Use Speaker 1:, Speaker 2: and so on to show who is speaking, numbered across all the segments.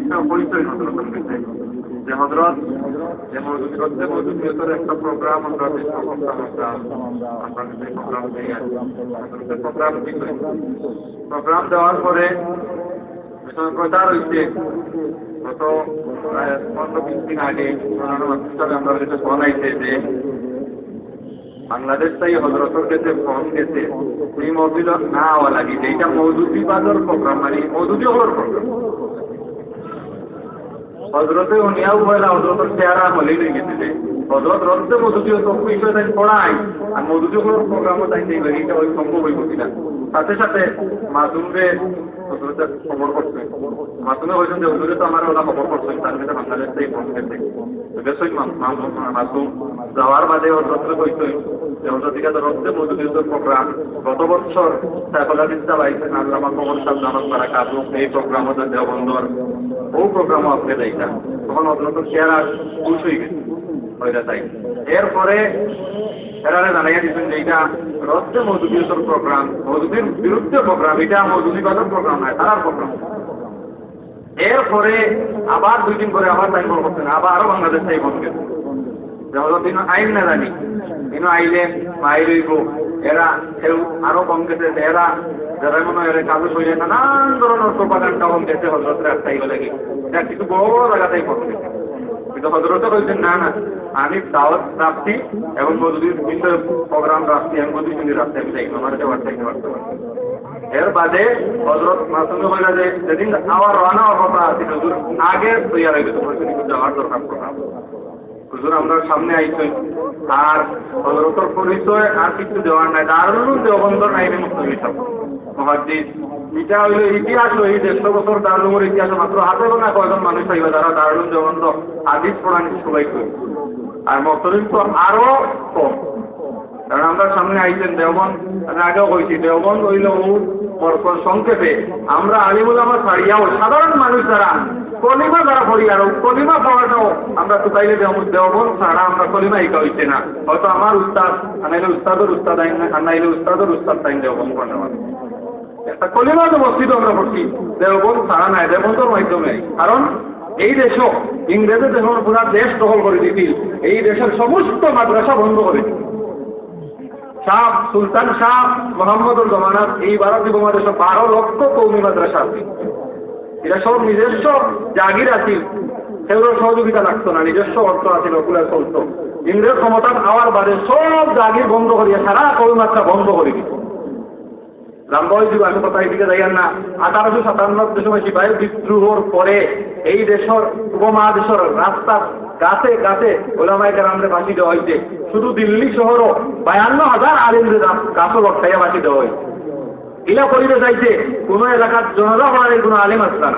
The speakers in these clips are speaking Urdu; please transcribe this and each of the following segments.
Speaker 1: একটা পরিচয় হজরতের মধ্যে যে হজরত যে মজুদিয়তের একটা প্রোগ্রাম আমরা প্রোগ্রাম দেওয়ার পরে প্রচার হয়েছে গত প্রায় 15-20 দিন আগে আমরা ফোন আইছে যে বাংলাদেশ তাই হজরতের কাছে ফোন গেছে এই মহবিল না হওয়া লাগে এইটা মৌদুদিবাদর প্রোগ্রাম মানে মৌদুদি হওয়ার প্রোগ্রাম হজরতে উনিয়াও বলে হজরতের চেহারা হলেই নিয়ে গেছে হজরত রক্তে মধুদি সব বিষয়ে তাই পড়ায় আর মধুদি হওয়ার প্রোগ্রামও তাই নেই এইটা ওই সম্ভব হয়ে গেছিল সাথে সাথে মাসুমকে হজরতে খবর করছে মাসুমে বলছেন যে হুজুরে তো আমার ওরা খবর করছেন তার মধ্যে বাংলাদেশ থেকে ফোন গেছে বেশই মাসুম যাওয়ার বাদে হজরতরে কইছে যে হজরতিকা তো রক্তে মধুদির প্রোগ্রাম গত বছর সাইফুল্লাহ বাইছেন আল্লামা কমর সাহেব জানাত পারা কাজু এই প্রোগ্রাম হচ্ছে দেওবন্দর ও প্রোগ্রামও আপনি দেখেন তখন হজরতের চেহারা খুশ হয়ে গেছে ওইটা তাই এরপরে এরা জানাইয়া দিচ্ছেন যে এইটা রক্তে মধুদির প্রোগ্রাম মধুদির বিরুদ্ধে প্রোগ্রাম এটা মধুদিবাদর প্রোগ্রাম নয় তারার প্রোগ্রাম এরপরে আবার 2 দিন পরে আবার টাইম করছেন আবার আরো বাংলাদেশ থেকে ফোন গেছে দিন আইন না জানি আইলে মাইরইব এরা কেউ আরো কম গেছে এরা যারা মনে হয় কাজু হয়ে নানান ধরনের প্রোপাগান্ডা কম গেছে হজরতের একটাই লাগে এটা কিছু বড় বড় জায়গাতেই ফোন গেছে কিন্তু হজরত বলছেন না না আমি দাওয়াত রাখছি এবং মজুদির বিষয়ে প্রোগ্রাম রাখছি আমি মজুদি রাখছি আমি চাই আমার চাইতে পারতে পারি এর বাদে হজরত মাসুমে বলে যে যেদিন আবার রানা কথা ছিল আগে তৈরি হয়ে গেছে যাওয়ার দরকার প্রোগ্রাম হুজুর আমরা সামনে আইছি আর হযরতের পরিচয় আর কিছু দেওয়ার নাই দারুল দেওবন্দর নাইবে মুক্তি সব মুহাদ্দিস এটা হইল ইতিহাস এই 150 বছর দারুলের ইতিহাস মাত্র হাতে গোনা কয়েকজন মানুষ পাইবে যারা দারুল দেওবন্দ হাদিস পড়ান সবাই কই আর মুক্তরিন তো আরো কম কারণ আমরা সামনে আইছেন দেওবন্দ আমি আগেও কইছি দেওবন্দ হইল সংক্ষেপে আমরা আলিমুল আমার ছাড়িয়াও সাধারণ মানুষ যারা কলিমা যারা পড়ি আর কলিমা পড়াটাও আমরা তো তাইলে দেওবন্দ ছাড়া আমরা কলিমা এইটা হইছে না হয়তো আমার উস্তাদ আনাইলে উস্তাদের উস্তাদ আইন আনাইলে উস্তাদের উস্তাদ তাইন দেওবন্দ পড়ানো একটা কলিমা তো মসজিদ আমরা পড়ছি দেওবন্দ ছাড়া নাই দেওবন্দর মাধ্যমে কারণ এই দেশও ইংরেজে যখন পুরা দেশ দখল করে দিছিল এই দেশের সমস্ত মাদ্রাসা বন্ধ করে দিল শাহ সুলতান শাহ মোহাম্মদুল জমানাত এই ভারত উপমহাদেশে 12 লক্ষ কৌমি মাদ্রাসা আছে এটা সব নিজস্ব জাগির আছিল সেগুলোর সহযোগিতা লাগতো না নিজস্ব অর্থ আছিল ওগুলো চলতো ইংরেজ ক্ষমতা আওয়ার বাদে সব জাগির বন্ধ করিয়া সারা কৌমি মাদ্রাসা বন্ধ করে দিত রামবাই যুগ আমি কথা এদিকে যাইয়ার না 1857 সময় সিপাহী বিদ্রোহর পরে এই দেশের উপমহাদেশের রাস্তা গাছে গাছে ওলামায়ে কেরামদের ফাঁসি দেওয়া হয়েছে শুধু দিল্লি শহরও 52,000 আলিমদের গাছও লটকাইয়া ফাঁসি দেওয়া হয়েছে এলা পরিবেশ আইছে কোন এলাকার জনতা হওয়ার কোনো আলিম আসছে না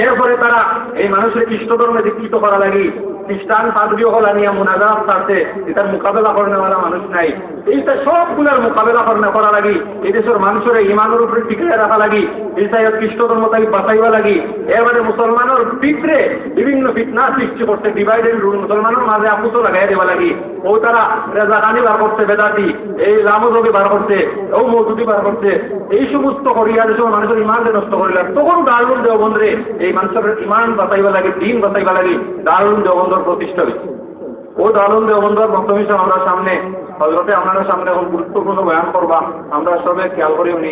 Speaker 1: এরপরে তারা এই মানুষের খ্রিস্ট ধর্মে দীক্ষিত করা লাগি খ্রিস্টান পাদ্রীয় হল আনিয়া মুনাজাত ছাড়ছে এটার মোকাবেলা করেনা মানুষ নাই এইটা সবগুলোর মোকাবেলা করা লাগি এই দেশের মানুষের ইমানের উপরে টিকে রাখা লাগি এইটা খ্রিস্ট ধর্ম তাই বাঁচাইবা লাগি এবারে মুসলমানের ভিতরে বিভিন্ন ফিতনা সৃষ্টি করছে ডিভাইড এন্ড রুল মুসলমানের মাঝে আপুতো লাগাই দেওয়া লাগি ও তারা রেজাকানি বার করছে বেদাতি এই রামজবি বার করছে ও মৌদুদি বার করছে এই সমস্ত করিয়া দেশের মানুষের ইমানকে নষ্ট করিলাম তখন দারুল দেওবন্দরে এই মানুষের ইমান বাঁচাইবা লাগে দিন বাঁচাইবা লাগে দারুল দেওবন্দর প্রতিষ্ঠা হয়েছে ও দারুল দেওবন্দর বক্তব্য হিসেবে আমরা সামনে হজরতে আপনারা সামনে এখন গুরুত্বপূর্ণ বয়ান করবা আমরা সবে খেয়াল করি উনি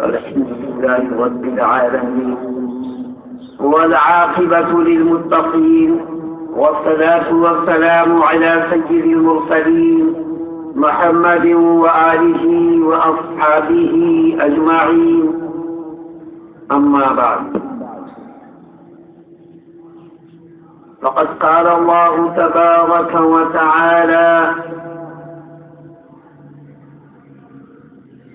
Speaker 2: الحمد لله رب العالمين والعاقبة للمتقين والصلاة والسلام على سيد المرسلين محمد وآله وأصحابه أجمعين أما بعد فقد قال الله تبارك وتعالى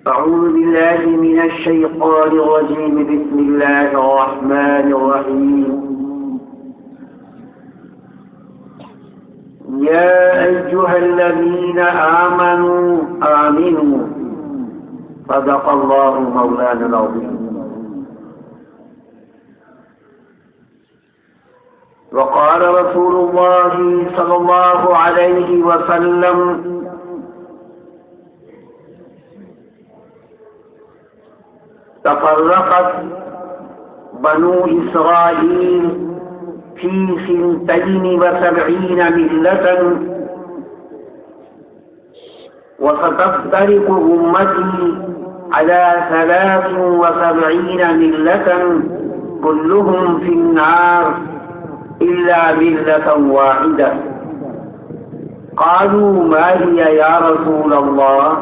Speaker 2: أعوذ بالله من الشيطان الرجيم بسم الله الرحمن الرحيم يا أيها الذين آمنوا صدق الله مولانا العظيم وقال رسول الله صلى الله عليه وسلم تفرقت بنو إسرائيل في 72 ملة وستفترق أمتي على 73 ملة كلهم في النار إلا ملة واحدة قالوا ما هي يا رسول الله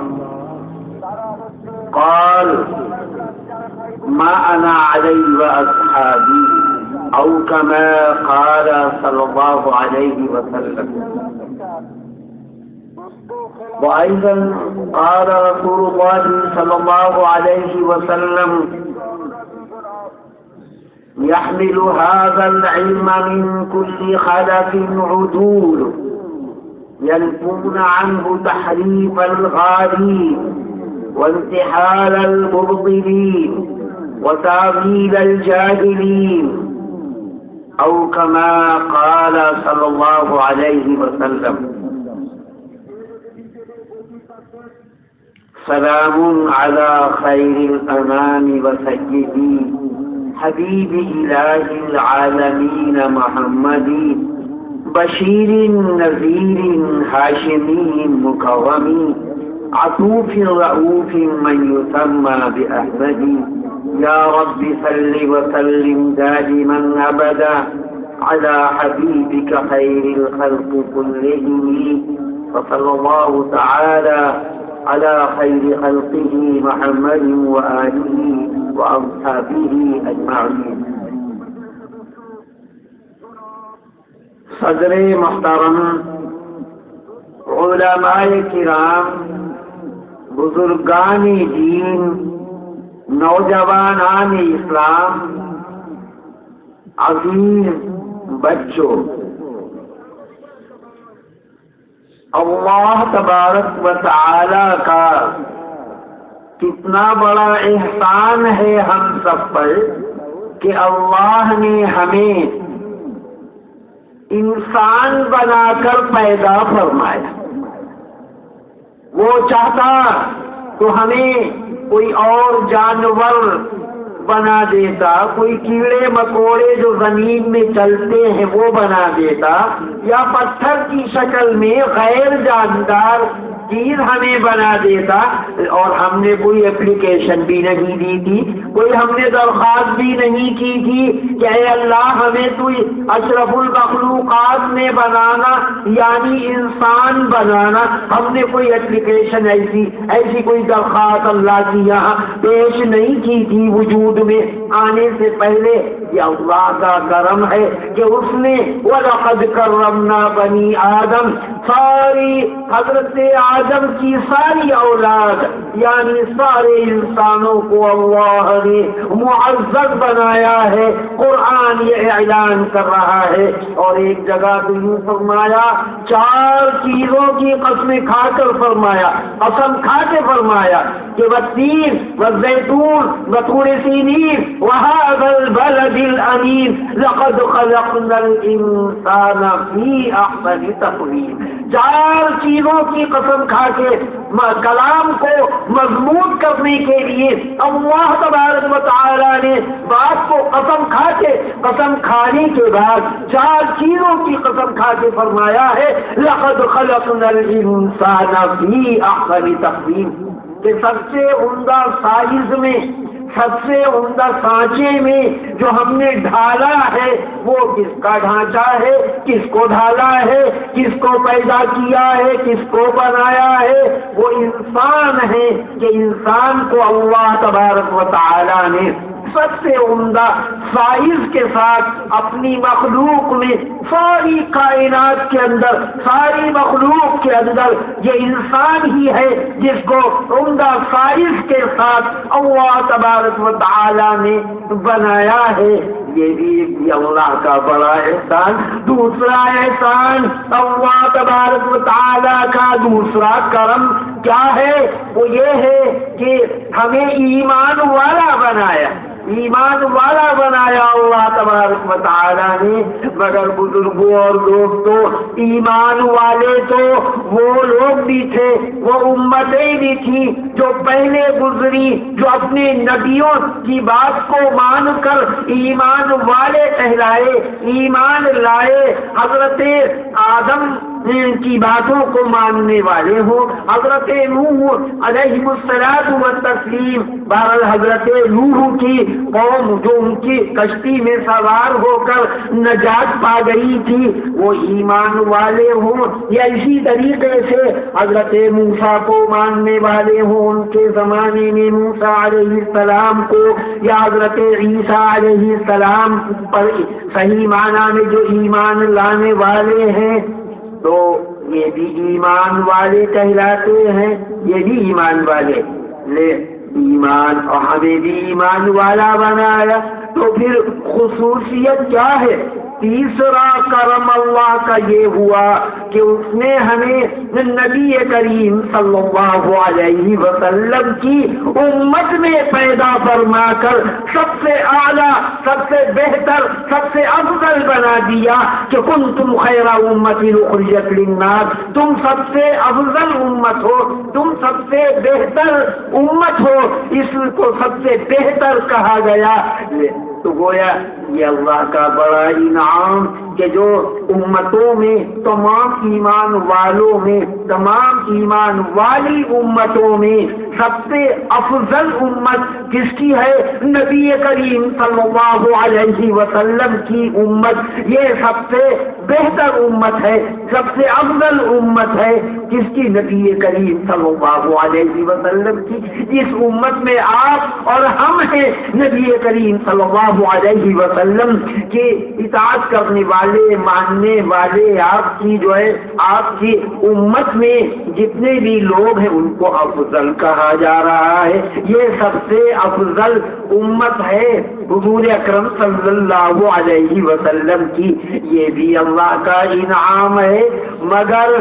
Speaker 2: قال ما أنا عليه وأصحابي أو كما قال صلى الله عليه وسلم وأيضا قال رسول الله صلى الله عليه وسلم يحمل هذا العلم من كل خلف عدول ينفون عنه تحريف الغالين وانتحال المبطلين وتأويل الجاهلين أو كما قال صلى الله عليه وسلم سلام على خير الأنام وسيدي حبيب إله العالمين محمد بشير نذير هاشمي مكرم عطوف رؤوف من يسمى بأحمد يا رب صل وسلم دائما أبدا على حبيبك خير الخلق كلهم وصلى الله تعالى على خير خلقه محمد وآله وأصحابه أجمعين. صدر محترم، علماء کرام، بزرگان دین، نوجوانان اسلام، عزیز بچوں، اللہ تبارک و تعالی کا کتنا بڑا احسان ہے ہم سب پر کہ اللہ نے ہمیں انسان بنا کر پیدا فرمایا. وہ چاہتا تو ہمیں کوئی اور جانور بنا دیتا، کوئی کیڑے مکوڑے جو زمین میں چلتے ہیں وہ بنا دیتا، یا پتھر کی شکل میں غیر جاندار چیز ہمیں بنا دیتا، اور ہم نے کوئی اپلیکیشن بھی نہیں دی تھی، کوئی ہم نے درخواست بھی نہیں کی تھی کہ اے اللہ ہمیں تو اشرف المخلوقات میں بنانا، یعنی انسان بنانا. ہم نے کوئی اپلیکیشن ایسی کوئی درخواست اللہ کی یہاں پیش نہیں کی تھی وجود میں آنے سے پہلے. یہ اللہ کا کرم ہے کہ اس نے وَلَقَدْ كَرَّمْنَا بَنِي آدم، ساری حضرت آدم کی ساری اولاد یعنی سارے انسانوں کو اللہ نے معزز بنایا ہے. قرآن یہ اعلان کر رہا ہے، اور ایک جگہ تو یوں فرمایا، 4 چیزوں کی قسمیں کھا کر فرمایا، قسم کھا کے فرمایا کہ والتین والزیتون وطور سینین وهذا البلد الامین لقد خلقنا الانسان فی احسن تقویم. 4 چیزوں کی قسم کھا کے کلام کو مضبوط کرنے کے لیے اللہ تبارک و تعالی نے بات کو قسم کھانے کے بعد 4 چیزوں کی قسم کھا کے فرمایا ہے لقد خلقنا الانسان فی احسن تقویم. کہ سب سے عمدہ سائز میں، سب سے عمدہ سانچے میں جو ہم نے ڈھالا ہے وہ کس کا ڈھانچہ ہے، کس کو ڈھالا ہے، کس کو پیدا کیا ہے، کس کو بنایا ہے، وہ انسان ہے کہ انسان کو اللہ تبارک و تعالی نے سب سے عمدہ سائز کے ساتھ اپنی مخلوق میں، ساری کائنات کے اندر، ساری مخلوق کے اندر یہ انسان ہی ہے جس کو عمدہ سائز کے ساتھ اللہ تبارک و تعالی نے بنایا ہے۔ یہ بھی اللہ کا بڑا احسان۔ دوسرا احسان اللہ تبارک و تعالی کا دوسرا کرم کیا ہے؟ وہ یہ ہے کہ ہمیں ایمان والا بنایا، ایمان والا بنایا اللہ تبارک و تعالی نے۔ مگر بزرگوں اور دوستوں، ایمان والے تو وہ لوگ بھی تھے، وہ امتیں بھی تھیں جو پہلے گزری، جو اپنے نبیوں کی بات کو مان کر ایمان والے کہلائے، ایمان لائے، حضرت آدم کی باتوں کو ماننے والے ہوں، حضرت نوح علیہ الصلوۃ والتسلیم، بہرحال حضرت نوح کی قوم جو ان کی کشتی میں سوار ہو کر نجات پا گئی تھی وہ ایمان والے ہوں، یا اسی طریقے سے حضرت موسیٰ کو ماننے والے ہوں، ان کے زمانے میں موسیٰ علیہ السلام کو، یا حضرت عیسیٰ علیہ السلام پر صحیح معنی میں جو ایمان لانے والے ہیں تو یہ بھی ایمان والے کہلاتے ہیں، یہ بھی ایمان والے لے ایمان، اور ہمیں بھی ایمان والا بنایا۔ تو پھر خصوصیت کیا ہے؟ تیسرا کرم اللہ کا یہ ہوا کہ اس نے ہمیں نبی کریم صلی اللہ علیہ وسلم کی امت میں پیدا فرما کر سب سے اعلیٰ، سب سے بہتر، سب سے افضل بنا دیا کہ کنتم خیر امت اخرجت للناس، تم سب سے افضل امت ہو، تم سب سے بہتر امت ہو، اس کو سب سے بہتر کہا گیا۔ تو گویا یہ اللہ کا بڑا انعام کہ جو امتوں میں، تمام ایمان والوں میں، تمام ایمان والی امتوں میں سب سے افضل امت کس کی ہے؟ نبی کریم صلی اللہ علیہ وسلم کی امت، یہ سب سے بہتر امت ہے، سب سے افضل امت ہے۔ کس کی؟ نبی کریم صلی اللہ علیہ وسلم کی۔ جس امت میں آپ اور ہم ہیں، نبی کریم صلی اللہ علیہ وسلم کے اطاعت کرنے والے، ماننے والے، آپ کی جو ہے آپ کی امت میں جتنے بھی لوگ ہیں ان کو افضل کہا جا رہا ہے۔ یہ سب سے افضل امت ہے حضور اکرم صلی اللہ علیہ وسلم کی۔ یہ بھی اللہ کا انعام ہے۔ مگر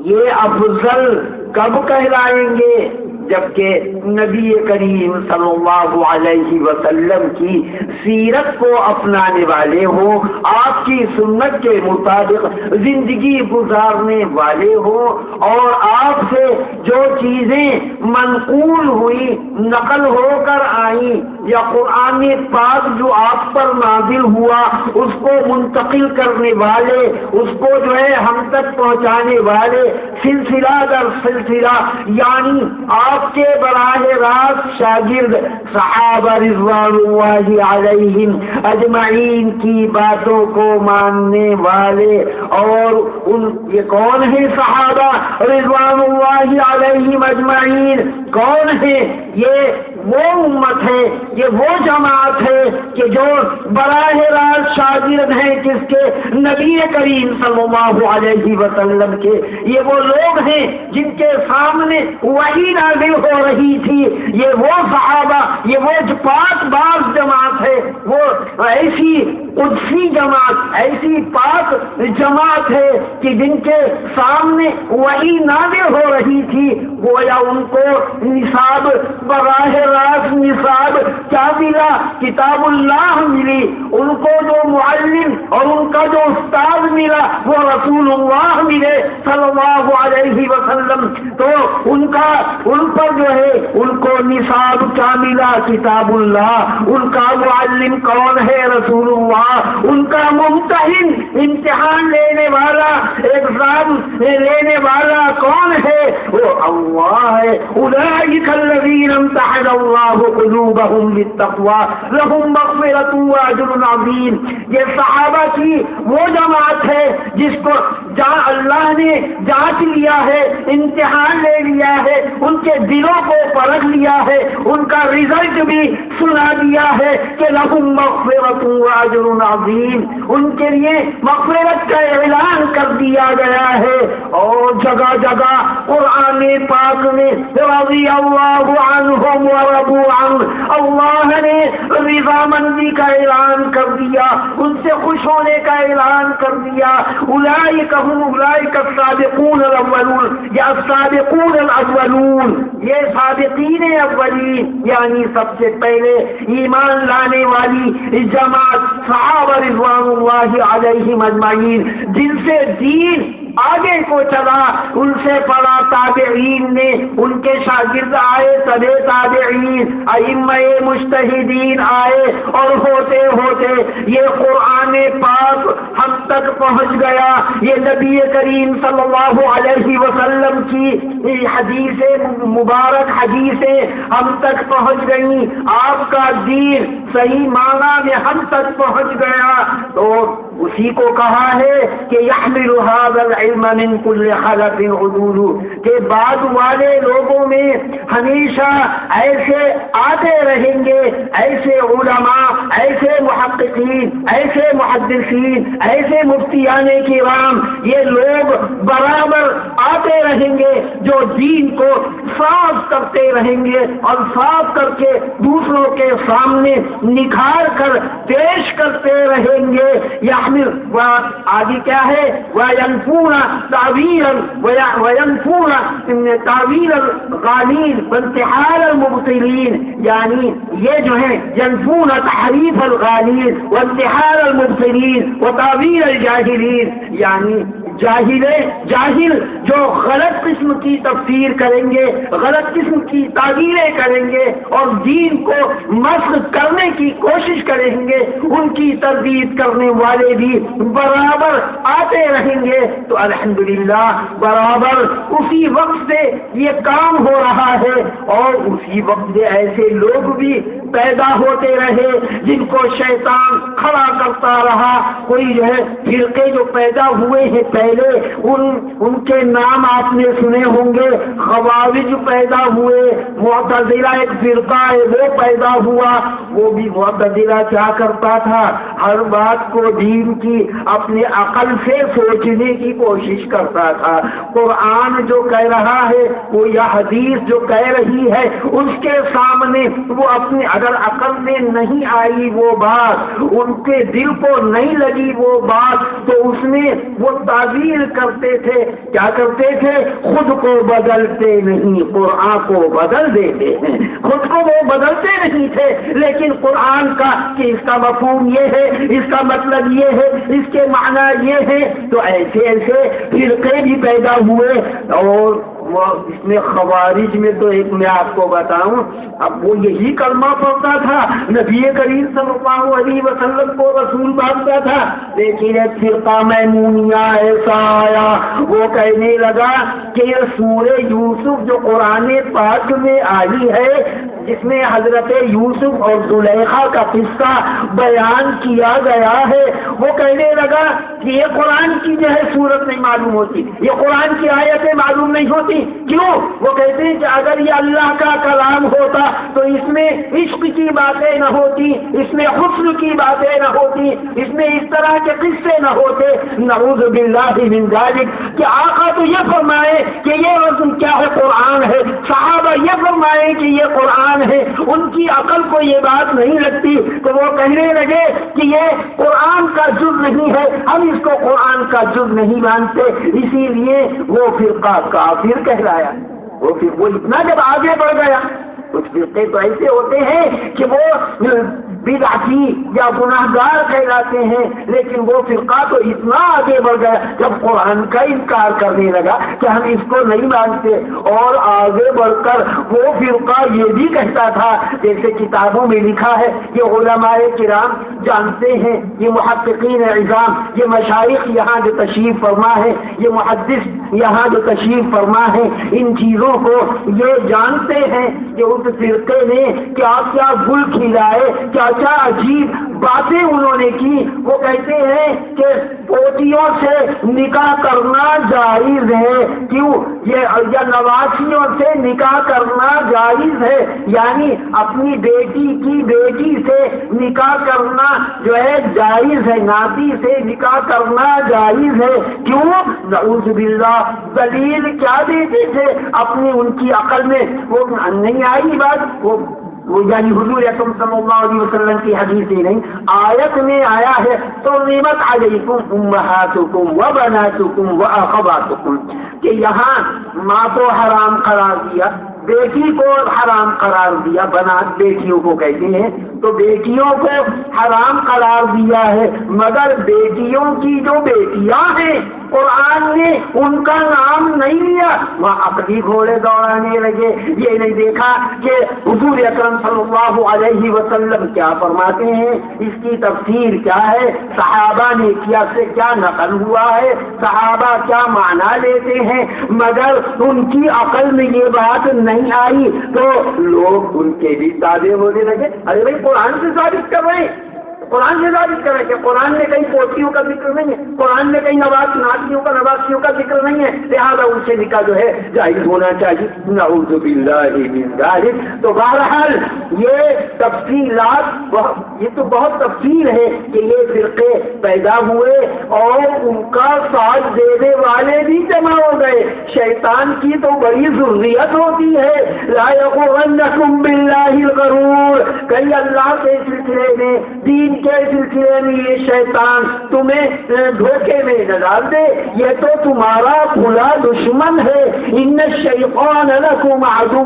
Speaker 2: یہ افضل کب کہلائیں گے؟ جبکہ نبی کریم صلی اللہ علیہ وسلم کی سیرت کو اپنانے والے ہوں، آپ کی سنت کے مطابق زندگی گزارنے والے ہوں، اور آپ سے جو چیزیں منقول ہوئی، نقل ہو کر آئیں، یا قرآن پاک جو آپ پر نازل ہوا اس کو منتقل کرنے والے، اس کو جو ہے ہم تک پہنچانے والے، سلسلہ در سلسلہ، یعنی آپ کے براہ راست شاگرد صحابہ رضوان اللہ علیہم اجمعین کی باتوں کو ماننے والے۔ اور یہ کون ہیں صحابہ رضوان اللہ علیہم اجمعین؟ کون ہیں؟ یہ وہ امت ہے، یہ وہ جماعت ہے کہ جو براہ راست شاگرد ہیں کس کے؟ نبی کریم صلی اللہ علیہ وسلم کے۔ یہ وہ لوگ ہیں جن کے سامنے وحی نازل ہو رہی تھی، یہ وہ صحابہ، یہ وہ پاک باز جماعت ہے، وہ ایسی قدسی جماعت، ایسی پاک جماعت ہے کہ جن کے سامنے وحی نازل ہو رہی تھی، گویا ان کو نصاب، براہ راست نصاب چاندی ملا، کتاب اللہ ملی، ان کو جو معلم اور ان کا جو استاد ملا وہ رسول اللہ ملے صلی اللہ علیہ وسلم، تو ان پر جو ہے ان کو نصاب کیا ملا؟ کتاب اللہ۔ ان کا معلم کون ہے؟ رسول اللہ۔ ان کا ممتحن، امتحان لینے والا، ایگزام لینے والا کون ہے؟ وہ اللہ ہے۔ اولئک الذین امتحن اللہ قلوبہم للتقوی لہم مغفرۃ واجر عظیم۔ یہ صحابہ کی وہ جماعت ہے جس کو جہاں اللہ نے جانچ لیا ہے، امتحان لے لیا ہے، ان کے دلوں کو پرکھ لیا ہے، ان کا رزلٹ بھی سنا دیا ہے کہ لہم مغفرۃ واجر عظیم، ان کے لیے مغفرت کا اعلان کر دیا گیا ہے۔ اور جگہ جگہ قرآن پاک میں رضی اللہ عنہم ورضوا عنہ، اللہ نے رضامندی کا اعلان کر دیا، ان سے خوش ہونے کا اعلان کر دیا۔ اولئک هم اولئک السابقون الاولون یا السابقون الاولون، یہ سابقین اولین یعنی سب سے پہلے ایمان لانے والی جماعت صحابہ رضوان اللہ علیہم اجمعین، جن سے دین آگے کو چلا، ان سے پڑھا تابعین نے، ان کے شاگرد آئے، تبع تابعین، ائمہ مجتہدین آئے، اور ہوتے ہوتے یہ قرآن پاک ہم تک پہنچ گیا۔ یہ نبی کریم صلی اللہ علیہ وسلم کی حدیث مبارک حدیثیں ہم تک پہنچ گئیں، آپ کا دین صحیح معنی میں ہم تک پہنچ گیا۔ تو اسی کو کہا ہے کہ یحمل هذا العلم من كل خلف عدول، کہ بعد والے لوگوں میں ہمیشہ ایسے آتے رہیں گے، ایسے علماء، ایسے محققین، ایسے محدثین، ایسے مفتیان کرام، یہ لوگ برابر آتے رہیں گے جو دین کو صاف کرتے رہیں گے اور صاف کر کے دوسروں کے سامنے نکھار کر پیش کرتے رہیں گے۔ آگے کیا ہے؟ وَيَنْفُونَ تَعْوِيلًا وَيَنْفُونَ تَعْوِيلَ الْغَالِينَ وَانْتِحَالَ الْمُبْطِلِينَ، یعنی یہ جو ہے يَنْفُونَ تَحْرِيفَ الْغَالِينَ وَانْتِحَالَ الْمُبْطِلِينَ وَتَعْوِيلَ الْجَاهِلِينَ، یعنی جاہل جو غلط قسم کی تفسیر کریں گے، غلط قسم کی تعبیریں کریں گے اور دین کو مسخ کرنے کی کوشش کریں گے، ان کی تردید کرنے والے بھی برابر آتے رہیں گے۔ تو الحمدللہ برابر اسی وقت سے یہ کام ہو رہا ہے، اور اسی وقت سے ایسے لوگ بھی پیدا ہوتے رہے جن کو شیطان کھڑا کرتا رہا۔ کوئی جو ہے فرقے جو پیدا ہوئے ہیں پہلے، ان کے نام آپ نے سنے ہوں گے، خوارج پیدا ہوئے، معتزلہ ایک فرقہ ہے وہ پیدا ہوا۔ وہ بھی معتزلہ کیا کرتا تھا؟ ہر بات کو دین کی اپنے عقل سے سوچنے کی کوشش کرتا تھا۔ قرآن جو کہہ رہا ہے وہ یا حدیث جو کہہ رہی ہے اس کے سامنے وہ اپنی اگر عقل میں نہیں آئی وہ بات، ان کے دل کو نہیں لگی وہ بات، تو اس میں وہ تعبیر کرتے تھے۔ کیا کرتے تھے؟ خود کو بدلتے نہیں، قرآن کو بدل دیتے ہیں۔ خود کو وہ بدلتے نہیں تھے، لیکن قرآن کا کہ اس کا مفہوم یہ ہے، اس کا مطلب یہ ہے، اس کے معنی یہ ہے، تو ایسے ایسے فرقے بھی پیدا ہوئے۔ اور وہ اس میں خوارج میں تو ایک میں آپ کو بتاؤں، اب وہ یہی کلمہ پڑھتا تھا، نبی کریم صلی اللہ علیہ وسلم کو رسول مانتا تھا، لیکن ایک فرقہ میمونیہ ایسا آیا، وہ کہنے لگا کہ یہ سورہ یوسف جو قرآن پاک میں آئی ہے، جس میں حضرت یوسف اور زلیخا کا قصہ بیان کیا گیا ہے، وہ کہنے لگا کہ یہ قرآن کی جو ہے صورت نہیں معلوم ہوتی، یہ قرآن کی آیتیں معلوم نہیں ہوتی۔ کیوں؟ وہ کہتے ہیں کہ اگر یہ اللہ کا کلام ہوتا تو اس میں عشق کی باتیں نہ ہوتی، اس میں حسن کی باتیں نہ ہوتی، اس میں اس طرح کے قصے نہ ہوتے۔ نعوذ باللہ من ذالک، کہ آقا تو یہ فرمائے کہ یہ رسم کیا ہے؟ قرآن ہے، صحابہ یہ فرمائے کہ یہ قرآن ہے، ان کی عقل کو یہ بات نہیں لگتی، تو وہ کہنے لگے کہ یہ قرآن کا جز نہیں ہے، ہم اس کو قرآن کا جز نہیں مانتے، اسی لیے وہ فرقہ کافر کہلایا۔ وہ اتنا جب آگے بڑھ گیا کچھ فرقے تو ایسے ہوتے ہیں کہ وہ بدعتی یا گناہگار کہلاتے ہیں، لیکن وہ فرقہ تو اتنا آگے بڑھ گیا جب قرآن کا انکار کرنے لگا کہ ہم اس کو نہیں مانتے، اور آگے بڑھ کر وہ فرقہ یہ بھی کہتا تھا، جیسے کتابوں میں لکھا ہے، یہ علماء کرام جانتے ہیں، یہ محققین عظام، یہ مشائخ یہاں جو تشریف فرما ہے، یہ محدث یہاں جو تشریف فرما ہے، ان چیزوں کو یہ جانتے ہیں کہ اس فرقے نے کیا کیا گل کھلائے، کیا کیا عجیب باتیں انہوں نے کی۔ وہ کہتے ہیں کہ پوتیوں سے نکاح کرنا جائز ہے، کیوں؟ یا نواسیوں سے نکاح کرنا جائز ہے، یعنی اپنی بیٹی کی بیٹی سے نکاح کرنا جو ہے جائز ہے، ناتی سے نکاح کرنا جائز ہے، کیوں؟ نعوذ باللہ، دلیل کیا دیتے تھے اپنی ان کی عقل میں؟ وہ نہیں آئی بات، وہ یعنی حضور اکرم صلی اللہ علیہ وسلم کی حدیث ہی نہیں، آیت میں آیا ہے حرمت علیکم امہاتکم وبناتکم واخواتکم، کہ یہاں ماں کو حرام قرار دیا، بیٹی کو حرام قرار دیا، بنات بیٹیوں کو کہتے ہیں، تو بیٹیوں کو حرام قرار دیا ہے، مگر بیٹیوں کی جو بیٹیاں ہیں قرآن نے ان کا نام نہیں لیا۔ وہاں عقلی گھوڑے دوڑانے لگے، یہ نہیں دیکھا کہ حضور اکرم صلی اللہ علیہ وسلم کیا فرماتے ہیں، اس کی تفسیر کیا ہے، صحابہ نے کیا سے کیا نقل ہوا ہے، صحابہ کیا معنی لیتے ہیں، مگر ان کی عقل میں یہ بات نہیں آئی تو لوگ ان کے بھی تابع ہونے لگے۔ ارے بھائی قرآن سے ثابت کر رہے ہیں، قرآن سے ثابت کریں کہ قرآن میں کہیں پوتیوں کا ذکر نہیں ہے، قرآن میں کہیں نواسیوں کا ذکر نہیں ہے، لہذا ان سے نکاح جو ہے جائز ہونا چاہیے۔ نعوذ باللہ من ذالک۔ تو بہرحال یہ تفصیلات، یہ تو بہت تفصیل ہے کہ یہ فرقے پیدا ہوئے اور ان کا ساتھ دینے والے بھی جمع ہو گئے۔ شیطان کی تو بڑی ضروریت ہوتی ہے، لا یغرنکم باللہ الغرور، کہیں اللہ کے سلسلے میں، دین کے سلسلے میں یہ شیطان تمہیں دھوکے میں نہ ڈال دے، یہ تو تمہارا کھلا دشمن ہے۔ ان الشیطان لکم عدو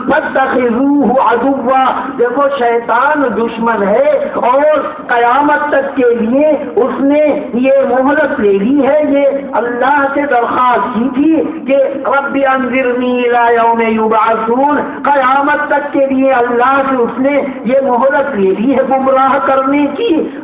Speaker 2: فاتخذوہ عدوا، دیکھو شیطان دشمن ہے اور قیامت تک کے لیے اس نے یہ مہلت لے لی ہے، یہ اللہ سے درخواست کی تھی کہ رب انذرنی الی یوم یبعثون، قیامت تک کے لیے اللہ سے اس نے یہ مہلت لے لی ہے گمراہ کرنے کی۔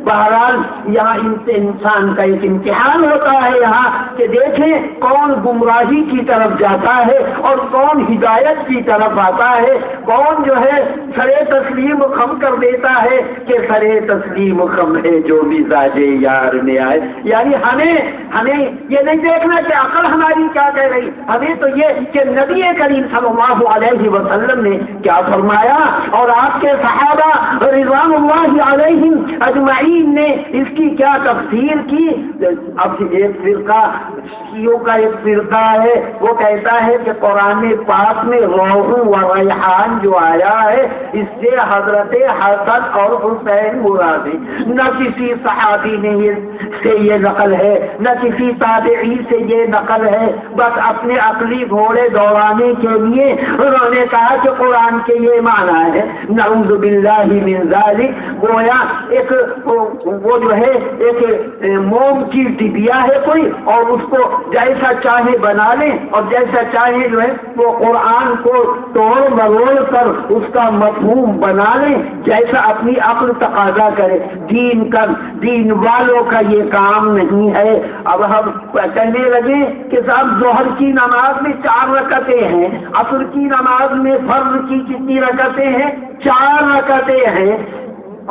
Speaker 2: بہرحال یہاں انسان کا ایک امتحان ہوتا ہے یہاں کہ دیکھیں کون گمراہی کی طرف جاتا ہے اور کون ہدایت کی طرف آتا ہے، کون جو ہے سرے تسلیم خم کر دیتا ہے کہ سرے تسلیم خم ہے جو مزاج یار میں آئے۔ یعنی ہمیں یہ نہیں دیکھنا کہ عقل ہماری کیا کہہ رہی، ہمیں تو یہ کہ نبی کریم صلی اللہ علیہ وسلم نے کیا فرمایا اور آپ کے صحابہ رضوان اللہ علیہم اجمعین نے اس کی کیا تفسیر کی۔ اب ایک فرقہ شیعوں کا ایک فرقہ ہے، وہ کہتا ہے کہ قرآن پاک میں روح و ریحان جو آیا ہے اس سے حضرت حسن اور حسین مراد ہے، نہ کسی صحابی نے یہ نقل ہے، نہ کسی تابعی سے یہ نقل ہے، بس اپنے عقلی گھوڑے دوڑانے کے لیے انہوں نے کہا کہ قرآن کے یہ معنی ہے۔ نعوذ باللہ من ذالک، گویا ایک وہ جو ہے ایک موم کی ٹبیا ہے کوئی، اور اس کو جیسا چاہے بنا لیں اور جیسا چاہے جو ہے وہ قرآن کو توڑ مروڑ کر اس کا مفہوم بنا لیں جیسا اپنی عقل تقاضا کرے۔ دین والوں کا یہ کام نہیں ہے۔ اب ہم کہنے لگے کہ صاحب ظہر کی نماز میں 4 رکعتیں ہیں، عصر کی نماز میں فرض کی کتنی رکعتیں ہیں؟ 4 رکعتیں ہیں،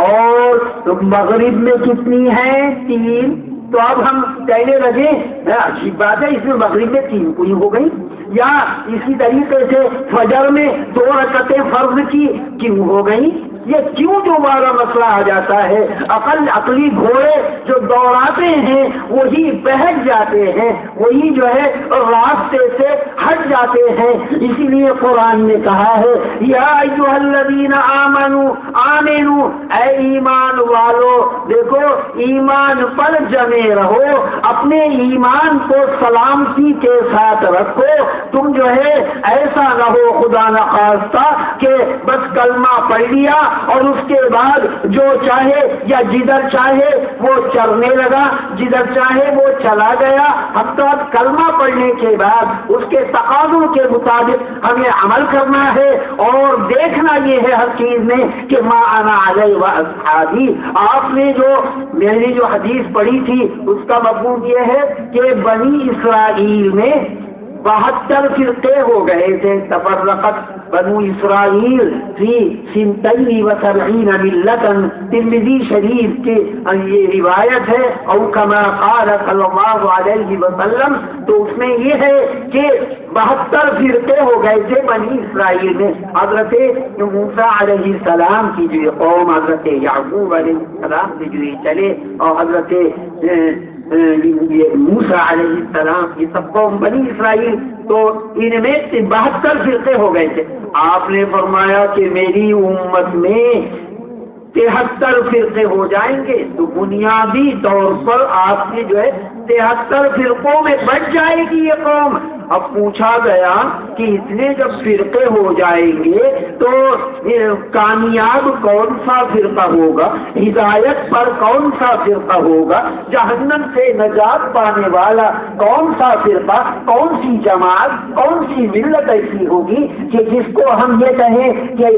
Speaker 2: اور مغرب میں کتنی ہیں؟ 3۔ تو اب ہم کہنے لگے عجیب بات ہے، اس میں مغرب میں 3 پوری ہو گئی، یا اسی طریقے سے فجر میں 2 رکعتیں فرض کی کیوں ہو گئی؟ یہ کیوں جو ہمارا مسئلہ آ جاتا ہے، عقلی گھوڑے جو دوڑاتے ہیں وہی بہک جاتے ہیں، وہی جو ہے راستے سے ہٹ جاتے ہیں۔ اسی لیے قرآن نے کہا ہے یا ایھا الذین آمنوا، اے ایمان والو، دیکھو ایمان پر جمے رہو، اپنے ایمان کو سلامتی کے ساتھ رکھو، تم جو ہے ایسا نہ ہو خدا نخواستہ کہ بس کلمہ پڑھ لیا اور اس کے بعد جو چاہے یا جدھر چاہے وہ چرنے لگا، جدھر چاہے وہ چلا گیا۔ حتیٰ کلمہ پڑھنے کے بعد اس کے تقاضوں کے مطابق ہمیں عمل کرنا ہے اور دیکھنا یہ ہے ہر چیز میں کہ ما انا علیہ واصحابی۔ آپ نے جو میں نے جو حدیث پڑھی تھی اس کا مفہوم یہ ہے کہ بنی اسرائیل میں 72 فرقے ہو گئے تھے۔ تفرقت بنو اسرائیل فی 72 ملتن، ترمذی شریف کے یہ روایت ہے، او کما قال صلی اللہ علیہ وسلم، تو اس میں یہ ہے کہ 72 فرقے ہو گئے تھے بنی اسرائیل میں۔ حضرت موسیٰ علیہ السلام کی جو قوم، حضرت یعقوب علیہ السلام سے جو یہ چلے، اور حضرت موسیٰ علیہ السلام، یہ سب قوم بنی اسرائیل، تو ان میں سے 72 فرقے ہو گئے تھے۔ آپ نے فرمایا کہ میری امت میں 73 فرقے ہو جائیں گے، تو بنیادی طور پر آپ کے جو ہے 73 فرقوں میں بچ جائے گی یہ قوم۔ اب پوچھا گیا کہ اتنے جب فرقے ہو جائیں گے تو کامیاب کون سا فرقہ ہوگا، ہدایت پر کون سا فرقہ ہوگا، جہنم سے نجات پانے والا کون سا فرقہ، کون سی جماعت، کون سی ملت ایسی ہوگی کہ جس کو ہم یہ کہیں کہ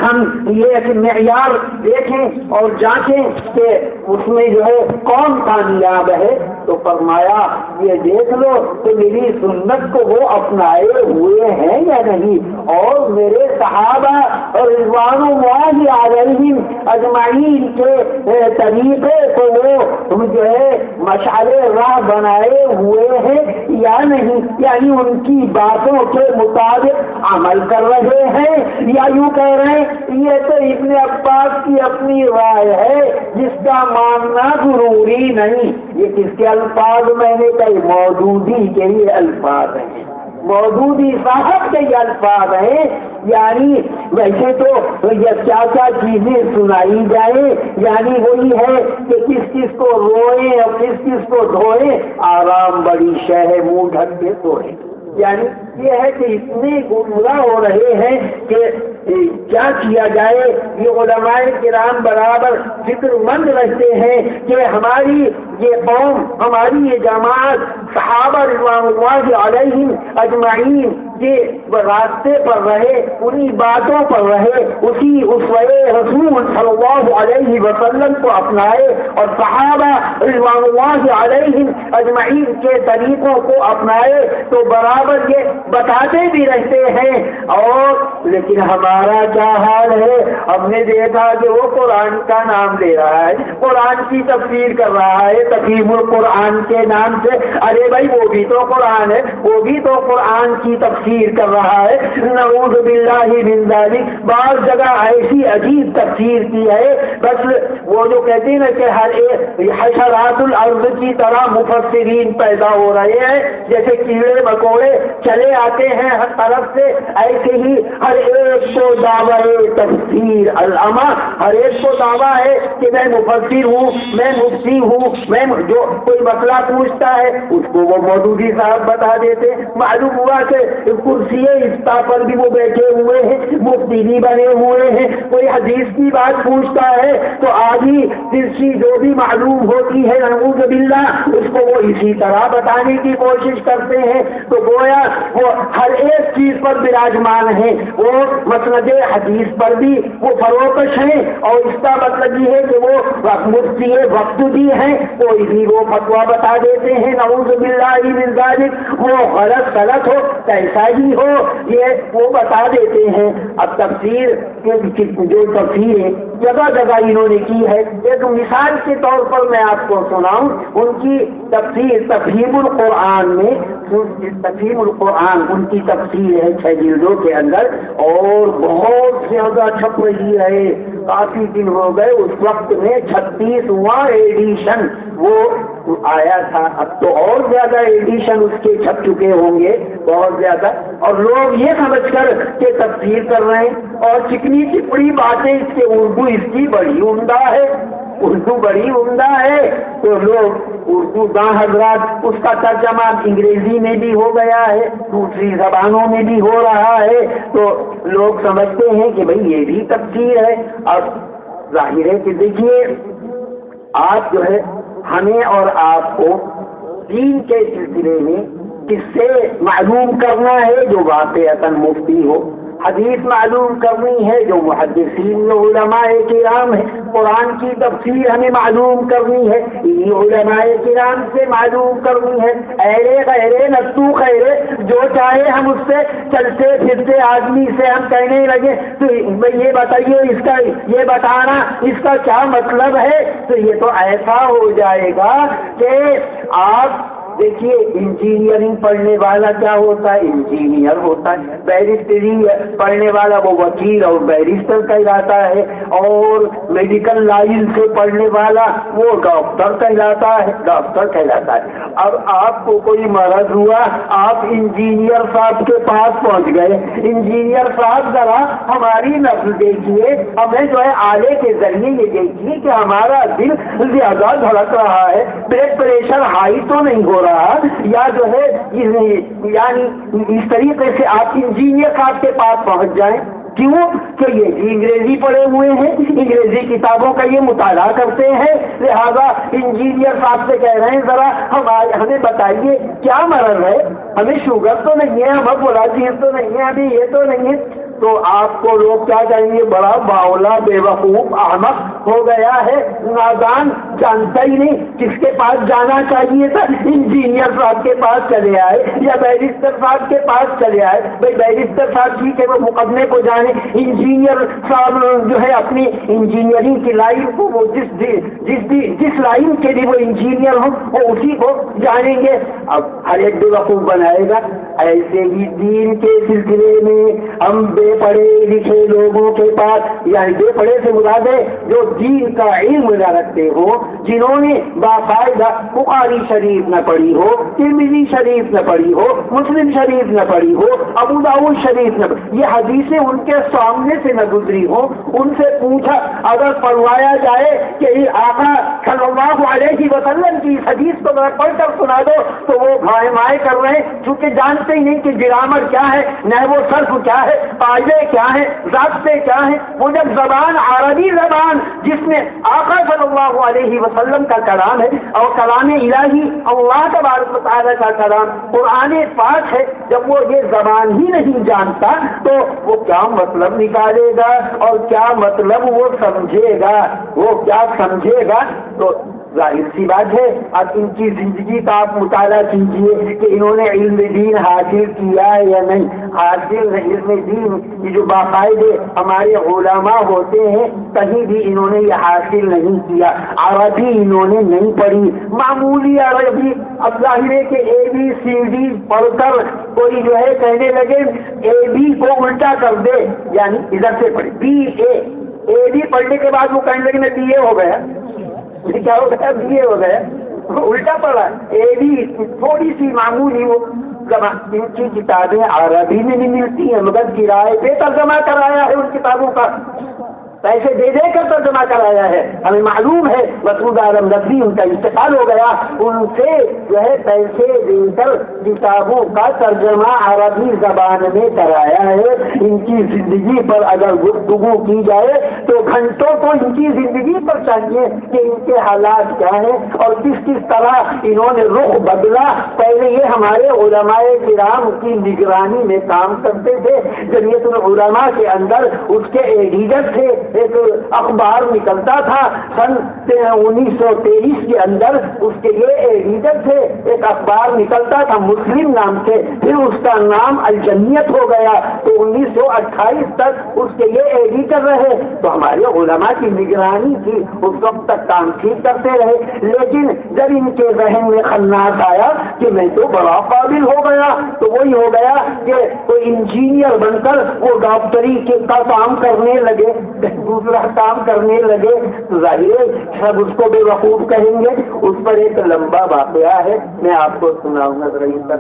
Speaker 2: ہم یہ ایک معیار دیکھیں اور جانچیں کہ اس میں جو ہے کون کامیاب ہے؟ تو فرمایا یہ دیکھ لو کہ میری سنت کو وہ اپنائے ہوئے ہیں یا نہیں، اور میرے صحابہ اور رضوان اللہ علیہم اجمعین کے طریقے کو وہ جو ہے مشعل راہ بنائے ہوئے ہیں یا نہیں، یعنی ان کی باتوں کے مطابق عمل کر رہے ہیں، یا یوں کہہ رہے ہیں یہ تو ابن عباس کی اپنی رائے ہے جس کا ماننا ضروری نہیں۔ یہ کس کے الفاظ میں نے کہی؟ مودودی کے یہ الفاظ ہیں، مودودی صاحب کے یہ الفاظ ہیں۔ یعنی ویسے تو یہ کیا کیا چیزیں سنائی جائیں، یعنی وہی ہے کہ کس کس کو روئیں اور کس کس کو دھوئیں، آرام بڑی شے ہے منہ ڈھک کے سوئیں۔ یعنی یہ ہے کہ اتنے گمراہ ہو رہے ہیں کہ کیا کیا جائے۔ یہ علماء کرام برابر فکر مند رہتے ہیں کہ ہماری یہ قوم، ہماری یہ جماعت صحابہ رضوان اللہ علیہم اجمعین کے راستے پر رہے، انہی باتوں پر رہے، اسی اسوہ رسول صلی اللہ علیہ وسلم کو اپنائے اور صحابہ رضوان اللہ علیہم اجمعین کے طریقوں کو اپنائے، تو برابر یہ بتاتے بھی رہتے ہیں۔ اور لیکن ہمارا کیا حال ہے؟ ہم نے دیکھا کہ وہ قرآن کا نام لے رہا ہے، قرآن کی تفسیر کر رہا ہے تفہیم القرآن کے نام سے۔ ارے بھائی وہ بھی تو قرآن ہے، وہ بھی تو قرآن کی تفسیر کر رہا ہے۔ نعوذ باللہ من ذالک، بعض جگہ ایسی عجیب تفسیر کی ہے، بس وہ جو کہتے ہیں نا کہ ہر ایک حشرات الارض کی طرح مفسرین پیدا ہو رہے ہیں، جیسے کیڑے مکوڑے چلے آتے ہیں ہر طرف سے، ایسے ہی ہر ایک کو دعوی تفسیر العما، ہر ایک کو دعویٰ ہے کہ میں مفسر ہوں، میں مفتی ہوں، میں جو کوئی مسئلہ پوچھتا ہے اس کو وہ مودودی صاحب بتا دیتے۔ معلوم ہوا کہ کرسی افتاء پر بھی وہ بیٹھے ہوئے ہیں، مفتی بھی بنے ہوئے ہیں۔ کوئی حدیث کی بات پوچھتا ہے تو آدھی ترسی جو بھی معلوم ہوتی ہے نعوذ باللہ اس کو وہ اسی طرح بتانے کی کوشش کرتے ہیں۔ تو گویا وہ ہر ایک چیز پر براجمان ہیں، وہ مسند حدیث پر بھی وہ فروکش ہیں، اور اس کا مطلب یہ ہے کہ وہ مفتی وقت بھی ہیں، کوئی بھی وہ فتویٰ بتا دیتے ہیں نعوذ باللہ من ذالک، وہ غلط ہو کیسا ہی ہو یہ وہ بتا دیتے ہیں۔ اب تفسیر جو تفسیر ہے جگہ جگہ انہوں نے کی ہے، ایک مثال کے طور پر میں آپ کو سناؤں، ان کی تفسیر تفہیم القرآن میں، تفہیم القرآن ان کی تفسیر ہے 6 جلدوں کے اندر، اور بہت زیادہ چھپ رہی ہے، کافی دن ہو گئے، اس وقت میں 36واں ایڈیشن وہ آیا تھا، اب تو اور زیادہ ایڈیشن اس کے چھپ چکے ہوں گے بہت زیادہ، اور لوگ یہ سمجھ کر کہ تفسیر کر رہے ہیں، اور چکنی چپڑی باتیں اس کی بڑی عمدہ ہے، اردو بڑی عمدہ ہے، تو لوگ اردو داں حضرات اس کا ترجمہ انگریزی میں بھی ہو گیا ہے، دوسری زبانوں میں بھی ہو رہا ہے، تو لوگ سمجھتے ہیں کہ بھئی یہ بھی تفسیر ہے۔ اور ظاہر ہے کہ دیکھیے آپ جو ہے ہمیں اور آپ کو دین کے سلسلے میں کس سے معلوم کرنا ہے؟ جو واقعتاً مفتی ہو، حدیث معلوم کرنی ہے جو محدثین علماء کرام ہے، قرآن کی تفسیر ہمیں معلوم کرنی ہے انہی علماء کرام سے معلوم کرنی ہے۔ ایرے غیرے نتو خیرے جو چاہے ہم اس سے چلتے پھرتے آدمی سے ہم کہنے لگے تو یہ بتائیے اس کا یہ بتانا اس کا کیا مطلب ہے، تو یہ تو ایسا ہو جائے گا کہ آپ دیکھیے انجینئرنگ پڑھنے والا کیا ہوتا ہے؟ انجینئر ہوتا ہے۔ بیرسٹری پڑھنے والا وہ وکیل اور بیرسٹر کہلاتا ہے، اور میڈیکل لائن سے پڑھنے والا وہ ڈاکٹر کہلاتا ہے، ڈاکٹر کہلاتا ہے۔ اب آپ کو کوئی مرض ہوا، آپ انجینئر صاحب کے پاس پہنچ گئے، انجینئر صاحب ذرا ہماری نبض دیکھیے، ہمیں جو ہے آلے کے ذریعے یہ دیکھیے کہ ہمارا دل زیادہ دھڑک رہا ہے، بلڈ پریشر ہائی تو نہیں ہو رہا، یا جو ہے یعنی اس طریقے سے آپ انجینئر صاحب کے پاس پہنچ جائیں۔ کیوں کہ یہ بھی انگریزی پڑھے ہوئے ہیں، انگریزی کتابوں کا یہ مطالعہ کرتے ہیں، لہذا انجینئر صاحب سے کہہ رہے ہیں ذرا ہمیں بتائیے کیا مرض ہے، ہمیں شوگر تو نہیں ہے، ہمیں بلازیر تو نہیں ہے، ابھی یہ تو نہیں ہے، تو آپ کو لوگ کیا کہیں گے؟ بڑا باولا، بے وقوف، احمق ہو گیا ہے، نادان، جانتا ہی نہیں کس کے پاس جانا چاہیے تھا، انجینئر صاحب کے پاس چلے آئے یا بیرسٹر صاحب کے پاس چلے آئے۔ بھائی بیرسٹر صاحب ٹھیک ہے وہ مقدمے کو جانے، انجینئر صاحب جو ہے اپنی انجینئرنگ کی لائن کو وہ جس لائن کے لیے وہ انجینئر ہو وہ اسی کو جانیں گے۔ اب ہر ایک بے وقوف بنائے گا۔ ایسے ہی دین کے سلسلے میں ہم بے پڑھے لکھے لوگوں کے پاس، یعنی بے پڑھے سے مراد ہے جو دین کا علم نہ رکھتے ہو، جنہوں نے باقاعدہ بخاری شریف نہ پڑھی ہو، ترمذی شریف نہ پڑھی ہو، مسلم شریف نہ پڑھی ہو، ابو داؤد شریف نہ پڑھی، یہ حدیثیں ان کے سامنے سے نہ گزری ہو، ان سے پوچھا اگر پڑھوایا جائے کہ آقا صلی اللہ علیہ وسلم کی اس حدیث کو پڑھ کر سنا دو تو وہ بھائے مائے کر رہے ہیں، چونکہ جانتے ہی نہیں کہ گرامر کیا ہے، نحو و صرف کیا ہے، قاعدے کیا ہیں، ضابطے کیا ہیں۔ وہ جب زبان عربی زبان جس میں آقا صلی اللہ علیہ وسلم کا کلام ہے اور کلام الہی اللہ تبارک و تعالیٰ کا کلام قرآن پاک ہے، جب وہ یہ زبان ہی نہیں جانتا تو وہ کیا مطلب نکالے گا اور کیا مطلب وہ سمجھے گا، وہ کیا سمجھے گا؟ تو ظاہر سی بات ہے اب ان کی زندگی کا آپ مطالعہ کیجئے کہ انہوں نے علم دین حاصل کیا ہے یا نہیں حاصل۔ علم دین کی جو باقاعدے ہمارے علماء ہوتے ہیں کہیں بھی انہوں نے یہ حاصل نہیں کیا، عربی انہوں نے نہیں پڑھی، معمولی عربی۔ اب ظاہر ہے کہ اے بی سی ڈی پڑھ کر کوئی جو ہے کہنے لگے اے بی کو الٹا کر دے، یعنی ادھر سے پڑھے بی اے بی پڑھنے کے بعد وہ کہنے لگے میں بی اے ہو گیا، کیا ہو گیا؟ بی اے ہو گیا، الٹا پڑا اے بی تھوڑی سی معمولی وہ ان کی کتابیں عربی میں نہیں ملتی ہیں مگر کرائے پہ ترجمہ کرایا ہے ان کتابوں کا، پیسے دے دے کر ترجمہ کرایا ہے۔ ہمیں معلوم ہے مسعود عالم نقوی ان کا انتقال ہو گیا، ان سے جو ہے پیسے دے کر کتابوں کا ترجمہ عربی زبان میں کرایا ہے۔ ان کی زندگی پر اگر گفتگو کی جائے تو گھنٹوں تو ان کی زندگی پر چاہیے کہ ان کے حالات کیا ہیں اور کس کس طرح انہوں نے رخ بدلا۔ پہلے یہ ہمارے علماء کرام کی نگرانی میں کام کرتے تھے، جمعیت العلماء کے اندر اس کے ایڈیٹر تھے، ایک اخبار نکلتا تھا سن 1923 کے اندر، اس کے یہ ایڈیٹر تھے، ایک اخبار نکلتا تھا مسلم نام سے، پھر اس کا نام الجمعیت ہو گیا، تو 1928 تک اس کے یہ ایڈیٹر رہے، تو ہمارے علماء کی نگرانی تھی، اس وقت تک کام ٹھیک کرتے رہے۔ لیکن جب ان کے ذہن میں خناس آیا کہ میں تو بڑا قابل ہو گیا، تو وہی ہو گیا کہ کوئی انجینئر بن کر وہ ڈاکٹری کا کام کرنے لگے، دوسرا کام کرنے لگے، تو ظاہر ہے سب اس کو بے وقوف کہیں گے۔ اس پر ایک لمبا واقعہ ہے، میں آپ کو سناؤں گا، ذرا اس پر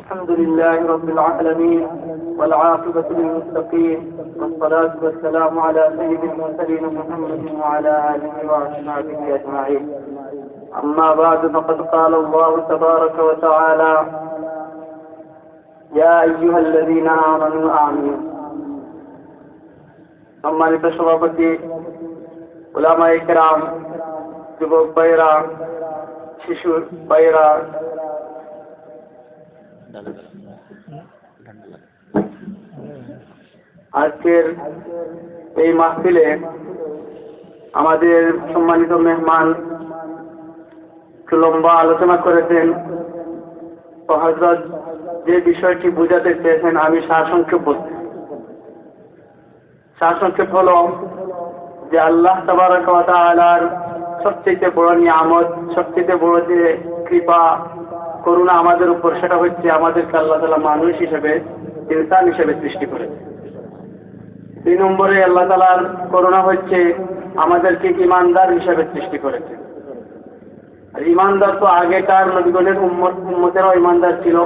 Speaker 2: الحمد لله رب العالمين والعاقبة للمتقين والصلاة والسلام على سيد المرسلين محمد وعلى آله وأصحابه أجمعين. أما بعد فقد قال الله تبارك وتعالى: يا أيها الذين آمنوا آمنوا. সম্মানিত সভাপতি, উলামায়ে কেরাম, যুবক ভাইরা, শিশু ভাইরা, আজকের এই মাহফিলে আমাদের সম্মানিত মেহমান লম্বা আলোচনা করেছেন ও হযরত যে বিষয়টি বোঝাতে চেয়েছেন আমি সারসংক্ষেপ বলছি। সারসংক্ষেপ হলো যে আল্লাহ তাবারক ওয়া তাআলার সবচেয়ে বড় নিয়ামত, সবচেয়ে বড় যে কৃপা করুণা আমাদের উপর, সেটা হচ্ছে আমাদেরকে আল্লাহ তাআলা মানুষ হিসেবে, ইনসান হিসেবে সৃষ্টি করেছে। 2 নম্বরে আল্লাহ তাআলার করুণা হচ্ছে আমাদেরকে ঈমানদার হিসেবে সৃষ্টি করেছে। আর ঈমানদার তো আগেকার নবীগণের উম্মতেরাও ঈমানদার ছিল।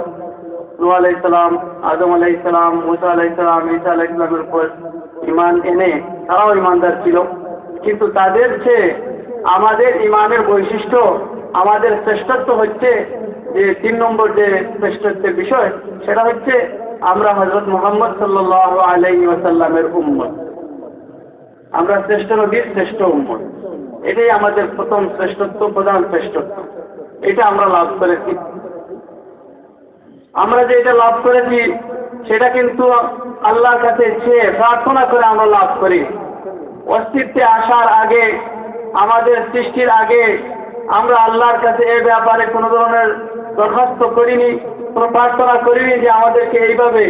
Speaker 2: নূহ আলাইহিস সালাম, আদম আলাইহিস সালাম, মুসা আলাইহিস সালাম, ঈসা আলাইহিস সালামের উপর ঈমান এনে তারাও ঈমানদার ছিল। কিন্তু তাদের চেয়ে আমাদের ঈমানের বৈশিষ্ট্য, আমাদের শ্রেষ্ঠত্ব হচ্ছে যে 3 নম্বর যে শ্রেষ্ঠত্বের বিষয়, সেটা হচ্ছে আমরা হযরত মুহাম্মদ সাল্লাল্লাহু আলাইহি ওয়াসাল্লামের উম্মত। আমরা শ্রেষ্ঠ নবীর শ্রেষ্ঠ উম্মত। এটাই আমাদের প্রথম শ্রেষ্ঠত্ব, প্রধান শ্রেষ্ঠত্ব। এটা আমরা লাভ করেছি। আমরা যে এটা লাভ করেছি সেটা কিন্তু আল্লাহর কাছে চেয়ে প্রার্থনা করে আমরা লাভ করি। অস্তিত্বে আসার আগে, আমাদের সৃষ্টির আগে আমরা আল্লাহর কাছে এ ব্যাপারে কোনো ধরনের দরখাস্ত করিনি, কোনো প্রার্থনা করিনি যে আমাদেরকে এইভাবে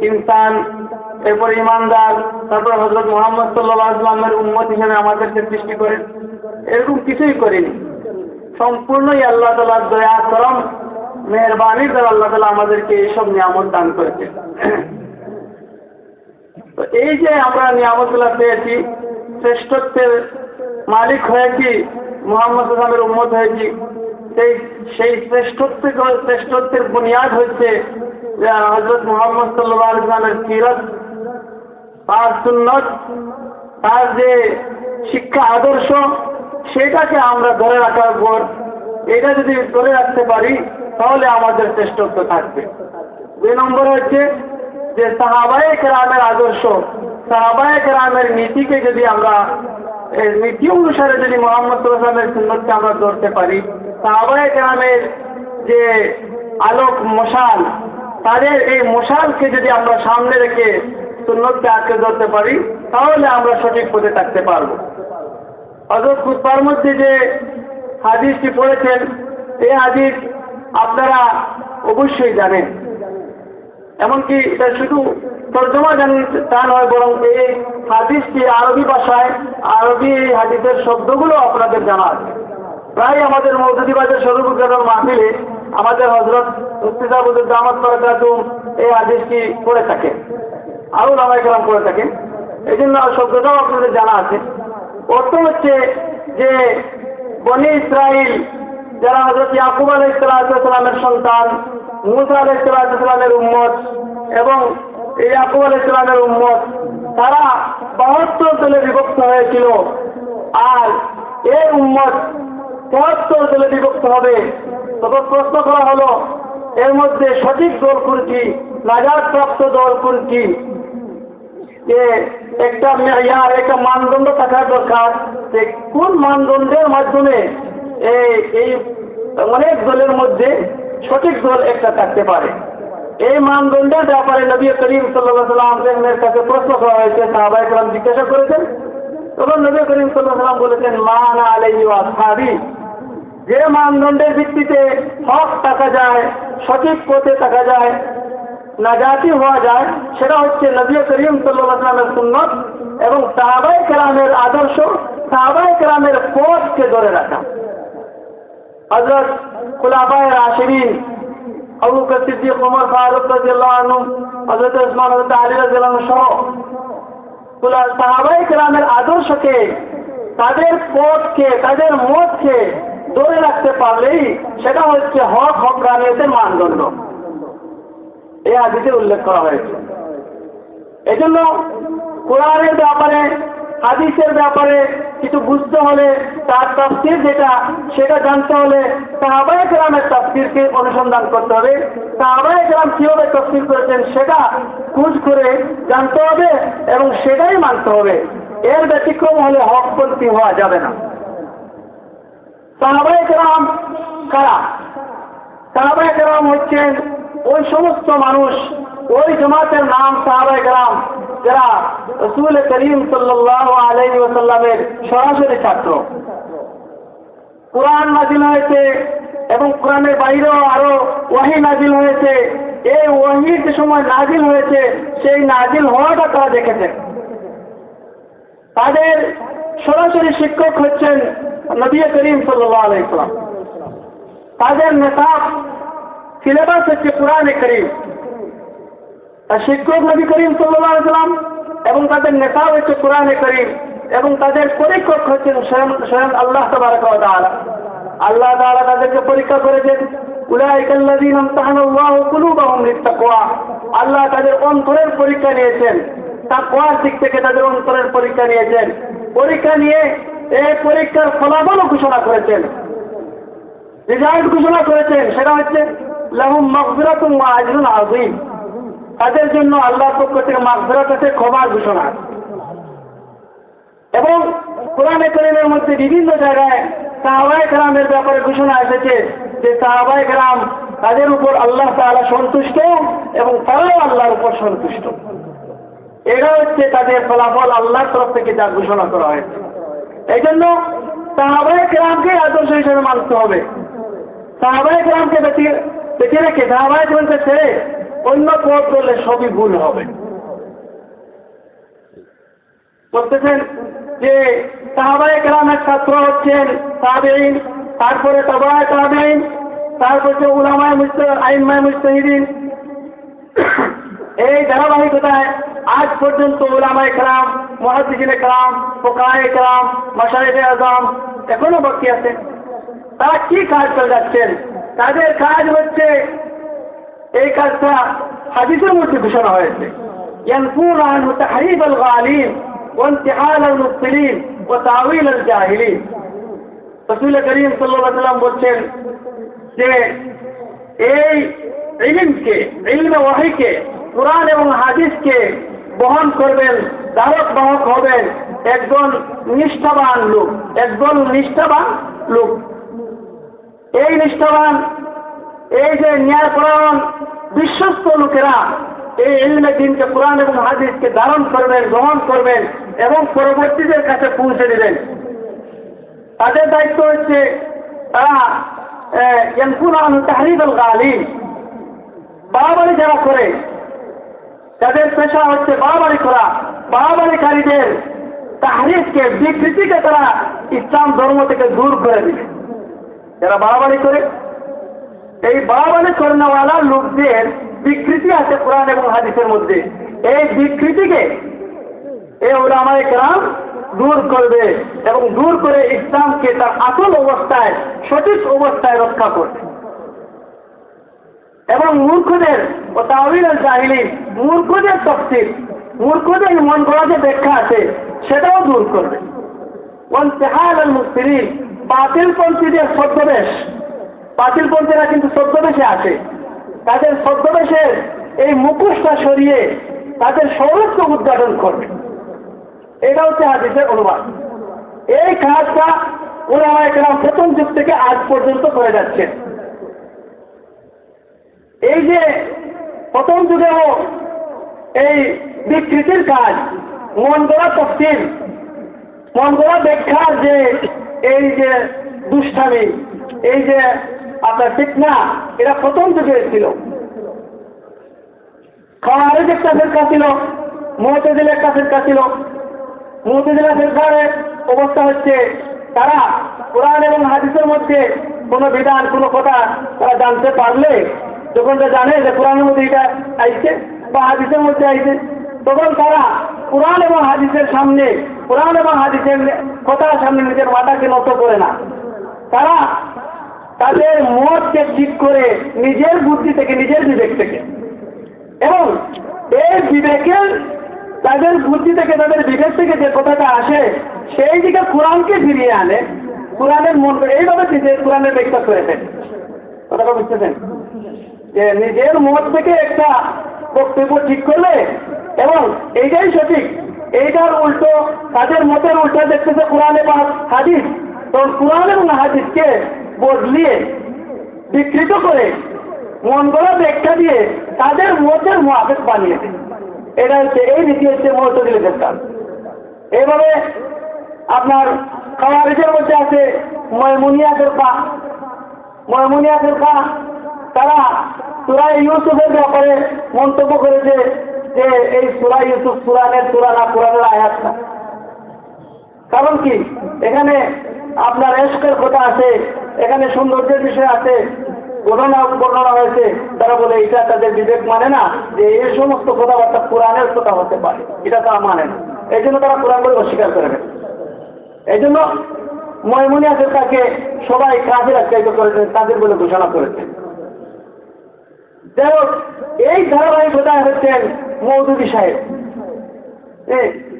Speaker 2: ইনসান, এরপর ঈমানদার, তারপর হযরত মুহাম্মদ সাল্লাল্লাহু আলাইহি ওয়াসাল্লামের উম্মত হিসেবে আমাদেরকে সৃষ্টি করেন। এরকম কিছুই করিনি। সম্পূর্ণই আল্লাহ তাআলার দয়া, করম, মেহেরবানির দ্বারা আল্লাহ তাআলা আমাদেরকে এইসব নিয়ামত দান করেছে। তো এই যে আমরা নিয়ামতগুলো পেয়েছি, শ্রেষ্ঠত্বের মালিক হয়েছি, মুহাম্মদ সাল্লাল্লাহু আলাইহি ওয়াসাল্লামের উম্মত হয়েছি, সেই শ্রেষ্ঠত্বের বুনিয়াদ হচ্ছে হযরত মুহাম্মদ সাল্লাল্লাহু আলাইহি ওয়াসাল্লামের সিরাত, তার সুন্নাত, তার যে শিক্ষা আদর্শ, সেটাকে আমরা ধরে রাখার পর, এটা যদি ধরে রাখতে পারি তাহলে আমাদের শ্রেষ্ঠত্ব থাকবে। 2 নম্বর হচ্ছে যে সাহাবায়ে কেরামের আদর্শ, সাহাবায়ে কেরামের নীতিকে যদি আমরা, নীতি অনুসারে যদি মুহাম্মদ সাল্লাল্লাহু আলাইহি ওয়াসাল্লামের সুন্নাতকে আমরা ধরতে পারি, সাহাবায়ে কেরামের যে আলোক মশাল, তাদের এই মশালকে যদি আমরা সামনে রেখে সুন্নাতকে আঁকড়ে ধরতে পারি, তাহলে আমরা সঠিক পথে থাকতে পারবো। হযরত খুতবার মধ্যে যে হাদিসটি পড়েছেন, এই হাদিস আপনারা অবশ্যই জানেন। এমনকি এটা শুধু তর্জমা জানেন তা নয়, বরং এই হাদিসটি আরবি ভাষায়, আরবি হাদিসের শব্দগুলো আপনাদের জানা আছে। প্রায় আমাদের মৌদুদিবাদের সর্বপ্রথম মাহফিলে আমাদের হযরত মুফতি সাহেব হুজুর দামাত বারাকাতুহু এই হাদিসটি পড়ে থাকেন, আরো উলামায়ে কেরাম পড়ে থাকেন। এই জন্য শব্দটাও আপনাদের জানা আছে। অর্থ হচ্ছে যে বনি ইসরাইল যারা হযরত ইয়াকুব আলাইহিস সালামের সন্তান, মুসা আলাইহিস সালামের উম্মত এবং ইয়াকুব আলাইহিস সালামের উম্মত, তারা 72 দলে বিভক্ত হয়েছিল। আর এই উম্মত 73 দলে বিভক্ত হবে। তখন প্রশ্ন করা হলো, এর মধ্যে সঠিক দল কোনটি, নাজাত প্রাপ্ত দল কোনটি? যে একটা মেয়ার, একটা মানদণ্ড থাকার দরকার যে কোন মানদণ্ডের মাধ্যমে এই অনেক দলের মধ্যে সঠিক দল একটা থাকতে পারে। এই মানদণ্ডের ব্যাপারে নবী করিম সাল্লাল্লাহু আলাইহি ওয়াসাল্লামের কাছে প্রশ্ন করা হয়েছে। সাহাবায়ে কেরাম জিজ্ঞাসা করেছেন, তখন নবী করিম সাল্লাল্লাহু আলাইহি ওয়াসাল্লাম বলেছেন, মা আনা আলাইহি ওয়া আসহাবি। যে মানদণ্ডের ভিত্তিতে হক থাকা যায়, সঠিক পথে থাকা যায়, নাজাতি হওয়া যায়, সেটা হচ্ছে নবী করিম সাল্লাল্লাহু আলাইহি ওয়াসাল্লামের সুন্নাত এবং সাহাবায়ে কেরামের আদর্শ, সাহাবায়ে কেরামের পথকে ধরে রাখা। হযরত খুলাফায়ে রাশিদিন, আবু বকর সিদ্দিক, ওমর ফারুক রাদিয়াল্লাহু আনহু, হযরত উসমান, হযরত আলী রাদিয়াল্লাহু আনহু সহ সাহাবায়ে কেরামের আদর্শকে, তাদের পথকে, তাদের মতকে ধরে রাখতে পারলেই সেটা হচ্ছে হক, হকরানিয়তের মানদণ্ড। এই হাদিসে উল্লেখ করা হয়েছে। এজন্য কোরআনের ব্যাপারে, হাদিসের ব্যাপারে কিছু বুঝতে হলে, তার তাফসীর যেটা সেটা জানতে হলে সাহাবায়ে কেরামের তাফসীরকে অনুসন্ধান করতে হবে। সাহাবায়ে কেরাম কিভাবে তাফসীর করেছেন সেটা খোঁজ করে জানতে হবে এবং সেটাই মানতে হবে। এর ব্যতিক্রম হলে হকপন্থী হওয়া যাবে না। সাহাবায়ে কেরাম কারা? সাহাবায়ে কেরাম হচ্ছেন ওই সমস্ত মানুষ, ওই জামাতের নাম সাহাবায়ে কেরাম যারা রাসূল করিম সাল্লাল্লাহু আলাইহি ওয়াসাল্লামের সরাসরি ছাত্র। কোরআন নাযিল হয়েছে এবং কোরআনের বাইরেও আরো ওহী নাযিল হয়েছে। এই ওহী যে সময় নাযিল হয়েছে সেই নাযিল হওয়াটা তারা দেখেছেন। তাদের সরাসরি শিক্ষক হচ্ছেন নবী করিম সাল্লাল্লাহু আলাইহি ওয়াসাল্লাম। তাদের নিসাব সিলেবাস হচ্ছে কোরআনে কারীম। শিক্ষক নবী করিম সাল্লাল্লাহু আলাইহি ওয়াসাল্লাম এবং তাদের নিসাব হচ্ছে কোরআনে কারীম এবং তাদের পরীক্ষক হচ্ছেন স্বয়ং আল্লাহ তাবারক ওয়া তাআলা। আল্লাহ তাআলা তাদেরকে পরীক্ষা করেছেন। উলাইকাল্লাযীনা ইমতাহানাল্লাহু কুলুবাহুম লিত্তাকওয়া। আল্লাহ তাদের অন্তরের পরীক্ষা নিয়েছেন, তাকওয়ার দিক থেকে তাদের অন্তরের পরীক্ষা নিয়েছেন। পরীক্ষা নিয়ে এই পরীক্ষার ফলাফলও ঘোষণা করেছেন, রেজাল্ট ঘোষণা করেছেন। সেটা হচ্ছে লাহুম মাগফিরাতুন ওয়া আজরুন আযীম। তাদের জন্য আল্লাহর পক্ষ থেকে মাগফিরাত আছে, ক্ষমার ঘোষণা। এবং কোরআনে কারীমের মধ্যে বিভিন্ন জায়গায় সাহাবায়ে কেরামের ব্যাপারে ঘোষণা এসেছে যে সাহাবায়ে কেরাম তাদের উপর আল্লাহ তাআলা সন্তুষ্ট এবং তারাও আল্লাহর উপর সন্তুষ্ট। এটা হচ্ছে তাদের ফলাফল আল্লাহর তরফ থেকে যা ঘোষণা করা হয়েছে। এই জন্য সাহাবায়ে কেরামকে আদর্শ হিসেবে মানতে হবে। সাহাবায়ে কেরামকে বেঁচে রেখে, সাহাবায়ে কেরামকে ছেড়ে অন্য পথ ধরলে সবই ভুল হবে। বলতেছেন যে সাহাবায়ে কেরামের ছাত্র হচ্ছেন তাবেঈন, তারপরে তাবায়ে তাবেঈন, তারপরে উলামায়ে আইম্মায়ে মুজতাহিদিন। এই ধারাবাহিকতায় আজ পর্যন্ত উলামায়ে কেরাম, মুহাদ্দিসিনে কেরাম, ফুকাহায়ে কেরাম, মাশায়েখে আযম এখনো বাকি আছে। তারা কি কাজ করে যাচ্ছেন? তাদের কাজ হচ্ছে, এই কাজটা হাদিসের মধ্যে ঘোষণা হয়েছে, ইয়ানফুনা আন তাহরিফ আল গালিন ওয়া ইনতিহাল আল মুবতিলিন ওয়া তাউইল আল জাহিলিন। রাসূল করিম সাল্লাল্লাহু আলাইহি ওয়াসাল্লাম বলছেন যে এই ইলমকে, ইলমে ওয়াহীকে, কোরআন এবং হাদিসকে বহন করবেন, ধারক বাহক হবেন একজন নিষ্ঠাবান লোক, একজন নিষ্ঠাবান লোক। এই নিষ্ঠাবান, এই যে ন্যায়পরায়ণ বিশ্বস্ত লোকেরা এই ইলমে দ্বীনকে, কোরআন এবং হাদিসকে ধারণ করবেন, গ্রহণ করবেন এবং পরবর্তীদের কাছে পৌঁছে দিবেন। তাদের দায়িত্ব হচ্ছে তারা ইয়ানফুনা আন তাহরিফ আল গালিন, বাড়াবাড়ি যারা করে, তাদের পেশা হচ্ছে বাড়াবাড়ি করা, বাড়াবাড়িকারীদের তাহরিফকে, বিকৃতিকে তারা ইসলাম ধর্ম থেকে দূর করে দিবে। যারা বাড়াবাড়ি করে, এই বাড়াবাড়ি করেনওয়ালা লোকদের বিকৃতি আছে কোরআন এবং হাদিসের মধ্যে। এই বিকৃতিকে এই উলামায়ে কেরাম দূর করবে এবং দূর করে ইসলামকে তার আসল অবস্থায়, সঠিক অবস্থায় রক্ষা করবে। এবং মূর্খদের ও তাওয়িল আল জাহিলিন, মূর্খদের তাফসীর, মূর্খদের মন গড়া যে ব্যাখ্যা আছে সেটাও দূর করবে। ওয়া ইনতিহাল আল মুবতিলিন, বাতিলপন্থীদের ছদ্মবেশ, বাতিলপন্থীরা কিন্তু ছদ্মবেশে আছে, তাদের ছদ্মবেশের এই মুখোশটা সরিয়ে তাদের স্বরূপকে উদ্ঘাটন করবে। এটা হচ্ছে হাদিসের অনুবাদ। এই কাজটা উলামায়ে কেরাম প্রথম যুগ থেকে আজ পর্যন্ত করে যাচ্ছে। এই যে প্রথম যুগেও এই বিকৃতির কাজ, মন গড়া তাফসীর, মন গড়া ব্যাখ্যার যে এই যে দুষ্টামি, এই যে আপনার ফিতনা, এটা প্রথম যুগে ছিল। খাওয়ারিজ একটা ফিরকা ছিল, মুতাজিলা একটা ফিরকা ছিল। মুতাজিলা ফিরকার অবস্থা হচ্ছে তারা কোরআন এবং হাদিসের মধ্যে কোনো বিধান, কোনো কথা তারা জানতে পারলে, যখন তারা জানে যে কোরআনের মধ্যে এটা আইছে বা হাদিসের মধ্যে আইছে, তখন তারা কোরআন এবং হাদিসের সামনে, কোরআন এবং হাদিসের কথার সামনে নিজের মাথাকে নত করে না। তারা তাদের মতকে ঠিক করে নিজের বুদ্ধি থেকে, নিজের বিবেক থেকে
Speaker 3: এবং এই বিবেকের তাদের বুদ্ধি থেকে তাদের বিবেক থেকে যে কথাটা আসে সেই দিকে কোরআনকে ফিরিয়ে আনে, কোরআনের মন করে এইভাবে কোরআনের ব্যাখ্যা করেছেন। কথাটা বুঝতেছেন যে নিজের মত থেকে একটা বক্তব্য ঠিক করলে এবং এইটাই সঠিক, এইটার উল্টো তাদের মতের উল্টো দেখতেছে কোরআনে বা হাদিস, তখন কোরআন এবং হাদিসকে বদলিয়ে বিকৃত করে মন গড়া ব্যাখ্যা দিয়ে তাদের মতের মুআফিক বানিয়ে দেয়। এটা হচ্ছে এই রীতি হচ্ছে মুতাজিলিদের কাজ। এইভাবে আপনার খাওয়ারিজের মধ্যে আছে ময়মুনিয়া ফিরকা, তারা সূরা ইউসুফের ব্যাপারে মন্তব্য করেছে যে এই সূরা ইউসুফ কোরআনের আয়াত না। কারণ কি, এখানে আপনার এশকের কথা আছে, এখানে সৌন্দর্যের বিষয় আছে, বর্ণনা হয়েছে। তারা বলে এটা তাদের বিবেক মানে না যে এই সমস্ত কথাবার্তা কোরআনের কথা হতে পারে, এটা তারা মানে না। এই জন্য তারা কোরআন বলে অস্বীকার করবে। এই জন্য ময়মুনিয়া ফিরকাকে সবাই কাজের আখ্যায়িত করেছেন, তাদের বলে ঘোষণা করেছেন। যাই হোক, এই ধারাবাহিকতায় হচ্ছেন মওদুদী সাহেব।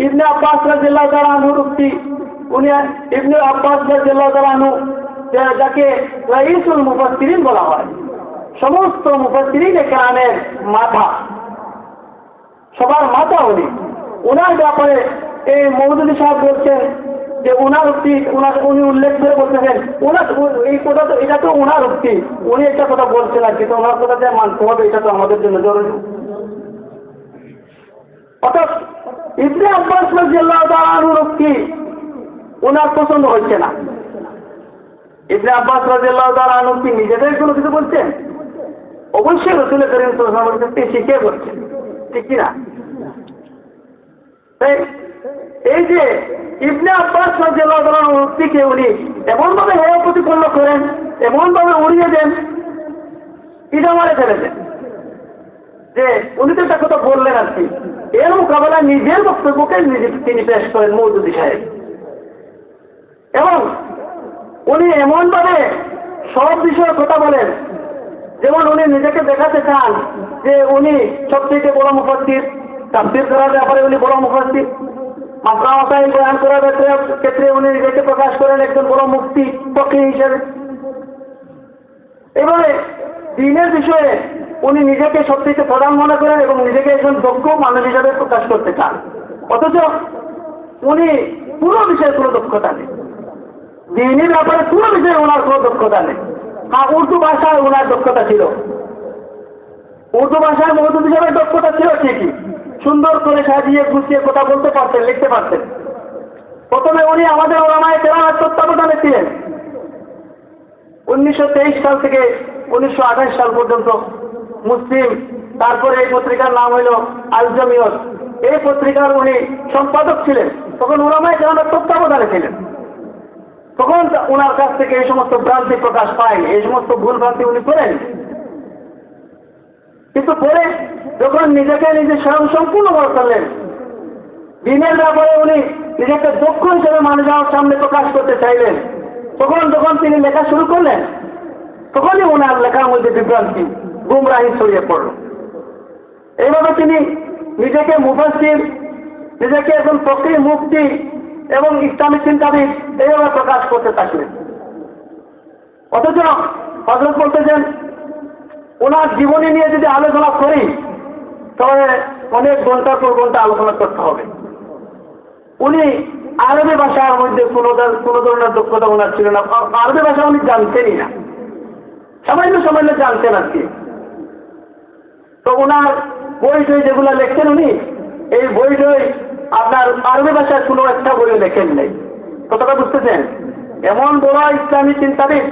Speaker 3: ইবনে আব্বাস রাদিয়াল্লাহু তাআলা আনহুর উক্তি, উনি ইবনে আব্বাস রাদিয়াল্লাহু তাআলা আনহু যাকে রাইসুল মুফাসসিরিন বলা হয়, সমস্ত মুফাসসিরিন কেরামের মাথা, সবার মাথা উনি। ওনার ব্যাপারে এই মওদুদী সাহেব বলছেন যে ওনার উক্তি উনি উল্লেখ করে বলতেছেন এই কথা তো, এটা তো ওনার উক্তি, উনি একটা কথা বলছেন আর কি, তো ওনার কথা যে মানতে হবে এটা তো আমাদের জন্য জরুরি। অর্থাৎ ইবনে আব্বাস রাদিয়াল্লাহু তাআলা আনহুর উক্তি ওনার পছন্দ হচ্ছে না। ইবনে আব্বাস রাদিয়াল্লাহু তাআলা আনহু কি নিজেদের কোনো কিছু বলছেন? অবশ্যই রাসূল করিম সাল্লাল্লাহু আলাইহি ওয়াসাল্লাম শিখে বলছেন, ঠিক কিনা? এই যে ইবনে আব্বাস রাদিয়াল্লাহু তাআলা আনহুর উক্তিকে উনি এমনভাবে হেয় প্রতিপন্ন করেন, এমনভাবে উড়িয়ে দেন, এটা মারে ফেলেছেন যে উনি তো একটা কথা বললেন আর কি। এর মোকাবেলায় নিজের বক্তব্যকে তিনি পেশ করেন মওদুদী সাহেব, এবং উনি এমনভাবে সব বিষয়ে কথা বলেন যেমন উনি নিজেকে দেখাতে চান যে উনি সবথেকে বড় মুফাসসির, তাফসীর করার ব্যাপারে উনি বড় মুফাসসির, মাসআলা মাসাইল বয়ান করার ক্ষেত্রে উনি নিজেকে প্রকাশ করেন একজন বড় মুফতি ফকিহ হিসেবে। এবারে দ্বীনের বিষয়ে উনি নিজেকে সবথেকে প্রধান মনে করেন এবং নিজেকে একজন দক্ষ মানুষ হিসেবে প্রকাশ করতে চান, অথচ উনি পুরো বিষয়ে কোনো দক্ষতা নেই, দ্বীনের ব্যাপারে পুরো বিষয়ে ওনার কোনো দক্ষতা নেই। হ্যাঁ, উর্দু ভাষায় ওনার দক্ষতা ছিল, উর্দু ভাষায় মওদুদী সাহেবের দক্ষতা ছিল ঠিকই, সুন্দর করে সাজিয়ে গুছিয়ে কথা বলতে পারতেন, লিখতে পারতেন। প্রথমে উনি আমাদের ওলামায়ে কেরামের তত্ত্বাবধানে ছিলেন। 1923 সাল থেকে 1928 সাল পর্যন্ত মুসলিম, তারপরে এই পত্রিকার নাম হইল আল জমিয়ত, এই পত্রিকার উনি সম্পাদক ছিলেন। তখন ওলামায়ে কেরামের তত্ত্বাবধানে ছিলেন। তখন ওনার কাছ থেকে এই সমস্ত ভ্রান্তি প্রকাশ পায়, এই সমস্ত ভুল ভ্রান্তি উনি করেন। কিন্তু পরে যখন নিজেকে নিজে স্বয়ং সম্পূর্ণ করে ফেললেন, দ্বীনের ব্যাপারে উনি নিজেকে দক্ষ হিসেবে মানুষের সামনে প্রকাশ করতে চাইলেন, যখন তিনি লেখা শুরু করলেন, তখনই ওনার লেখার মধ্যে বিভ্রান্তি, গুমরাহি ছড়িয়ে পড়ল। এইভাবে তিনি নিজেকে মুফাসসির, নিজেকে একজন ফকিহ, মুফতি এবং ইসলামী চিন্তাবিদ এইভাবে প্রকাশ করতে থাকলেন। অথচ হযরত বলতেছেন ওনার জীবনী নিয়ে যদি আলোচনা করি তাহলে অনেক ঘন্টার পর ঘন্টা আলোচনা করতে হবে। উনি আরবি ভাষার মধ্যে কোনো ধরনের দক্ষতা ওনার ছিল না, আরবি ভাষা উনি জানতেনই না, সামান্য জানতেন আর কি। তো ওনার বই টই যেগুলো লেখছেন উনি, এই বই টই আপনার আরবি ভাষায় কোনো একটা বই লেখেন নেই। কতটা বুঝতেছেন? এমন বড় ইসলামী চিন্তাবিদ,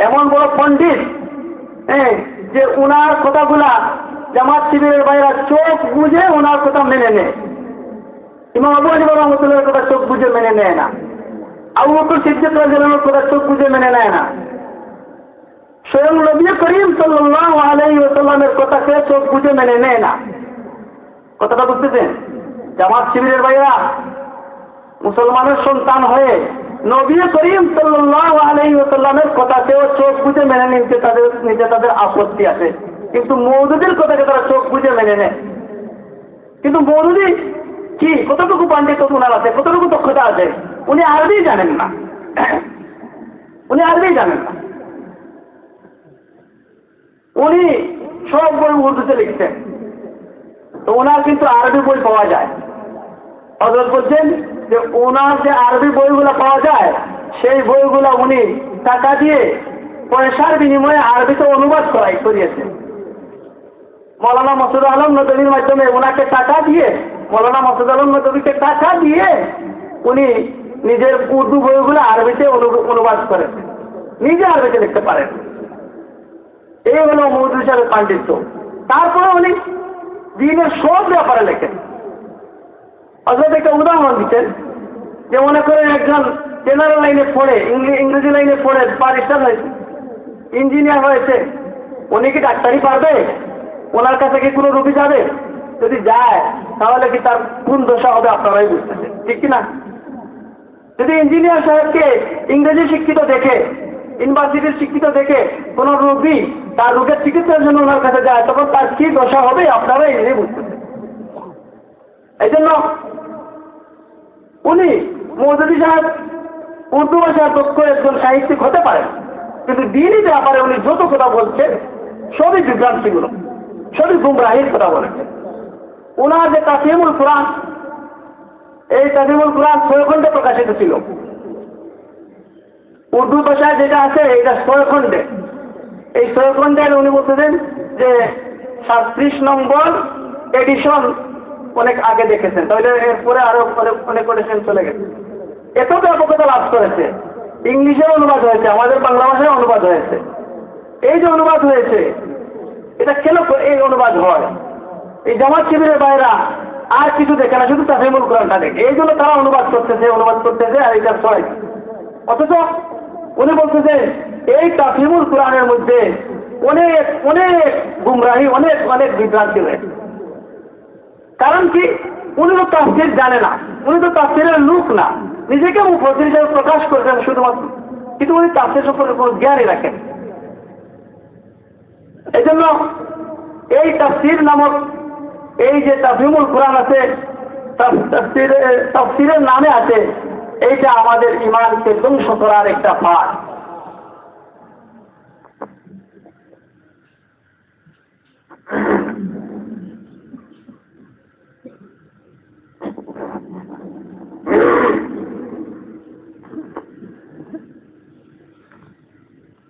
Speaker 3: এমন বড় পণ্ডিত, যে ওনার কথাগুলা জামাত শিবিরের বাইরা চোখ বুঝে ওনার কথা মেনে নেয়। ইমাম আবু হানিফা রাহমাতুল্লাহর কথা চোখ বুঝে মেনে নেয় না, আবু বকর সিদ্দিক রাদিয়াল্লাহু আনহুর কথা চোখ বুঝে মেনে নেয় না, স্বয়ং নবী করিম সাল্লাল্লাহু আলাইহি ওয়াসাল্লামের কথাকে চোখ বুঝে মেনে নেয় না। কথাটা বুঝতেছেন? জামাত শিবিরের ভাইরা মুসলমানের সন্তান হয়ে নবী করিম সাল্লাল্লাহু আলাইহি ওয়াসাল্লামের কথাকেও চোখ বুঝে মেনে নিতে তাদের আপত্তি আছে। কিন্তু মওদুদির কথাকে তারা চোখ বুঝে মেনে নেয়। কিন্তু মওদুদি কি কতটুকু পাণ্ডিত্য ওনার আছে, কতটুকু দক্ষতা আছে, উনি আরবি জানেন না, উনি আরবি জানেন না। উনি সব বই উর্দুতে লিখতেন, তো ওনার কিন্তু আরবি বই পাওয়া যায়। হযরত বলছেন যে ওনার যে আরবি বইগুলো পাওয়া যায় সেই বইগুলো উনি টাকা দিয়ে পয়সার বিনিময়ে আরবিতে অনুবাদ করিয়েছেন। মৌলানা মাসুদ আলম নদভীর মাধ্যমে ওনাকে টাকা দিয়ে, মৌলানা মাসুদ আলম নদভীকে টাকা দিয়ে উনি নিজের উর্দু বইগুলো আরবিতে অনুবাদ করেন, নিজে আরবিতে লিখতে পারেন। এই হলো মওদুদি সাহেবের পাণ্ডিত্য। তারপরে উনি দিনের সব ব্যাপারে লেখেন। হযরত একটা উদাহরণ দিচ্ছেন যে মনে করেন একজন জেনারেল লাইনে পড়ে, ইংরেজি লাইনে পড়ে ব্যারিস্টার হয়েছে, ইঞ্জিনিয়ার হয়েছে, উনি কি ডাক্তারি পারবে? ওনার কাছে কি কোনো রোগী যাবে? যদি যায় তাহলে কি তার কোন দশা হবে আপনারাই বুঝতেছেন, ঠিক কিনা? যদি ইঞ্জিনিয়ার সাহেবকে ইংরেজি শিক্ষিত দেখে, ইউনিভার্সিটির শিক্ষিত দেখে কোন রোগী তার রোগের চিকিৎসার জন্য ওনার কাছে যায়, তখন তার কি দশা হবে আপনারাই নিজে বুঝতেছেন। এই জন্য উনি মওদুদি সাহেব উর্দু ভাষার দক্ষ একজন সাহিত্যিক হতে পারেন, কিন্তু দিনই ব্যাপারে উনি যত কথা বলছেন সবই বিভ্রান্তিগুলো, সবই গুমরাহির কথা বলেছেন। ওনার যে তাফহিমুল কুরআন, এই তাফহিমুল কুরআন 6 খণ্ডে প্রকাশিত ছিল। উর্দু ভাষায় যেটা আছে এটা 6 খণ্ডে। এই 6 খণ্ডের উনি বলতেছেন যে 37 নম্বর এডিশন অনেক আগে দেখেছেন, তাহলে এরপরে আরো অনেক এডিশন চলে গেছে। এত ব্যাপকতা লাভ করেছে, ইংলিশে অনুবাদ হয়েছে, আমাদের বাংলা ভাষায় অনুবাদ হয়েছে। এই যে অনুবাদ হয়েছে এটা কেন এই অনুবাদ হয়? এই জামাত শিবিরের বাইরা আর কিছু দেখে না, শুধু তাফহিমুল কুরআনটা দেখে, এই জন্য তারা অনুবাদ করতেছে আর এটা ছড়াইছে। অথচ উনি বলতেছে এই তাফহিমুল কুরআনের মধ্যে অনেক অনেক গুমরাহি, অনেক অনেক বিভ্রান্তি রয়েছে। কারণ কি? উনি তো তাফসীর জানে না, উনি তো তাফসীরের লোক না, নিজেকে মুফাসসির হিসেবে প্রকাশ করেছেন শুধুমাত্র, কিন্তু উনি তাফসীর সম্পর্কে কোনো জ্ঞানই রাখেন। এই জন্য এই তাফসীর নামক এই যে তাফহিমুল কুরআন আছে, তাফসীরের নামে আছে, এইটা আমাদের ঈমানকে ধ্বংস করার একটা ফাঁদ।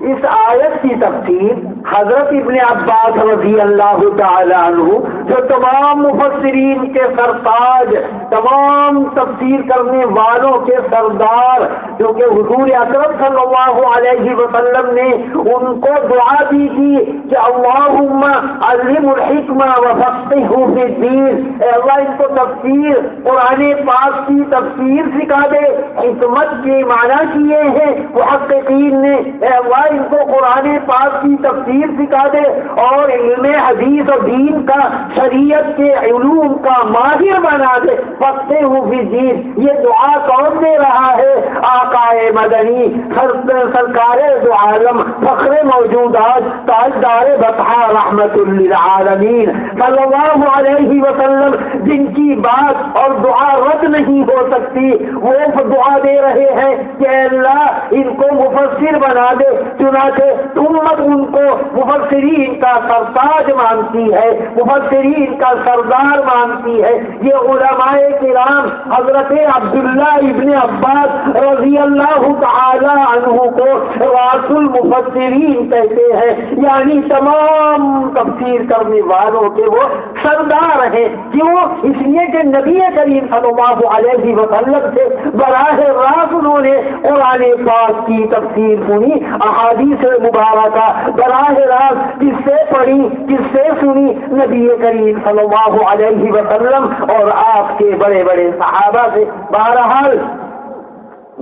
Speaker 2: اس آیت کی تفسیر حضرت ابن عباس رضی اللہ تعالی عنہ جو تمام مفسرین کے سرتاج، تمام تفسیر کرنے والوں کے سردار، کیونکہ حضور اکرم صلی اللہ علیہ وسلم نے ان کو دعا دی تھی کہ اللہم علم الحکمہ وفقہہ فی الدین، اے اللہ ان کو تفسیر قرآن پاک کی تفسیر سکھا دے۔ حکمت کے معنی کیے ہیں محققین نے، اے اللہ ان کو قرآن پاک کی تفسیر سکھا دے اور علم حدیث اور دین کا، شریعت کے علوم کا ماہر بنا دے۔ فقہہ فی الدین، یہ دعا کون دے رہا ہے؟ آقا مدنی سرکار دو عالم، فخر موجودات، تاجدار بطحہ، رحمت للعالمین صلی اللہ علیہ وسلم، جن کی بات اور دعا رد نہیں ہو سکتی، وہ دعا دے رہے ہیں کہ اے اللہ ان کو مفسر بنا دے۔ چنانچہ امت ان کو مفسرین کا سرتاج مانتی ہے، مفسرین کا سردار مانتی ہے۔ یہ علماء کرام حضرت عبداللہ ابن عباس رضی اللہ تعالی عنہ کو راس المفسرین کہتے ہیں، یعنی تمام تفسیر کرنے والوں کے وہ سردار ہیں۔ کیوں؟ اس لیے کہ نبی کریم صلی اللہ علیہ وسلم سے براہ راست انہوں نے قرآن پاک کی تفسیر سنی، احادیث مبارکہ براہ راست کس سے پڑھی، کس سے سنی؟ نبی کریم صلی اللہ علیہ وسلم اور آپ کے بڑے بڑے صحابہ سے۔ بہرحال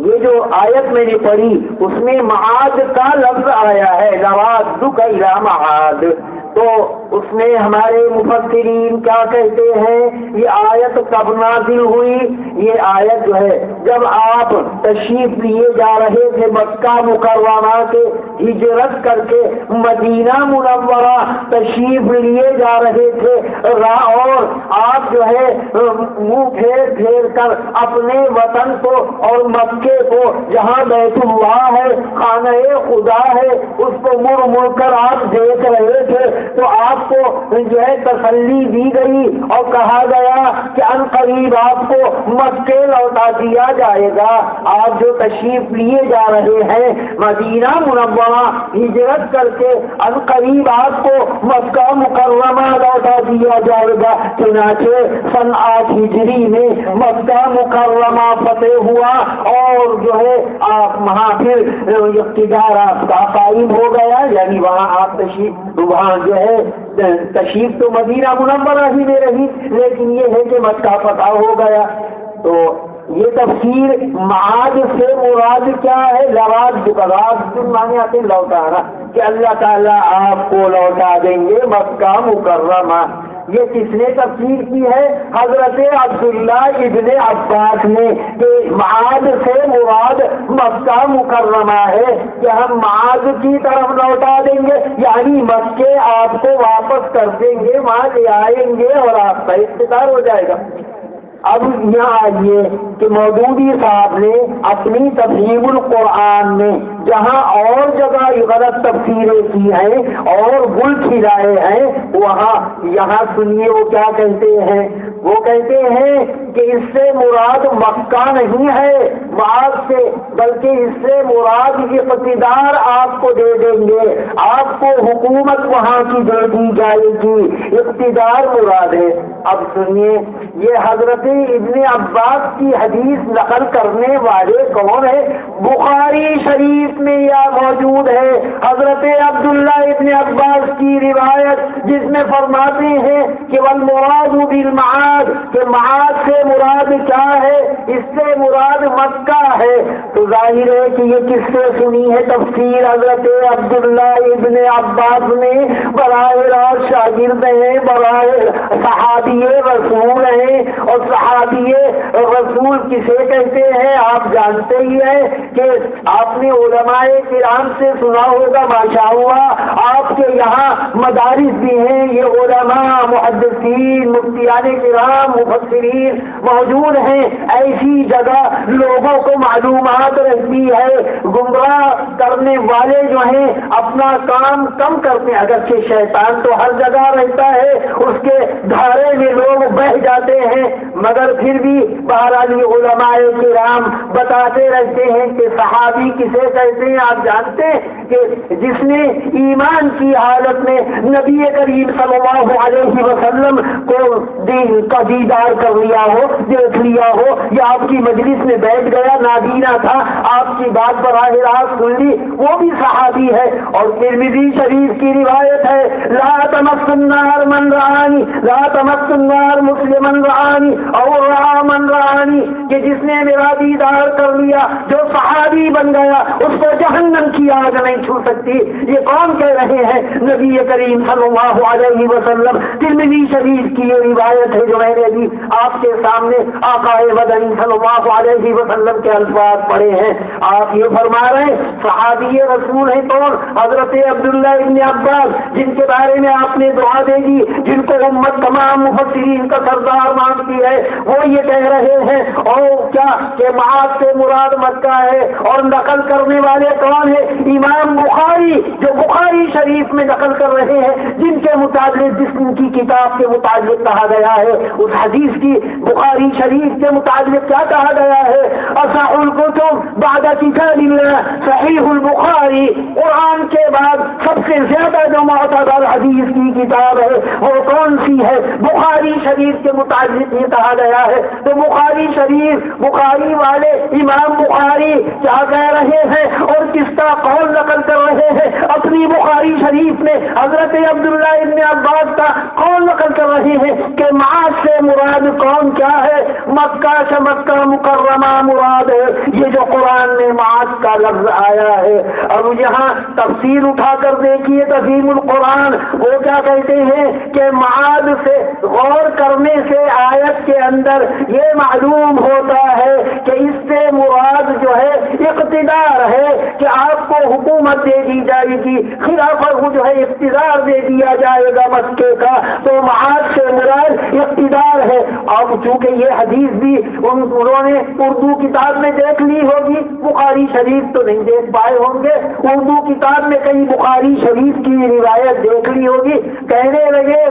Speaker 2: یہ جو آیت میں نے پڑھی اس میں معاد کا لفظ آیا ہے، نوادک الی معاد، تو اس میں ہمارے مفسرین کیا کہتے ہیں؟ یہ آیت کب نازل ہوئی؟ یہ آیت جو ہے جب آپ تشریف لیے جا رہے تھے مکہ مکرمہ سے ہجرت کر کے مدینہ منورہ تشریف لیے جا رہے تھے، اور آپ جو ہے منہ پھیر پھیر کر اپنے وطن کو اور مکے کو، جہاں بیت اللہ ہے، خانہ خدا ہے، اس کو مڑ مڑ کر آپ دیکھ رہے تھے، تو آپ کو جو ہے تسلی دی گئی اور کہا گیا کہ ان قریب آپ کو مکے لوٹا دیا جائے گا۔ آپ جو تشریف لیے جا رہے ہیں مدینہ منورہ ہجرت کر کے، ان قریب آپ کو مکہ مکرمہ لوٹا دیا جائے گا۔ چنانچہ سن 8 ہجری میں مکہ مکرمہ فتح ہوا اور جو ہے آپ وہاں پھر اقتدار آپ کا قائم ہو گیا، یعنی وہاں آپ وہاں جو ہے تشریف تو مدینہ منورہ ہی میں رہی، لیکن یہ ہے کہ مکہ فتح ہو گیا۔ تو یہ تفسیر معاد سے مراد کیا ہے؟ لواد مانے آتے لوٹانا، کہ اللہ تعالیٰ آپ کو لوٹا دیں گے مکہ مکرمہ۔ یہ کس نے تفسیر کی ہے؟ حضرت عبداللہ ابن عباس نے، کہ معاد سے مراد مکہ مکرمہ ہے، کہ ہم معاد کی طرف لوٹا دیں گے، یعنی مکے آپ کو واپس کر دیں گے، وہاں لے آئیں گے اور آپ کا اقتدار ہو جائے گا۔ اب یہاں آئیے کہ مودودی صاحب نے اپنی تفہیم القرآن میں جہاں اور جگہ غلط تفسیریں کی ہیں اور گل کھلائے ہیں، وہاں یہاں سنیے وہ کیا کہتے ہیں۔ وہ کہتے ہیں کہ اس سے مراد مکہ نہیں ہے معاد سے، بلکہ اس سے مراد اقتدار آپ کو دے دیں گے، آپ کو حکومت وہاں کی دے دی جائے گی، اقتدار مراد ہے۔ اب سنیے، یہ حضرت ابن عباس کی حدیث نقل کرنے والے کون ہیں؟ بخاری شریف میں یہ موجود ہے، حضرت عبداللہ ابن عباس کی روایت، جس میں فرماتے ہیں کہ والمراد بالمعاد، کہ معاد سے مراد کیا ہے؟ اس سے مراد مکہ ہے۔ تو ظاہر ہے کہ یہ کس سے سنی ہے تفسیر؟ حضرت عبداللہ ابن عباس نے، براہ راست شاگرد ہیں، براہ صحابی رسول ہیں، اور صحابی رسول کسے کہتے ہیں آپ جانتے ہی ہیں کہ آپ نے علماء کرام سے سنا ہوگا، ماشاء اللہ آپ کے یہاں مدارس بھی ہیں، یہ علماء محدثین مفتیان کرام مفسرین موجود ہیں، ایسی جگہ لوگوں کو معلومات رہتی ہے، گمراہ کرنے والے جو ہیں اپنا کام کم کرتے ہیں، اگرچہ شیطان تو ہر جگہ رہتا ہے، اس کے دھارے میں لوگ بہ جاتے ہیں، مگر پھر بھی بہرحال علماء کرام بتاتے رہتے ہیں کہ صحابی کسے کہتے ہیں؟ آپ جانتے ہیں کہ جس نے ایمان کی حالت میں نبی کریم صلی اللہ علیہ وسلم کو دین کا دیدار کر لیا ہو، دیکھ لیا ہو، یا آپ کی مجلس میں بیٹھ گیا، نابینا تھا، آپ کی بات براہ راست سن لی، وہ بھی صحابی ہے۔ اور ترمذی شریف کی روایت ہے، لا تمس النار من رآنی، لا تمس النار مسلمن رآنی اور رآ من رآنی، کہ جس نے میرا دیدار کر لیا، جو صحابی بن گیا، اس کو جہنم کی آگ نہیں چھو سکتی۔ یہ کون کہہ رہے ہیں؟ نبی کریم صلی اللہ علیہ وسلم۔ ترمذی شریف کی یہ روایت ہے جو میں نے ابھی آپ کے سامنے آقا مدنی صلی اللہ علیہ وسلم کے الفاظ پڑھے ہیں۔ آپ یہ فرما رہے ہیں صحابی رسول ہیں کون؟ حضرت عبداللہ ابن عباس، جن کے بارے میں آپ نے دعا دے دی، جن کو امت تمام مفسرین کا سردار مانتی ہے، وہ یہ کہہ رہے ہیں اور کیا کہ معاذ سے مراد مکہ ہے، اور نقل کرنے والے کون ہیں؟ امام بخاری، جو بخاری شریف میں نقل کر رہے ہیں، جن کے متعلق جس کی کتاب کے متعلق کہا گیا ہے، اس حدیث کی بخاری شریف کے متعلق کیا کہا گیا ہے؟ اصح الکتب بعد کتاب اللہ صحیح البخاری، قرآن کے بعد سب سے زیادہ جو معتبر حدیث کی کتاب ہے وہ کون سی ہے؟ بخاری شریف کے متعلق یہ کہا گیا ہے۔ تو بخاری شریف، بخاری والے امام بخاری کیا کہہ رہے ہیں اور کس کا قول نقل کر رہے ہیں؟ اپنی بخاری شریف میں حضرت عبداللہ ابن عباس کا قول نقل کر رہے ہیں کہ معاذ سے مراد کون کیا ہے؟ مکہ سے مکہ مکرمہ مراد ہے، یہ جو قرآن میں معاذ کا لفظ آیا ہے۔ اب یہاں تفسیر اٹھا کر دیکھیے تفہیم القرآن، وہ کیا کہتے ہیں کہ معاذ سے غور کرنے سے آیت کے اندر یہ معلوم ہوتا ہے کہ اس سے مراد جو ہے اقتدار ہے، کہ آپ کو حکومت دے دی جائے گی، خلافت جو ہے اقتدار دے دیا جائے گا مکے کا، تو معاذ سے مراد اقتدار ہے۔ اب چونکہ یہ حدیث بھی انہوں نے اردو کتاب میں دیکھ لی ہوگی، بخاری شریف تو نہیں دیکھ پائے ہوں گے، اردو کتاب میں کہیں بخاری شریف کی روایت دیکھ لی ہوگی، کہنے لگے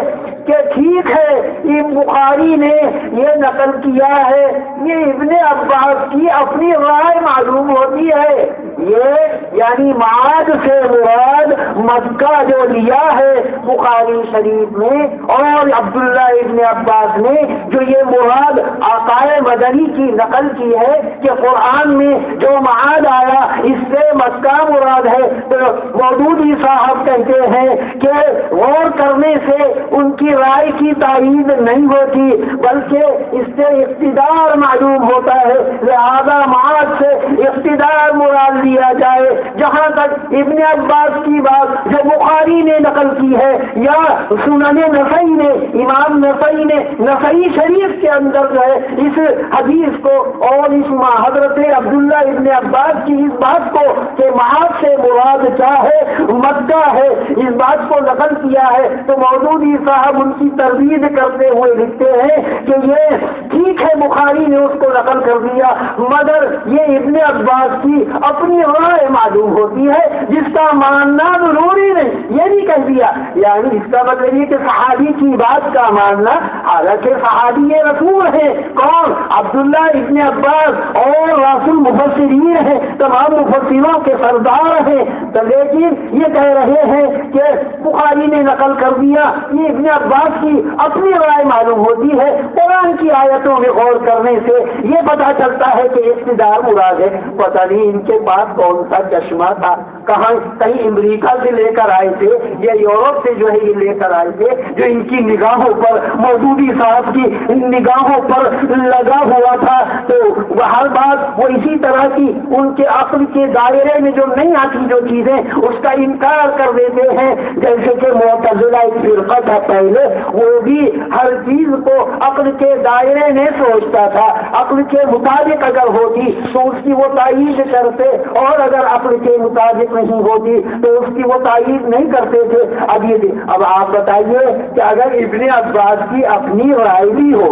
Speaker 2: کہ ٹھیک ہے ابن بخاری نے یہ نقل کیا ہے، یہ ابن عباس کی اپنی رائے معلوم ہوتی ہے، یہ یعنی معاذ سے مراد مکہ جو لیا ہے بخاری شریف میں، اور عبداللہ ابن عباس نے جو یہ مراد آقا مدنی کی نقل کی ہے کہ قرآن میں جو معاذ آیا اس سے مکہ مراد ہے، تو مودودی صاحب کہتے ہیں کہ غور کرنے سے ان کی رائے کی تائید نہیں ہوتی بلکہ اس سے اقتدار معلوم ہوتا ہے، لہذا معاذ سے اقتدار مراد لیا جائے۔ جہاں تک ابن عباس کی بات جو بخاری نے نقل کی ہے یا سنن نسائی نے، امام نسائی نے نسائی شریف کے اندر جو ہے اس حدیث کو اور اس حضرت عبداللہ ابن عباس کی اس بات کو کہ معاذ سے مراد کیا ہے مکہ ہے، اس بات کو نقل کیا ہے، تو مودودی صاحب ان کی تردید کرتے ہوئے لکھتے ہیں کہ یہ ٹھیک ہے بخاری نے اس کو نقل کر دیا، مگر یہ ابن عباس کی اپنی رائے معلوم ہوتی ہے جس کا ماننا ضروری نہیں، یہ نہیں کہہ دیا، یعنی اس کا مطلب یہ کہ صحابی کی بات کا ماننا، حالانکہ صحابی رسول ہیں کون؟ عبداللہ ابن عباس، اور رسول مفسرین ہیں، تمام مفسروں کے سردار ہیں، تو لیکن یہ کہہ رہے ہیں کہ بخاری نے نقل کر دیا، یہ ابن عباس کی اپنی رائے معلوم ہوتی ہے۔ قرآن کی آیتوں میں غور کرنے سے یہ پتہ چلتا ہے کہ اقتدار مراد ہے۔ پتہ نہیں ان کے پاس کون سا چشمہ تھا، کہاں کہیں امریکہ سے لے کر آئے تھے یا یورپ سے جو ہے یہ لے کر آئے تھے، جو ان کی نگاہوں پر مودودی صاحب کی نگاہوں پر لگا ہوا تھا، تو ہر بات وہ اسی طرح کی ان کے عقل کے دائرے میں جو نہیں آتی جو چیزیں اس کا انکار کر دیتے ہیں، جیسے کہ معتزلہ ایک فرقہ تھا پہلے، وہ بھی ہر چیز کو عقل کے دائرے میں سوچتا تھا، عقل کے مطابق اگر ہوتی تو اس کی وہ تائید کرتے، اور اگر عقل کے مطابق نہیں ہوتی تو اس کی وہ تائید نہیں کرتے تھے۔ اب آپ بتائیے کہ اگر ابن عباس کی اپنی رائے بھی ہو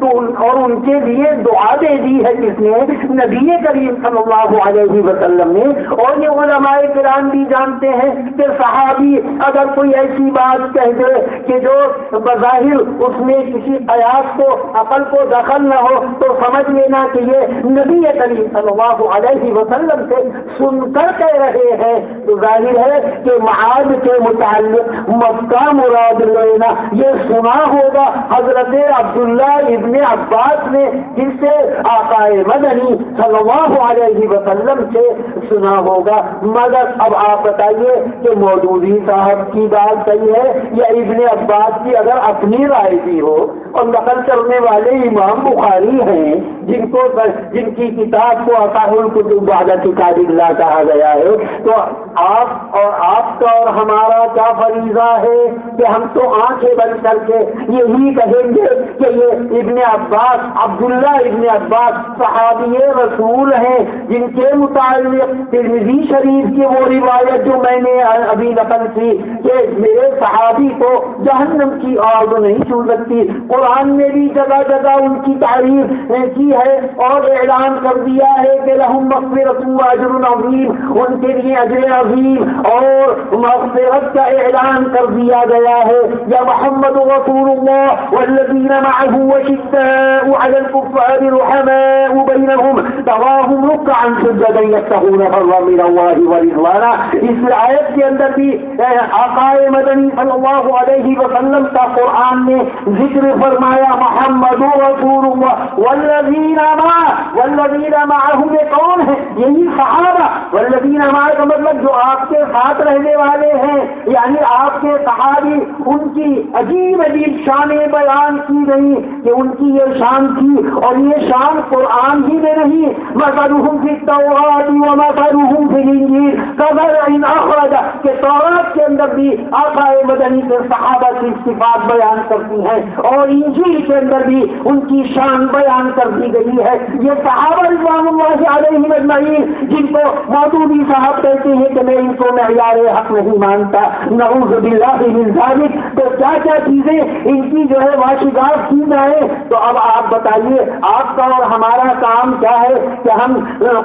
Speaker 2: تو اور ان کے لیے دعا دے دی ہے کس نے؟ نبی کریم صلی اللہ
Speaker 3: اللہ علیہ وسلم نے. اور یہ علماء کرام بھی جانتے ہیں کہ صحابی اگر کوئی ایسی بات کہہ دے کہ جو بظاہر اس میں کسی قیاس کو عقل کو دخل نہ ہو تو سمجھ لینا کہ یہ نبی کریم صلی اللہ علیہ وسلم سے سن کر کہہ رہے ہیں. تو ظاہر ہے کہ معاد کے متعلق مکہ مراد لینا یہ سنا ہوگا حضرت عبداللہ ابن عباس نے, جن سے آقا مدنی صلی اللہ علیہ وسلم سے سنا ہوگا. مگر اب آپ بتائیے کہ مودودی صاحب کی بات صحیح ہے یا ابن عباس کی اگر اپنی رائے بھی ہو, اور نقل کرنے والے امام بخاری ہیں جن کی کتاب کو اصح الکتب بعد کتاب اللہ کہا گیا ہے, تو آپ کا اور ہمارا کیا فریضہ ہے کہ ہم تو آنکھیں بند کر کے یہی کہیں گے کہ یہ ابن عباس عبداللہ ابن عباس صحابی رسول ہیں, جن کے متعلق ترمذی شریف کی وہ روایت جو میں نے ابھی نقل کی کہ میرے صحابی کو جہنم کی آگ نہیں چھو سکتی. قرآن میں بھی جگہ جگہ ان کی تعریف کی ہے اور اعلان کر دیا ہے کہ لہم مغفرۃ و اجر عظیم, ان کے لیے اجر عظیم اور مغفرت کا اعلان کر دیا گیا ہے. یا محمد رسول اللہ والذین معه وشداء علی الکفار رحماء بینہم تراہم رکعا سجدا یبتغون فضلا من اللہ ورضوانا. اس آیت کے اندر بھی آقا مدنی صلی اللہ علیہ وسلم کا قرآن نے ذکر فرمایا محمد رسول اللہ والذین معه یہ کون ہے؟ یہی صحابہ. والذین معه کا مطلب جو آپ کے ساتھ رہنے والے ہیں, یعنی آپ کے صحابی. ان کی عجیب عجیب شانیں بیان کی گئی کہ ان کی یہ شان تھی اور یہ شان قرآن ہی میں نہیں. مثلهم فی التوراۃ ومثلهم فی الانجیل کزرع اخرج کہ تورات کے اندر بھی آقا مدنی کے صحابہ کی صفات بیان کرتی ہیں اور انجیل کے اندر بھی ان کی شان بیان کر دی گئی ہے. یہ صحابہ رضوان اللہ علیہم اجمعین جن کو مودودی صاحب کہتے ہیں کہ میں ان کو معیار حق نہیں مانتا, نعوذ باللہ من ذالک, تو کیا کیا چیزیں ان کی جو ہے واشگاف کی جائے. تو اب آپ بتائیے آپ کا اور ہمارا کام کیا ہے کہ ہم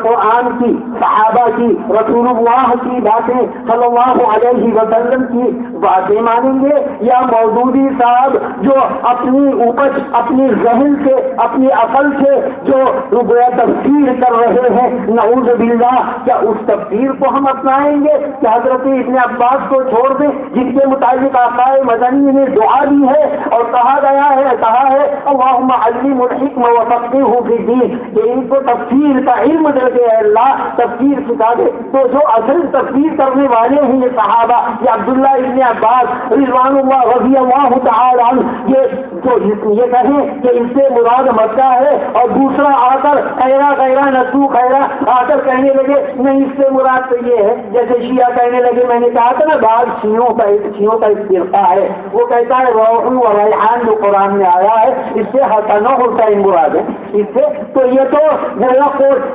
Speaker 3: قرآن کی, صحابہ کی, رسول اللہ کی باتیں, صلی اللہ علیہ وسلم کی باتیں مانیں گے, یا مودودی صاحب جو اپنی اوپر اپنی ذہن سے اپنی عقل سے جو گویا تفسیر کر رہے ہیں, نعوذ باللہ, کیا اس تفسیر کو ہم اپنائیں گے کہ حضرت ابن عباس کو چھوڑ دیں جن کے مطابق آقا مدنی نے دعا دی ہے اور کہا ہے اللہم علم الحکم وفقہہ فی الدین, کہ ان کو تفسیر کا علم دے دے اللہ, تفسیر سکھا دے. تو جو اصل تفسیر کرنے والے ہیں یہ صحابہ, یہ عبداللہ ابن عباس رضوان اللہ رضی اللہ تعالی عنہ, یہ کہیں کہ ان سے مراد مکہ ہے, اور دوسرا آ کر خیرہ نسو خیرہ آ کر کہنے لگے نہیں اس سے مراد تو یہ ہے. جیسے شیعہ کہنے لگے, میں نے کہا تھا نا بعض شیعوں کا ایک فرقہ ہے وہ کہتا ہے روح و ریحان جو قرآن میں آیا ہے اس سے حسن و حسین مراد ہے. اس سے تو یہ تو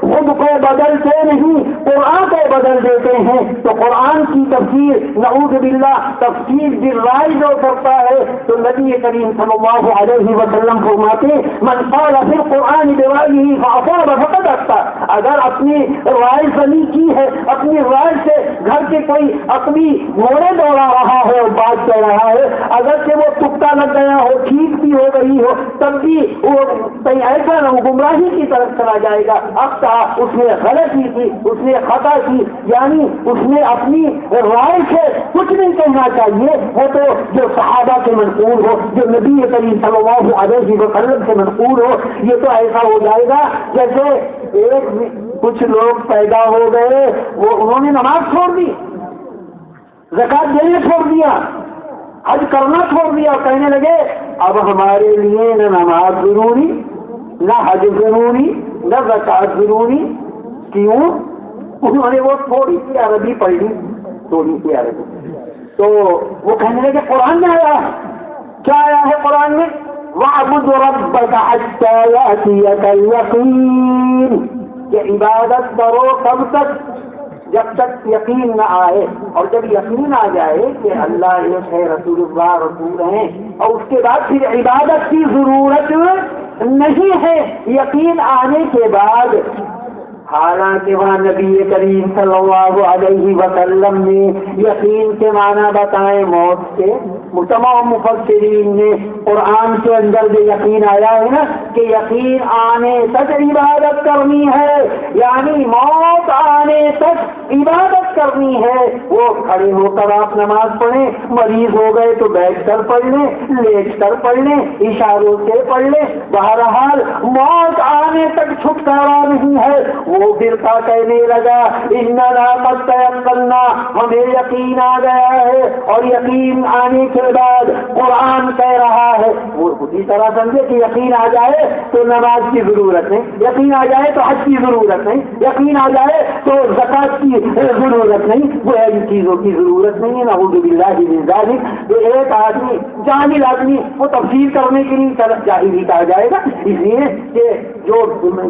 Speaker 3: خود کو بدلتے نہیں, قرآن کو بدل دیتے ہیں. تو قرآن کی تفسیر نعوذ باللہ تفسیر بالرائے جو کرتا ہے تو نبی کریم صلی اللہ علیہ وسلم فرماتے من قال فی القرآن برائیہ فاصاب فقد اخطا. اگر اپنی رائے زنی کی ہے, اپنی رائے سے گھر کے کوئی اپنی گھوڑے دوڑا رہا ہے اور بات کہہ رہا ہے, اگر کہ وہ تکا لگ گیا ہو, ٹھیک بھی ہو گئی ہو, تب بھی وہ کہیں ایسا نہ گمراہی کی طرف چلا جائے گا. اخطا, اس نے غلطی کی, اس نے خطا کی, یعنی اس نے اپنی رائے سے کچھ نہیں کہنا چاہیے. وہ تو جو صحابہ سے منقول ہو, جو نبی کریم صلی اللہ علیہ وسلم سے منقول ہو, یہ تو ایسا ہو جائے گا جیسے کچھ لوگ پیدا ہو گئے, وہ انہوں نے نماز چھوڑ دی, زکات دینا چھوڑ دیا, حج کرنا چھوڑ دیا, اور کہنے لگے اب ہمارے لیے نہ نماز ضروری, نہ حج ضروری, نہ زکات ضروری. کیوں؟ انہوں نے وہ تھوڑی سی عربی پڑھی, تھوڑی سی عربی, تو وہ کہنے لگے قرآن میں آیا ہے. کیا آیا ہے قرآن میں؟ وَاعْبُدْ رَبَّكَ حَتَّى يَأْتِيَكَ الْيَقِينُ, کہ عبادت کرو کب تک؟ جب تک یقین نہ آئے. اور جب یقین آ جائے کہ اللہ ایک ہے, رسول اللہ رسول ہیں, اور اس کے بعد پھر عبادت کی ضرورت نہیں ہے. یقین آنے کے بعد حالانکہ وہاں نبی کریم صلی اللہ علیہ وسلم نے یقین کے معنی بتائے موت کے. تمام مفسرین نے قرآن کے اندر جو یقین آیا ہے نا کہ یقین آنے تک عبادت کرنی ہے، یعنی موت آنے تک عبادت کرنی ہے. وہ کھڑے ہو کر آپ نماز پڑھیں، مریض ہو گئے تو بیٹھ کر پڑھ لیں، لیٹ کر پڑھ لیں، اشاروں سے پڑھ لیں. بہرحال موت آنے تک چھٹکارا نہیں ہے. وہ فرقہ کہنے لگا اننا قد تیقنا، ہمیں یقین آ گیا ہے، اور یقین آنے کے بعد قرآن کہہ رہا ہے. وہ اسی طرح سمجھے کہ یقین آ جائے تو نماز کی ضرورت نہیں، یقین آ جائے تو حج کی ضرورت نہیں، یقین آ جائے تو زکوٰۃ کی ضرورت نہیں. وہ ان چیزوں کی ضرورت نہیں ہے. نعوذ باللہ من ذالک. تو ایک آدمی جاہل آدمی وہ تفسیر کرنے کے لیے جاہل ہی کہا جائے گا، اس لیے کہ جو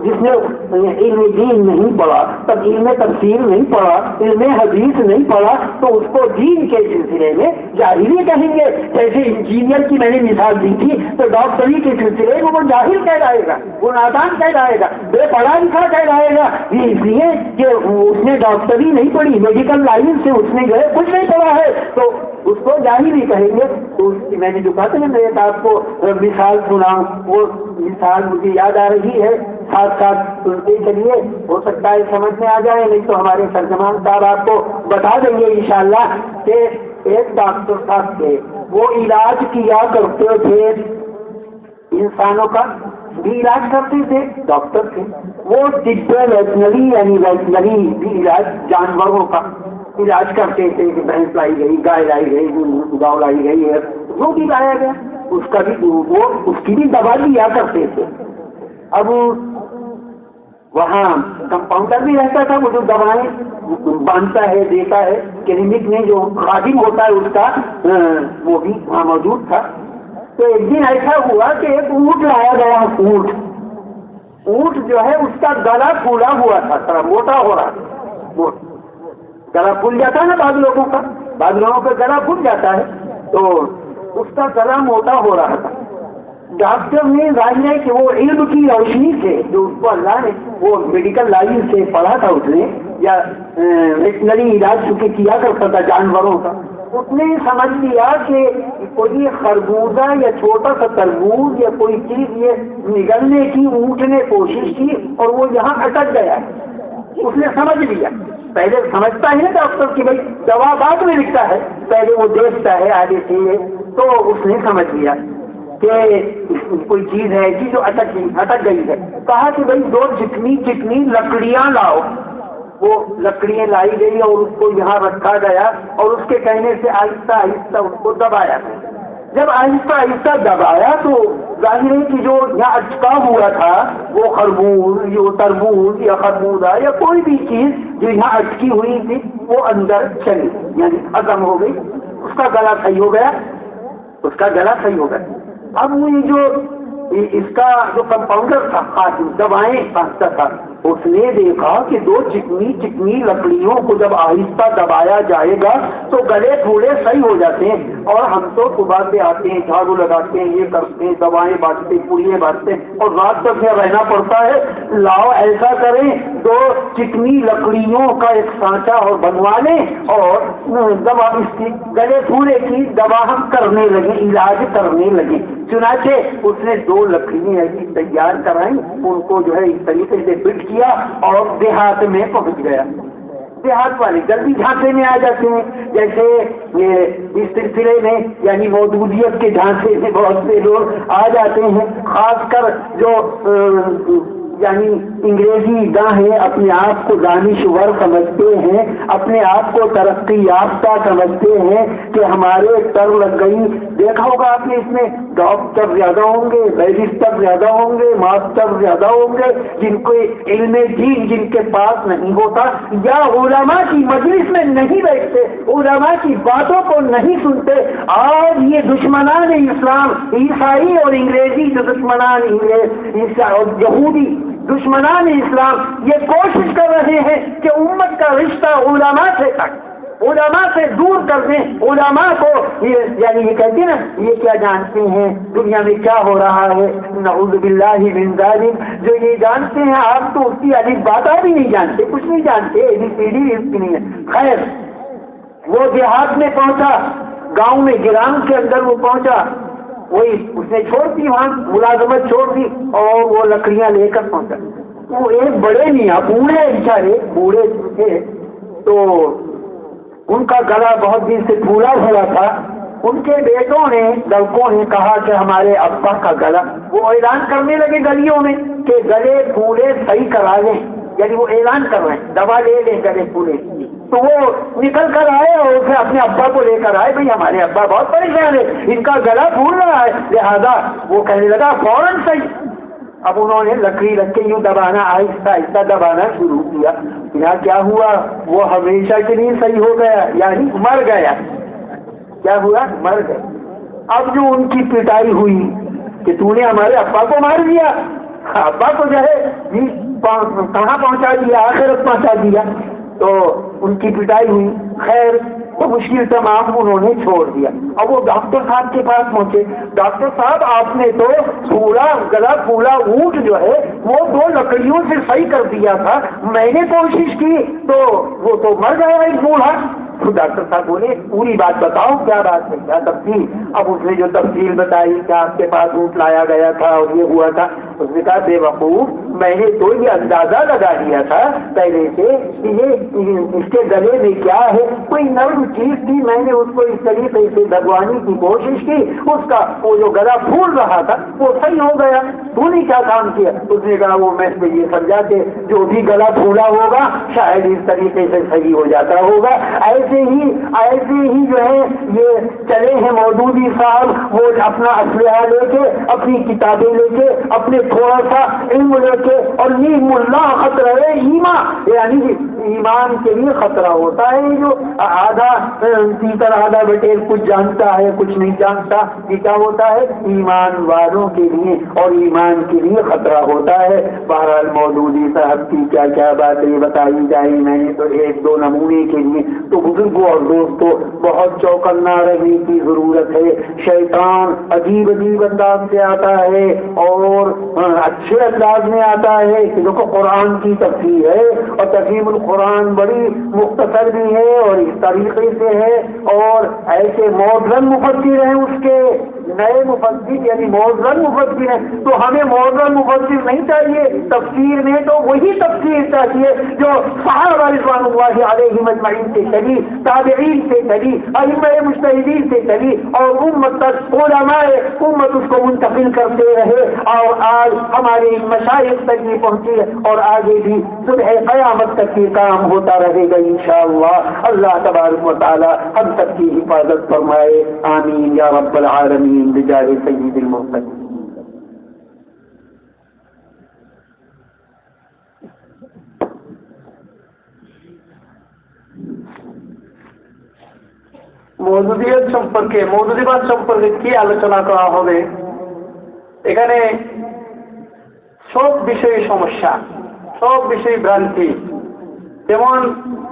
Speaker 3: جس نے علم دین نہیں پڑھا، تب علم تفسیر نہیں پڑھا، علم حدیث نہیں پڑھا، تو اس کو دین کے سلسلے میں جاہل ہی کہیں گے. جیسے انجینئر کی میں نے مثال دی تھی، تو ڈاکٹری کے سلسلے میں وہ جاہل کہلائے گا، وہ نادان کہلائے گا، بے پڑھا لکھا کہلائے گا. یہ اس لیے کہ اس نے ڈاکٹری نہیں پڑھی، میڈیکل لائن سے اس نے جو ہے کچھ نہیں پڑھا ہے، تو اس کو جاہل ہی کہیں گے. تو میں نے جو کہا تھا میں ایک آپ کو مثال سناؤں، وہ مثال مجھے یاد آ رہی ہے، ساتھ ساتھ سنتے چلیے، ہو سکتا ہے سمجھ میں آ جائے، نہیں تو ہمارے ترجمان صاحب آپ کو بتا دیں گے انشاءاللہ. کہ ایک ڈاکٹر صاحب تھے، وہ علاج کیا کرتے تھے انسانوں کا بھی علاج کرتے تھے، ڈاکٹر تھے. وہ ویٹنری یعنی ویٹنری بھی علاج جانوروں کا علاج کرتے تھے کہ بھینس لائی گئی، گائے لائی گئی، گاؤ لائی گئی ہے، جو بھی لایا گیا اس کا بھی وہ اس کی بھی دوا لیا کرتے تھے. اب وہاں کمپاؤنڈر بھی رہتا تھا، وہ جو دوائیں باندھتا ہے دیتا ہے، کلینک میں جو خادم ہوتا ہے اس کا وہ بھی وہاں موجود تھا. تو ایک دن ایسا ہوا کہ ایک اونٹ لایا گیا. اونٹ جو ہے اس کا گلا پھولا ہوا تھا، تھوڑا موٹا ہو رہا تھا. گلا پھول جاتا ہے نا بعض لوگوں کا گلا پھول جاتا ہے، تو اس کا گلا موٹا ہو رہا تھا. ڈاکٹر نے ظاہر ہے کہ وہ علم کی روشنی سے جو اس کو اللہ نے وہ میڈیکل لائن سے پڑھا تھا اس نے، یا ویٹنری علاج چونکہ کیا کرتا تھا جانوروں کا، اس نے سمجھ لیا کہ کوئی خربوزہ یا چھوٹا سا تربوز یا کوئی چیز یہ نگلنے کی اونٹ نے کوشش کی اور وہ یہاں اٹک گیا. اس نے سمجھ لیا. پہلے سمجھتا ہے ڈاکٹر کی بھائی دوا بعد میں لکھتا ہے، پہلے وہ دیکھتا ہے آگے سے. تو اس نے سمجھ لیا کہ کوئی چیز ہے جی جو اٹک گئی ہے. کہا کہ بھائی 2 چکنی لکڑیاں لاؤ. وہ لکڑیاں لائی گئی اور اس کو یہاں رکھا گیا، اور اس کے کہنے سے آہستہ آہستہ اس کو دبایا. جب آہستہ آہستہ دبایا تو ظاہر ہے کہ جو یہاں اٹکا ہوا تھا وہ خربوز یا تربوز یا خربوزہ یا کوئی بھی چیز جو یہاں اٹکی ہوئی تھی وہ اندر چلی، یعنی ختم ہو گئی. اس کا گلا صحیح ہو گیا. اب یہ اس کا جو کمپاؤنڈر تھا، خاتم دوائیں باندھتا تھا، اس نے دیکھا کہ 2 چکنی لکڑیوں کو جب آہستہ دبایا جائے گا تو گلے تھوڑے صحیح ہو جاتے ہیں. اور ہم تو صبح سے آتے ہیں، جھاڑو لگاتے ہیں، یہ کرتے ہیں، دوائیں بانٹتے ہیں، پوڑیاں بانٹتے ہیں، اور رات تک یہاں رہنا پڑتا ہے. لاؤ ایسا کریں 2 چکنی لکڑیوں کا ایک سانچہ اور بنوا لیں، اور دوا اس کی گلے تھوڑے کی دوا ہم کرنے لگے، علاج کرنے لگے. چنانچہ اس نے 2 لکڑیاں ایسی تیار کرائیں، ان کو جو ہے اس طریقے سے فٹ کیا اور دیہات میں پہنچ گیا. دیہات والے جلدی جھانسے میں آ جاتے ہیں، جیسے اس سلسلے میں یعنی موجودیت کے جھانسے میں بہت سے لوگ آ جاتے ہیں، خاص کر جو یعنی انگریزی گاہیں اپنے آپ کو دانشور سمجھتے ہیں، اپنے آپ کو ترقی یافتہ سمجھتے ہیں کہ ہمارے تر لگ گئی. دیکھا ہوگا آپ نے اس میں ڈاکٹر زیادہ ہوں گے، بیرسٹر زیادہ ہوں گے، ماسٹر زیادہ ہوں گے، جن کو علم دین جن کے پاس نہیں ہوتا، یا علماء کی مجلس میں نہیں بیٹھتے، علماء کی باتوں کو نہیں سنتے. آج یہ دشمنان اسلام، عیسائی اور انگریزی جو دشمنان اور یہودی دشمنان اسلام یہ کوشش کر رہے ہیں کہ امت کا رشتہ علماء سے کٹ. علماء سے دور کر دیں. علماء کو یعنی یہ کہتے ہیں نا یہ کیا جانتے ہیں دنیا میں کیا ہو رہا ہے, نعوذ باللہ من ذالک, جو یہ جانتے ہیں آپ تو اس کی الف بات بھی نہیں جانتے, کچھ نہیں جانتے, ABCD اس کی نہیں ہے. خیر وہ دیہات میں پہنچا, گاؤں میں گرام کے اندر وہ پہنچا, وہی اس نے چھوڑ دی وہاں ملازمت چھوڑ دی اور وہ لکڑیاں لے کر پہنچا. وہ ایک بڑے میاں بوڑھے بیچارے بوڑھے تھے تو ان کا گلا بہت دن سے پھولا ہوا تھا. ان کے بیٹوں نے لڑکوں نے کہا کہ ہمارے ابا کا گلا, وہ اعلان کرنے لگے گلیوں میں کہ گلے پھولے صحیح کرا لیں, یعنی وہ اعلان کر رہے ہیں دوا لے لیں گلے پھولے. تو وہ نکل کر آئے اور اسے اپنے ابا کو لے کر آئے, بھائی ہمارے ابا بہت پریشان ہے, ان کا گلا پھول رہا ہے, لہذا وہ کہنے لگا فوراً صحیح. اب انہوں نے لکڑی رکھ کے یوں دبانا, آہستہ آہستہ دبانا شروع کیا. یہاں کیا ہوا, وہ ہمیشہ کے لیے صحیح ہو گیا, یعنی مر گیا. کیا ہوا, مر گیا. اب جو ان کی پٹائی ہوئی کہ تو نے ہمارے ابا کو مار دیا, ابا کو جو ہے کہاں پہنچا دیا, آخرت پہنچا دیا. تو ان کی پٹائی ہوئی. خیر وہ مشکل تمام انہوں نے چھوڑ دیا. اب وہ ڈاکٹر صاحب کے پاس پہنچے, ڈاکٹر صاحب آپ نے تو گلا پھولا اونٹ جو ہے وہ 2 لکڑیوں سے صحیح کر دیا تھا, میں نے کوشش کی تو وہ تو مر گیا ایک بوڑھا. تو ڈاکٹر صاحب بولے پوری بات بتاؤ, کیا بات ہے, کیا تفصیل. اب اس نے جو تفصیل بتائی کہ آپ کے پاس اونٹ لایا گیا تھا اور یہ ہوا تھا, اس نے کہا بے وقوف, میں نے تو یہ اندازہ لگا دیا تھا پہلے سے کہ یہ اس کے گلے میں کیا ہے, کوئی نرم چیز تھی, میں نے اس کو اس طریقے سے دبوانے کی کوشش کی, اس کا وہ جو گلا پھول رہا تھا وہ صحیح ہو گیا. تو نے کیا کام کیا؟ اس نے کہا وہ میں یہ سمجھا کہ جو بھی گلا پھولا ہوگا شاید اس طریقے سے صحیح ہو جاتا ہوگا. ایسے ہی جو ہے یہ چلے ہیں مودودی صاحب, وہ اپنا اسلحہ لے کے, اپنی کتابیں لے کے, اپنے تھوڑا سا علم لے کے, اور نیم اللہ خطرہ ایمان, یعنی ایمان کے لیے خطرہ ہوتا ہے. جو آدھا تیتر آدھا بٹیر کچھ جانتا ہے کچھ نہیں جانتا, یہ کیا ہوتا ہے, ایمان والوں کے لیے اور ایمان کے لیے خطرہ ہوتا ہے. بہرحال مودودی صاحب کی کیا کیا باتیں بتائی جائیں, میں نے تو 1-2 نمونے کے لیے. تو بزرگوں اور دوستوں بہت چوکنا رہنے کی ضرورت ہے. شیطان عجیب انداز سے آتا ہے اور اچھے انداز میں آتا ہے کہ دیکھو قرآن کی تفسیر ہے, اور تفہیم القرآن بڑی مختصر بھی ہے اور اس طریقے سے ہے, اور ایسے ماڈرن مفسر ہیں, اس کے نئے مفسر یعنی ماڈرن مفسر ہیں. تو ہمیں ماڈرن مفسر نہیں چاہیے تفسیر میں, تو وہی تفسیر چاہیے جو صحابہ رضوان اللہ علیہم اجمعین سے چلی, تابعین سے چلی, ائمہ مجتہدین سے چلی, اور امت تک علماء امت اس کو منتقل کرتے رہے, اور آج ہمارے مشائخ تک یہ پہنچی ہے, اور آگے بھی صبح قیامت تک یہ کام ہوتا رہے گا انشاءاللہ. اللہ تبارک و تعالی ہم سب کی حفاظت فرمائے, آمین یا رب العالمین بجاہ سید المرسلین.
Speaker 2: মওদুদিবাদ সম্পর্কে কি আলোচনা করা হবে? এখানে সব বিষয়ে সমস্যা, সব বিষয়ে ভ্রান্তি. যেমন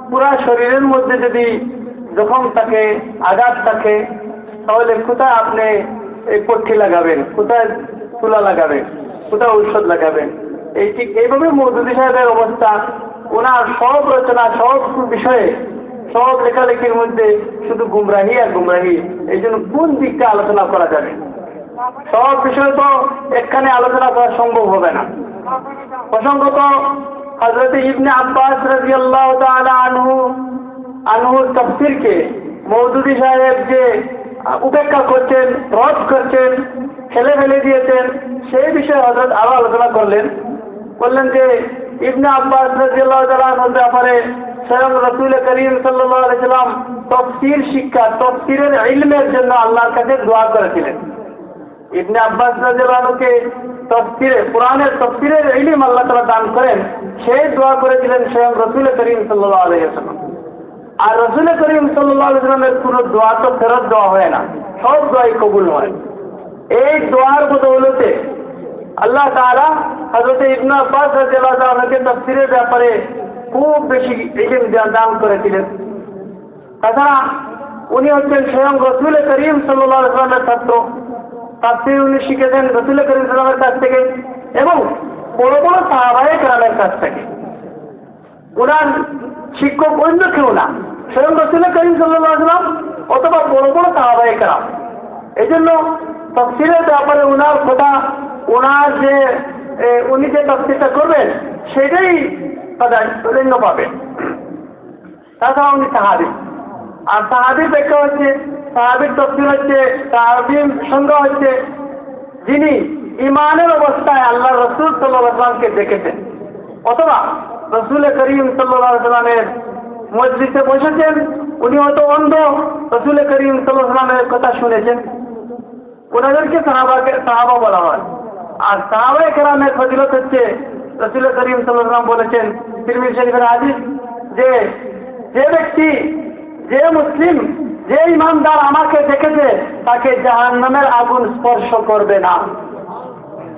Speaker 2: পুরা শরীরের মধ্যে যদি জখম থাকে, আঘাত থাকে, তাহলে কোথায় আপনি এই পট্টি লাগাবেন, কোথায় তুলা লাগাবেন, কোথায় ঔষধ লাগাবেন? এই ঠিক এইভাবে মওদুদি সাহেবের অবস্থা. ওনার সব রচনা, সব বিষয়ে, সব লেখালেখির মধ্যে শুধু গুমরাহি আর গুমরাহি. এই জন্য কোন দিকটা আলোচনা করা যাবে? সব বিষয় তো এখানে আলোচনা করা সম্ভব হবে না. প্রসঙ্গত হযরত ইবনে আব্বাস রাদিয়াল্লাহু তাআলা আনহুর তাফসীরকে মওদুদি সাহেব যে উপেক্ষা করছেন, রদ করছেন, ফেলে দিয়েছেন, সেই বিষয়ে হযরত আরো আলোচনা করলেন যে ইবনে আব্বাস রাদিয়াল্লাহু তাআলা আনহুর ব্যাপারে স্বয়ং রাসূল করিম সাল্লাল্লাহু আলাইহি ওয়াসাল্লাম তাফসীর শিক্ষা, তাফসীরের ইলমের জন্য আল্লাহর কাছে দোয়া করেছিলেন. ইবনে আব্বাস রাদিয়াল্লাহু আনহুকে তাফসীরে কোরআনের তাফসীরের ইলম আল্লাহ তাআলা দান করেন, সেই দোয়া করেছিলেন স্বয়ং রাসূল করিম সাল্লাল্লাহু আলাইহি ওয়াসাল্লাম. আর রাসূল করিম সাল্লাল্লাহু আলাইহি ওয়াসাল্লামের কোনো দোয়া তো ফেরত দেওয়া হয় না, সব দোয়াই কবুল হয়. এই দোয়ার বদৌলতে আল্লাহ তাআলা হযরত ইবনে আব্বাস রাদিয়াল্লাহু তাআলা আনহুকে তাফসীরের ব্যাপারে খুব বেশি ইলম দান করেছিলেন.
Speaker 3: তাছাড়া উনি হচ্ছেন স্বয়ং রসুল করিম সাল্লাল্লাহু আলাইহি ওয়াসাল্লামের ছাত্র। তাফসীর উনি শিখেছেন রসুল করিম সাল্লাল্লাহু আলাইহি ওয়াসাল্লামের কাছ থেকে এবং বড় বড় সাহাবায়ে কেরামের কাছ থেকে। ওনার শিক্ষক অন্য কেউ না, স্বয়ং রসুল করিম সাল্লাল্লাহু আলাইহি ওয়াসাল্লাম অথবা বড় বড় সাহাবায়ে কেরাম। এই জন্য তাফসীরের ব্যাপারে ওনার কথা, ওনার যে উনি যে তাফসীরটা করবেন সেটাই প্রাধান্য পাবে। তাছাড়া উনি সাহাবী, আর সাহাবীর ব্যাখ্যা হচ্ছে, সাহাবীর তাফসীর হচ্ছে, সাহাবীর সংজ্ঞা হচ্ছে যিনি ইমানের অবস্থায় আল্লাহ রসুল সাল্লাল্লাহু আলাইহি ওয়াসাল্লামকে দেখেছেন অথবা রসুল করিম সাল্লাল্লাহু আলাইহি ওয়াসাল্লামের মজলিসে বসেছেন, উনি হয়তো অন্ধ, রসুল করিম সাল্লাল্লাহু আলাইহি ওয়াসাল্লামের কথা শুনেছেন, ওনাদেরকে সাহাবা বলা হয়। আর সাহাবায়ে কেরামের ফজিলত হচ্ছে রসুল করিম সাল্লাল্লাহু আলাইহি ওয়াসাল্লাম বলেছেন তিরমিজি শরীফের হাদিস যে ব্যক্তি, যে মুসলিম, যে ইমানদার আমাকে দেখেছে তাকে জাহান্নামের আগুন স্পর্শ করবে না।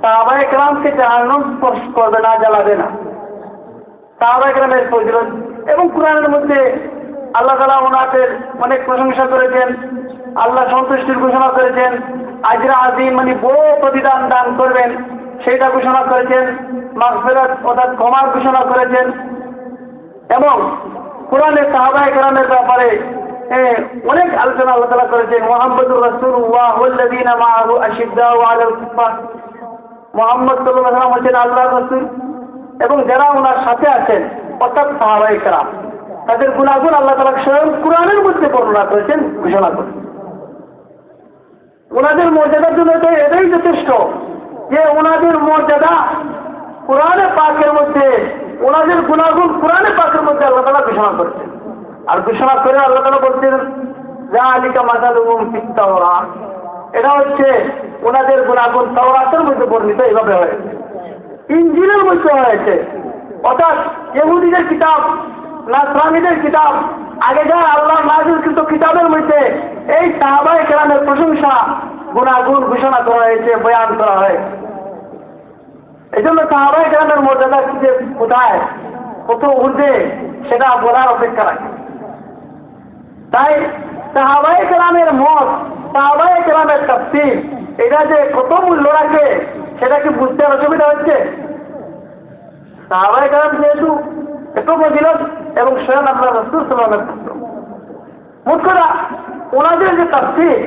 Speaker 3: সাহাবায়ে কেরামকে জাহান্নাম স্পর্শ করবে না, জ্বালাবে না। সাহাবায়ে কেরামের ফজিলত এবং কুরআনের মধ্যে আল্লাহ তাআলা ওনাদের অনেক প্রশংসা করেছেন, আল্লাহ সন্তুষ্টির ঘোষণা করেছেন, আজরা আযীম মানে বড় প্রতিদান দান করবেন সেটা ঘোষণা করেছেন, মাগফিরাত অর্থাৎ ক্ষমার ঘোষণা করেছেন। এবং কোরআনে সাহাবায়ে কেরামের ব্যাপারে অনেক আলোচনা আল্লাহ তাআলা করেছেন। মুহাম্মদুর রাসূলুল্লাহ ওয়াল্লাযীনা মাআহু আশিদ্দাউ আলাল কুফার, মুহাম্মদ সাল্লাল্লাহু আলাইহি ওয়াসাল্লাম হচ্ছেন আল্লাহর রাসূল এবং যারা ওনার সাথে আছেন অর্থাৎ সাহাবায়ে কেরাম, তাদের গুণাগুণ আল্লাহ তাআলা স্বয়ং কোরআনের মধ্যে বর্ণনা করেছেন, ঘোষণা করেছেন। ওনাদের মর্যাদার জন্য এটাই যথেষ্ট যে ওনাদের মর্যাদা কোরআনে পাকের মধ্যে, ওনাদের গুণাগুণ কোরআনে পাকের মধ্যে আল্লাহ তাআলা ঘোষণা করেছেন। আর ঘোষণা করে আল্লাহ তাআলা বলছেন যালিকা মাসালুহুম ফিত তাওরাত, এটা হচ্ছে ওনাদের গুণাগুণ তাওরাতের মধ্যে বর্ণিত এইভাবে হয়েছে, ইনজিলের মধ্যে হয়েছে। অর্থাৎ ইহুদিদের কিতাব, নাসরানীদের কিতাব, আগেকার আল্লাহ নাযিলকৃত কিতাবের মধ্যে এই সাহাবায়ে কেরামের প্রশংসা, গুণাগুণ ঘোষণা করা হয়েছে, বয়ান করা হয়েছে। এই জন্য সাহাবায়ে কেরামের মর্যাদা যে কোথায়, কত ঊর্ধ্বে, সেটা বলার অপেক্ষা রাখে। তাই সাহাবায়ে কেরামের মত, সাহাবায়ে কেরামের তাফসীর, এটা যে কত মূল্য রাখে সেটা কি বুঝতে অসুবিধা হচ্ছে? সাহাবায়ে কেরাম যেহেতু এত ফজিলত এবং স্বয়ং আল্লাহ রাসূল সাল্লাল্লাহু আলাইহি ওয়াসাল্লাম, মোট কথা ওনাদের যে তাফসীর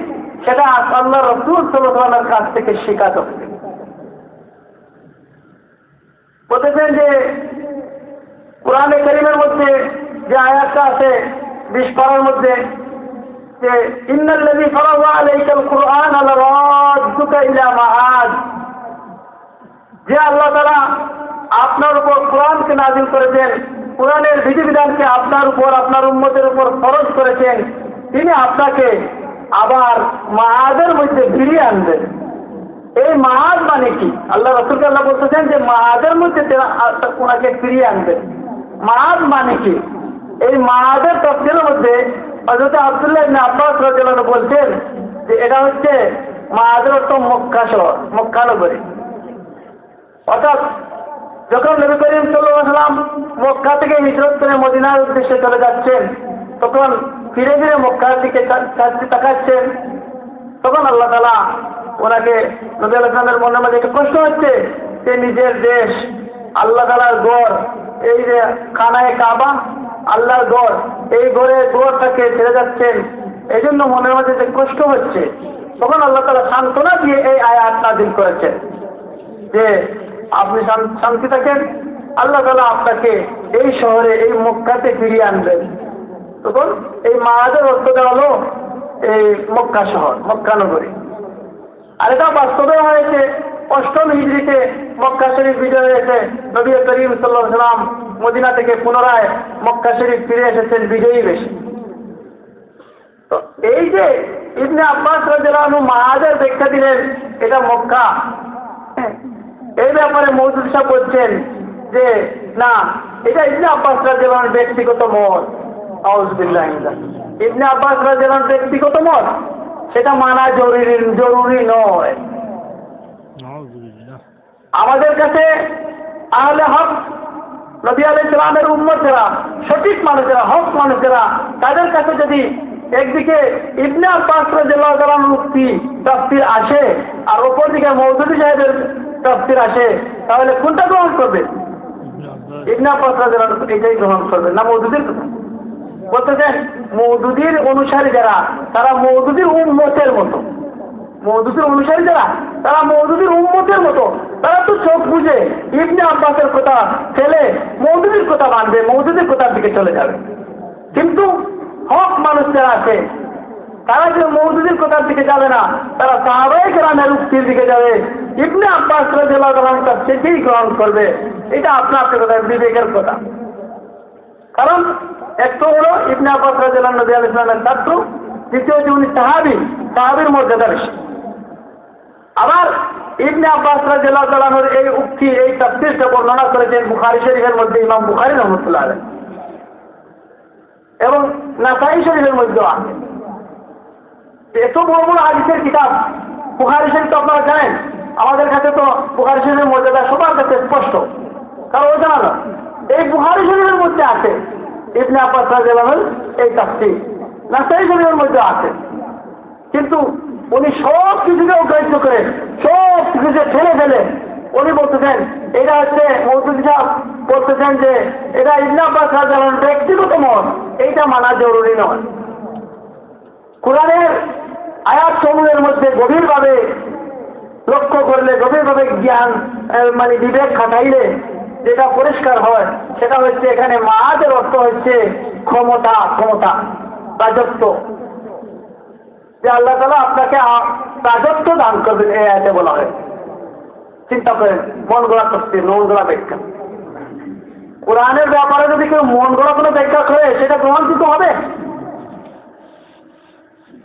Speaker 3: সেটা আল্লাহ রাসূল সাল্লাল্লাহু আলাইহি ওয়াসাল্লামের কাছ থেকে শেখাতে হবে। বলতেছেন যে কোরআনে কারীমের মধ্যে যে আয়াতটা আছে 20 পারার মধ্যে যে ইন্নাল্লাযী ফারাযা আলাইকাল কুরআন লারাদ্দুকা ইলা মাআদ, যে আল্লাহ তাআলা আপনার উপর কোরআনকে নাযিল করেছেন, কোরআনের বিধিবিধানকে আপনার উপর, আপনার উম্মতের উপর ফরজ করেছেন, তিনি আপনাকে আবার মাআদের মধ্যে ফিরিয়ে আনবেন। এই মাআদ মানে কি? আল্লাহ রাসূলকে আল্লাহ বলতেছেন যে মাআদের মধ্যে ওনাকে ফিরিয়ে আনবেন। মাআদ মানে কি? এই মাআদের তাফসীরের মধ্যে হযরত আব্দুল্লাহ ইবনে আব্বাস রাদিয়াল্লাহু আনহু বলছেন যে এটা হচ্ছে মাআদের অর্থ মক্কা শহর, মক্কা নগরী। অর্থাৎ যখন নবী করিম সাল্লাল্লাহু আলাইহি ওয়াসাল্লাম মক্কা থেকে হিজরত করে মদিনার উদ্দেশ্যে চলে যাচ্ছেন, তখন ফিরে ফিরে মক্কার দিকে তাকাচ্ছেন, তখন আল্লাহ তাআলা ওনাকে, নবী আলাইহিস সালামের মনের মধ্যে একটা কষ্ট হচ্ছে যে নিজের দেশ, আল্লাহ তাআলার ঘর, এই যে খানায়ে কাবা, আল্লাহর ঘর, এই ঘরের ঘরটাকে ছেড়ে যাচ্ছেন, এই জন্য মনের মধ্যে যে কষ্ট হচ্ছে। তখন আল্লাহ তাআলা সান্ত্বনা দিয়ে এই আয়াত নাযিল করেছেন যে আপনি শান্তি থাকেন, আল্লাহ তাআলা আপনাকে এই শহরে, এই মক্কাতে ফিরিয়ে আনবেন। তখন এই মাআদের অর্থটা হলো এই মক্কা শহর, মক্কা নগরী। আর এটা বাস্তবে হয়েছে 8ম হিজরিতে মক্কা শরীফ বিজয় হয়েছে। নবী করিম সাল্লাল্লাহু আলাইহি ওয়াসাল্লাম মদিনা থেকে পুনরায় মক্কা শরীফ ফিরে এসেছেন বিজয়ী বেশে। তো এই যে ইবনে আব্বাস রাদিয়াল্লাহু আনহু মাআদের ব্যাখ্যা দিলেন এটা মক্কা, এই ব্যাপারে মওদুদ সাহেব বলছেন যে না, এটা ইবনে আব্বাস রাদিয়াল্লাহু আনহুর ব্যক্তিগত মত। আউযু বিল্লাহি মিনাশ। ইবনে আব্বাস রাদিয়াল্লাহু আনহুর ব্যক্তিগত মত, সেটা মানা জরুরি নয়। আমাদের কাছে আহলে হক নবী আলাইহিস সালামের উম্মতেরা সঠিক সঠিক মানুষেরা, হক মানুষেরা, তাদের কাছে যদি একদিকে ইবনে আব্বাস রাদিয়াল্লাহু তাআলা মুক্তি তাফসীর আসে আর অপরদিকে মওদুদী সাহেবের তাফসীর আসে, তাহলে কোনটা গ্রহণ করবে? ইবনে আব্বাস রাদিয়াল্লাহু তাআলা এটাই গ্রহণ করবে না মওদুদীর কথা? বলতেছেন মওদুদীর অনুসারী যারা, তারা মওদুদীর উম্মতের মতো। মওদুদীর অনুসারী যারা, তারা মওদুদীর উম্মতের মতো। তারা তো চোখ বুঝে ইবনে আব্বাসের কথা ফেলে মওদুদীর কথা মানবে, মওদুদীর কথার দিকে চলে যাবে। কিন্তু হক মানুষ যারা আছে, তারা যে মওদুদীর কথার দিকে যাবে না, তারা সাহাবায়ে কেরামের উক্তির দিকে যাবে, ইবনে আব্বাস রাদিয়াল্লাহু তাআলার কাছে সেটাই গ্রহণ করবে। এটা আপনার কথা, বিবেকের কথা। কারণ একটু হলো ইবনে আব্বাস রাদিয়াল্লাহু আনহুর ছাত্র, দ্বিতীয় যে উনি সাহাবীর মর্যাদা বেশি। আবার ইবনে আব্বাস রাদিয়াল্লাহু তাআলার এই উক্তি, এই তাফসীরটা বর্ণনা করেছেন বুখারী শরীফের মধ্যে ইমাম বুখারী রাহমাতুল্লাহ আলাইহি, এবং নাসাঈ শরীফের মধ্যে আছে। এত বড় বড় হাদিসের কিতাব বুখারী শরীফ তো আপনারা জানেন, আমাদের কাছে তো বুখারী শরীফের মর্যাদা সবার কাছে স্পষ্ট, কারণ ও জানা এই বুখারী শরীফের মধ্যে আছে ইবনে আব্বাস রাদিয়াল্লাহু আনহু এই তাফসীর, নাসাঈ শরীফের মধ্যে আছে। কিন্তু উনি সব কিছুকে অগ্রাহ্য করে, সব কিছুকে ঠেলে ফেলে উনি বলতেছেন, এটা হচ্ছে মওদুদী সাহেব বলতেছেন যে এটা ইবনে আব্বাস রাদিয়াল্লাহু আনহুর ব্যক্তিগত মত, এইটা মানা জরুরি নয়। কোরআনের আয়াত সমূহের মধ্যে গভীরভাবে লক্ষ্য করলে, গভীরভাবে জ্ঞান মানে বিবেক খাটাইলে যেটা পরিষ্কার হয়, সেটা হচ্ছে এখানে মাদের অর্থ হচ্ছে ক্ষমতা, রাজত্ব। যে আল্লাহ তাআলা আপনাকে রাজত্ব দান করবেন, এই আয়াতে বলা হয়। চিন্তা করেন, মন গড়া তাফসীর, মন গড়া ব্যাখ্যা। কোরআনের ব্যাপারে যদি কেউ মন গড়া কোনো ব্যাখ্যা করে, সেটা গ্রহণযোগ্য হবে?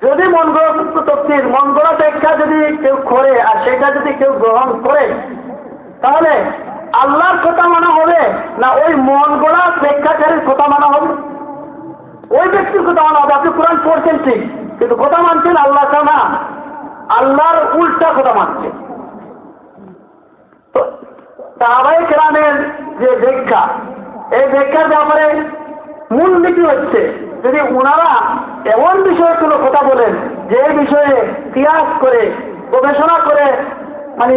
Speaker 3: যদি মন গড়া তাফসীর, মন গড়া ব্যাখ্যা যদি কেউ করে আর সেটা যদি কেউ গ্রহণ করে, তাহলে আল্লাহর কথা মানা হবে না ওই মন গড়া ব্যাখ্যাকারীর কথা মানা হবে? ওই ব্যক্তির কথা মানা হবে। আপনি কোরআন পড়ছেন ঠিক, কিন্তু কথা মানছেন আল্লাহ না, আল্লাহর উল্টা কথা মানছেন। তো সাহাবায়ে কেরামের যে ব্যাখ্যা, এই ব্যাখ্যার ব্যাপারে মূল নীতি হচ্ছে, যদি ওনারা এমন বিষয়ে কোনো কথা বলেন যে বিষয়ে কিয়াস করে, গবেষণা করে মানে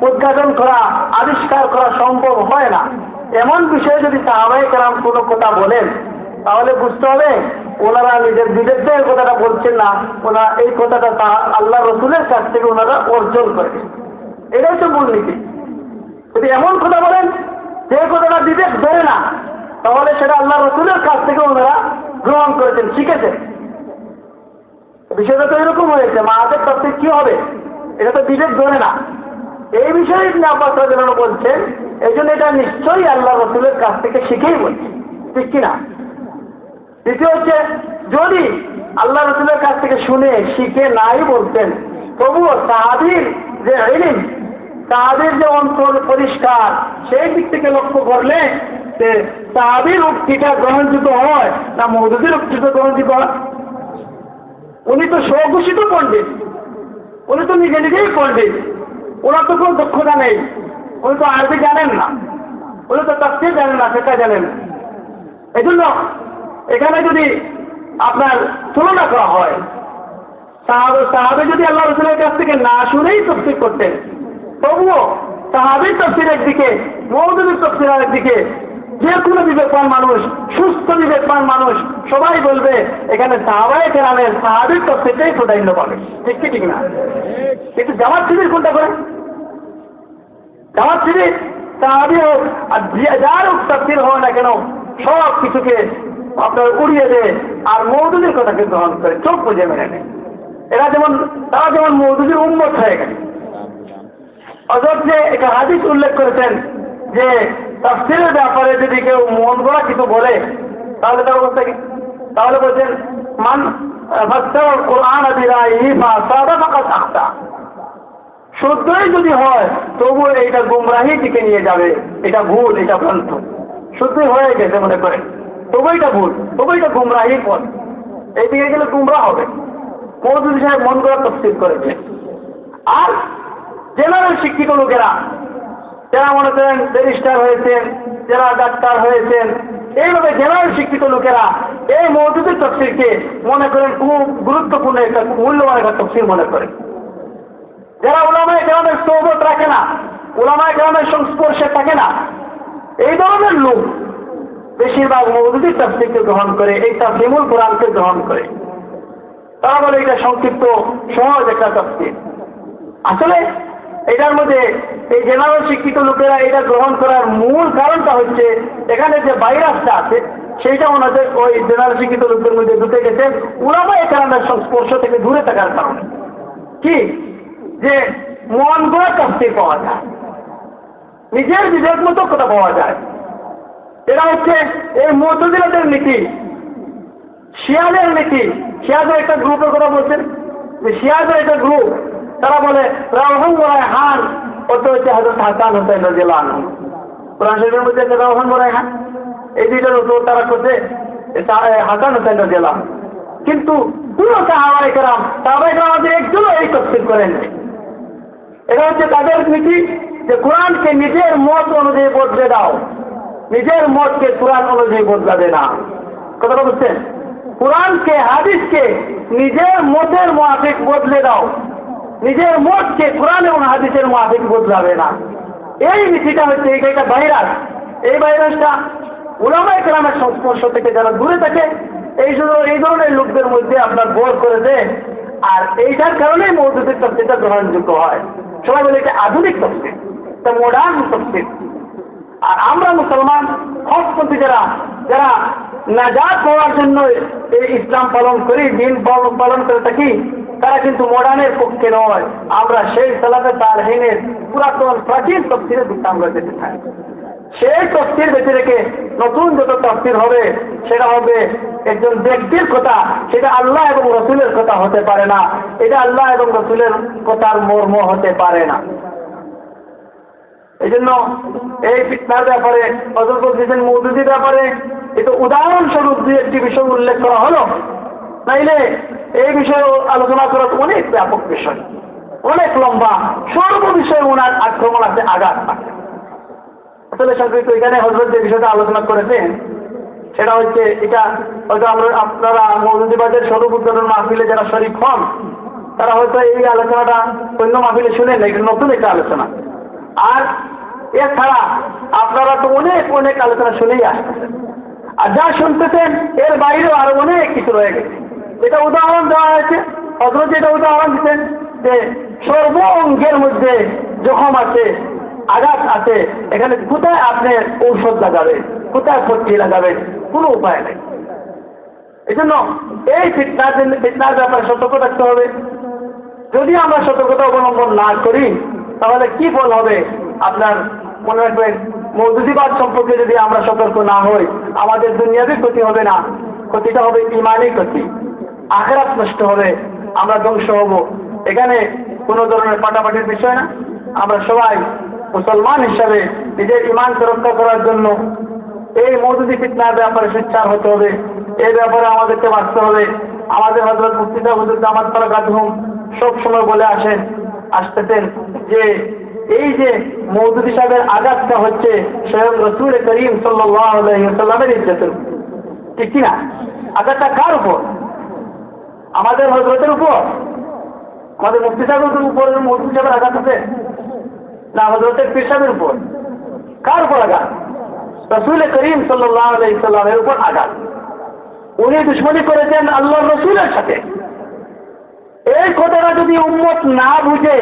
Speaker 3: উদ্ঘাটন করা, আবিষ্কার করা সম্ভব হয় না, এমন বিষয়ে যদি সাহাবায়ে কেরাম কোনো কথা বলেন, তাহলে বুঝতে হবে ওনারা নিজের বিবেকের কথাটা বলছেন না, ওনারা এই কথাটা আল্লাহ রসুলের কাছ থেকে ওনারা অর্জন করে। এটাই হচ্ছে মূলনীতি। যদি এমন কথা বলেন যে কথাটা বিবেক ধরে না, তাহলে সেটা আল্লাহ রসুলের কাছ থেকে ওনারা গ্রহণ করেছেন, শিখেছেন। বিষয়টা তো এরকম হয়েছে, মাদের তাফসীর কি হবে, এটা তো বিবেক ধরে না। এই বিষয়ে ইবনে আব্বাস রাদিয়াল্লাহু আনহু বলছেন, এই জন্য এটা নিশ্চয়ই আল্লাহ রসুলের কাছ থেকে শিখেই বলছে, ঠিক কিনা? দ্বিতীয় হচ্ছে, যদি আল্লাহ রসুলের কাছ থেকে শুনে শিখে নাই বলতেন, তবুও সাহাবীর যে ইলম, সাহাবীর যে অন্তর পরিষ্কার, সেই দিক থেকে লক্ষ্য করলে যে সাহাবীর উক্তিটা গ্রহণযোগ্য হয় না মওদুদীর উক্তিটা গ্রহণযোগ্য হয়? উনি তো স্বঘোষিত পণ্ডিত, উনি তো নিজেই পণ্ডিত, ওনার তো কোনো দক্ষতা নেই, উনি তো আরবি জানেন না, উনি তো তাফসীর জানেন না, সেটা জানেন না। এই জন্য এখানে যদি আপনার তুলনা করা হয়, সাহাবী যদি আল্লাহ রসুলের কাছ থেকে না শুনেই তাফসীর করতেন, তবুও সাহাবীর তাফসীর একদিকে, মওদুদীর তাফসীর আরেকদিকে, যে কোনো বিবেকবান মানুষ, সুস্থ বিবেকবান মানুষ সবাই বলবে এখানে সাহাবায়ে কেরামের সাহাবীর তাফসীরটাই প্রাধান্য পাবে, ঠিক কি ঠিক না? কিন্তু জামাত শিবির কোনটা করে? জামাত শিবির সাহাবী হোক আর যার তাফসীর হয় না কেন, সব কিছুকে আপনার উড়িয়ে দেয় আর মওদুদীর কথাকে গ্রহণ করে, চোখ বুঝে মেনে নেয়। তারা যেমন মওদুদীর উম্মত হয়ে গেছে। হযরত যে একটা হাদিস উল্লেখ করেছেন যে তাফসীরের ব্যাপারে যদি কেউ মন গড়া কিছু বলে, তাহলে তার অবস্থা কি? তাহলে বলছেন, মান ফাসসারাল কুরআন বিরাইহি ফাসাদা ফাকাদ আখতা। শুদ্ধই যদি হয় তবু এইটা গুমরাহির দিকে নিয়ে যাবে, এটা ভুল, এটা ভ্রান্ত। শুদ্ধই হয়ে গেছে মনে করেন, তবু এটা ভুল, তবু এটা গুমরাহির পথ, এই দিকে গেলে গুমরাহ হবে। মওদুদী সাহেব মন গড়া তাফসীর করেছে। আর জেনারেল শিক্ষিত লোকেরা, যারা মনে করেন ব্যারিস্টার হয়েছেন, যারা ডাক্তার হয়েছেন, এইভাবে জেনারেল শিক্ষিত লোকেরা এই মওদুদের তাফসীরকে মনে করেন খুব গুরুত্বপূর্ণ একটা মূল্যবান একটা তাফসীর মনে করে। যারা উলামায়ে কেরামের সোহবত রাখে না, উলামায়ে কেরামের সংস্পর্শে থাকে না, এই ধরনের লোক বেশিরভাগ মওদুদি তাফসীরকে গ্রহণ করে, এই তাফসীরুল কোরআনকে গ্রহণ করে। তারা বলে এটা সংক্ষিপ্ত সহজ একটা তাফসীর। আসলে এটার মধ্যে এই জেনারেল শিক্ষিত লোকেরা এটা গ্রহণ করার মূল কারণটা হচ্ছে এখানে যে ভাইরাসটা আছে সেইটা ওনাদের ওই জেনারেল শিক্ষিত লোকদের মধ্যে ঢুকে গেছে উলামায়ে কেরামের সংস্পর্শ থেকে দূরে থাকার কারণে। কি যে মন গড়া তাফসীর পাওয়া যায়, নিজের বিবেক মতো কথা পাওয়া যায়। এটা হচ্ছে এই মুতাজিলাদের নীতি, শিয়াদের নীতি। শিয়াদের একটা গ্রুপের কথা বলছেন যে শিয়াদের একটা গ্রুপ, তারা বলে রাওহান রায়হান অত হচ্ছে হযরত হাসান হুসাইন রাদিয়াল্লাহু আনহু। কোরআন শরীফের মধ্যে আছে রাওহান রায়হান, এই দুইটার উপর তারা করছে হাসান হুসাইন রাদিয়াল্লাহু আনহু। কিন্তু পুরো সাহাবায়ে কেরাম আমাদের একজনও এই তাফসীর করেন। এটা হচ্ছে তাদের নীতি যে কোরআনকে নিজের মত অনুযায়ী বদলে দাও, নিজের মতকে কোরআন অনুযায়ী বদলাবে না। কথাটা বুঝছেন? কোরআনকে হাদিসকে নিজের মতের মুআফিক বদলে দাও, নিজের মতকে কোরআন এবং হাদিসের মুআফিক বদলাবে না। এই নীতিটা হচ্ছে এটা ভাইরাস। এই ভাইরাসটা উলামায়ে কেরামের সংস্পর্শ থেকে যারা দূরে থাকে এই ধরনের লোকদের মধ্যে আপনার বোর করে দেয়। আর এইটার কারণেই মওদুদের তাফসীরটা গ্রহণযোগ্য হয়। সবাই বলে এটা আধুনিক তাফসীর, এটা মডার্ন তাফসীর। আর আমরা মুসলমান হকপন্থী যারা নাজাত হওয়ার জন্য এই ইসলাম পালন করি, দিন পালন করে থাকি, তারা কিন্তু মডার্নের পক্ষে নয়। আমরা সেই সালাফে তালহিনের পুরাতন প্রাচীন তাফসীরের দিকে আমরা যেতে চাই। সেই তাফসীর বেঁচে রেখে নতুন যত তাফসীর হবে সেটা হবে একজন ব্যক্তির কথা, সেটা আল্লাহ এবং রসুলের কথা হতে পারে না, এটা আল্লাহ এবং রসুলের কথার মর্ম হতে পারে না। এই জন্য এই ফিতনার ব্যাপারে হযরত বলছেন মওদুদির ব্যাপারে এটা উদাহরণস্বরূপ দুই একটি বিষয় উল্লেখ করা হলো, নাইলে এই বিষয়ে আলোচনা করা অনেক ব্যাপক বিষয়, অনেক লম্বা, সর্ব বিষয়ে ওনার আক্রমণ আছে, আঘাত আছে। আসলে সংক্ষিপ্ত এখানে হযরত যে বিষয়টা আলোচনা করেছেন সেটা হচ্ছে এটা হয়তো আপনারা মওদুদিবাদের স্বরূপ উদ্বোধন মাহফিলে যারা শরীক হন তারা হয়তো এই আলোচনাটা অন্য মাহফিলে শুনেন না, এটা নতুন একটা আলোচনা। আর এছাড়া আপনারা তো অনেক আলোচনা শুনেই আসতেছেন, আর যা শুনতেছেন এর বাইরেও আরো অনেক কিছু রয়ে গেছে। এটা উদাহরণ দেওয়া হয়েছে, হযরত যেটা উদাহরণ দিচ্ছেন যে সর্ব অঙ্গের মধ্যে জখম আছে, আঘাত আছে, এখানে কোথায় আপনি ঔষধ লাগাবেন, কোথায় পট্টি লাগাবেন, কোনো উপায় নেই। এই জন্য এই ফিতনার ব্যাপারে সতর্ক থাকতে হবে। যদি আমরা সতর্কতা অবলম্বন না করি তাহলে কি ফল হবে আপনার মনে রাখবেন, মওদুদিবাদ সম্পর্কে যদি আমরা সতর্ক না হই আমাদের দুনিয়াবি ক্ষতি হবে না, ক্ষতিটা হবে ইমানি ক্ষতি, আখিরাত নষ্ট হবে, আমরা ধ্বংস হব। এখানে কোনো ধরনের পাটাপাটির বিষয় না। আমরা সবাই মুসলমান হিসাবে নিজের ইমানকে রক্ষা করার জন্য এই মওদুদি ফিতনার ব্যাপারে সোচ্চার হতে হবে, এই ব্যাপারে আমাদেরকে বাঁচতে হবে। আমাদের হযরত মুফতি সাহেব হুজুর দামাত বারাকাতুহুম সব সময় বলে আসতেছেন যে এই যে মওদুদি সাহেবের আঘাতটা হচ্ছে স্বয়ং রাসূল করিম সাল্লাল্লাহু আলাইহি ওয়াসাল্লামের ইজ্জতের, ঠিক কিনা? আঘাতটা কার উপর? আমাদের হযরতের উপর? আমাদের মুফতি সাহেবের উপর মওদুদি সাহেবের আঘাত আছে না হযরতের পীর সাহেবের উপর? কার উপর আঘাত? রাসূল করিম সাল্লাল্লাহু আলাইহি ওয়াসাল্লামের উপর আঘাত। উনি দুশমনী করেছেন আল্লাহর রাসূলের সাথে। এই কথাটা যদি উম্মত না বুঝে,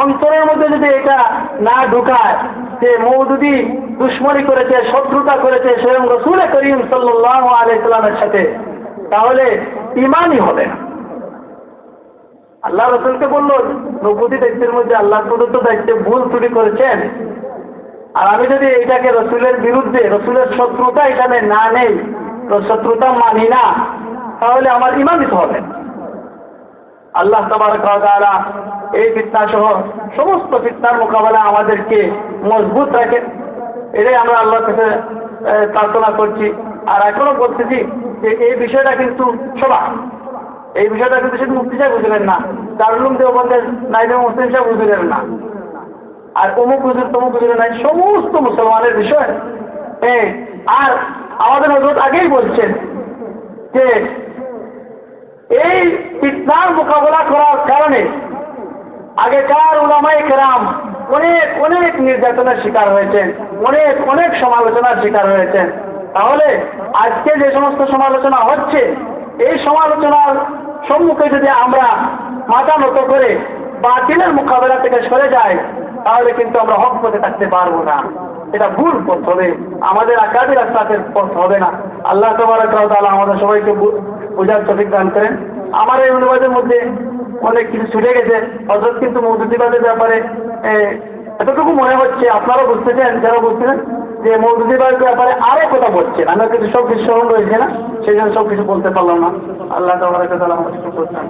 Speaker 3: অন্তরের মধ্যে যদি এটা না ঢুকায় যে মওদুদি দুশমনী করেছে, শত্রুতা করেছে স্বয়ং রাসূল করিম সাল্লাল্লাহু আলাইহি ওয়াসাল্লামের সাথে, তাহলে ঈমানই হবে না। আল্লাহ রাসূলকে বলল নবুয়্বতি দায়িত্বের মধ্যে আল্লাহর প্রদত্ত দায়িত্বে ভুল ত্রুটি করেছেন, আর আমি যদি এটাকে রাসূলের বিরুদ্ধে, রাসূলের শত্রুতা এখানে না নেই, শত্রুতা মানি না, তাহলে আমার ঈমান দিতে হবে। আল্লাহ তাবারক ওয়া তাআলা এই ফিতনা সহ সমস্ত ফিতনার মোকাবেলা আমাদেরকে মজবুত রাখে, এটাই আমরা আল্লাহর কাছে প্রার্থনা করছি। আর এখনো বলতেছি যে এই বিষয়টা কিন্তু সবাই, এই বিষয়টা কিন্তু শুধু মুফতি সাহেব বুঝলেন না, দারুল উলুম দেওবন্দের নাইবে মুসলিম সাহেব বুঝলেন না, আর অমুক হুজুর তমুক হুজুরের নাই, সমস্ত মুসলমানের বিষয়। আর আমাদের হযরত আগেই বলছেন যে এই ফিতনার মোকাবেলা করার কারণে আগেকার উলামায়ে কেরাম অনেক অনেক নির্যাতনের শিকার হয়েছেন, অনেক অনেক সমালোচনার শিকার হয়েছেন। তাহলে আজকে যে সমস্ত সমালোচনা হচ্ছে, এই সমালোচনার সম্মুখে যদি আমরা মাথা নত করে বাতিলের মোকাবেলা থেকে সরে যাই, তাহলে কিন্তু আমরা হক পথে থাকতে পারবো না। এটা ভুল পথ হবে, আমাদের আকাদের রাস্তার পথ হবে না। আল্লাহ তাবারক ওয়া তাআলা আমাদের সবাইকে বোঝার তৌফিক দান করেন। আমার এই অনুবাদের মধ্যে অনেক কিছু ছুটে গেছে। হযরত কিন্তু মওদুদিবাদের ব্যাপারে এতটুকু মনে হচ্ছে, আপনারাও বুঝতেছেন, যারা বুঝতেছেন যে মওদুদিবাদের ব্যাপারে আরো কথা বলছেন, আমরা কিন্তু সব কিছু স্মরণ রয়েছে না, সেই জন্য সব কিছু বলতে পারলাম না। আল্লাহ তাবারক ওয়া তাআলা আমাদের করছেন।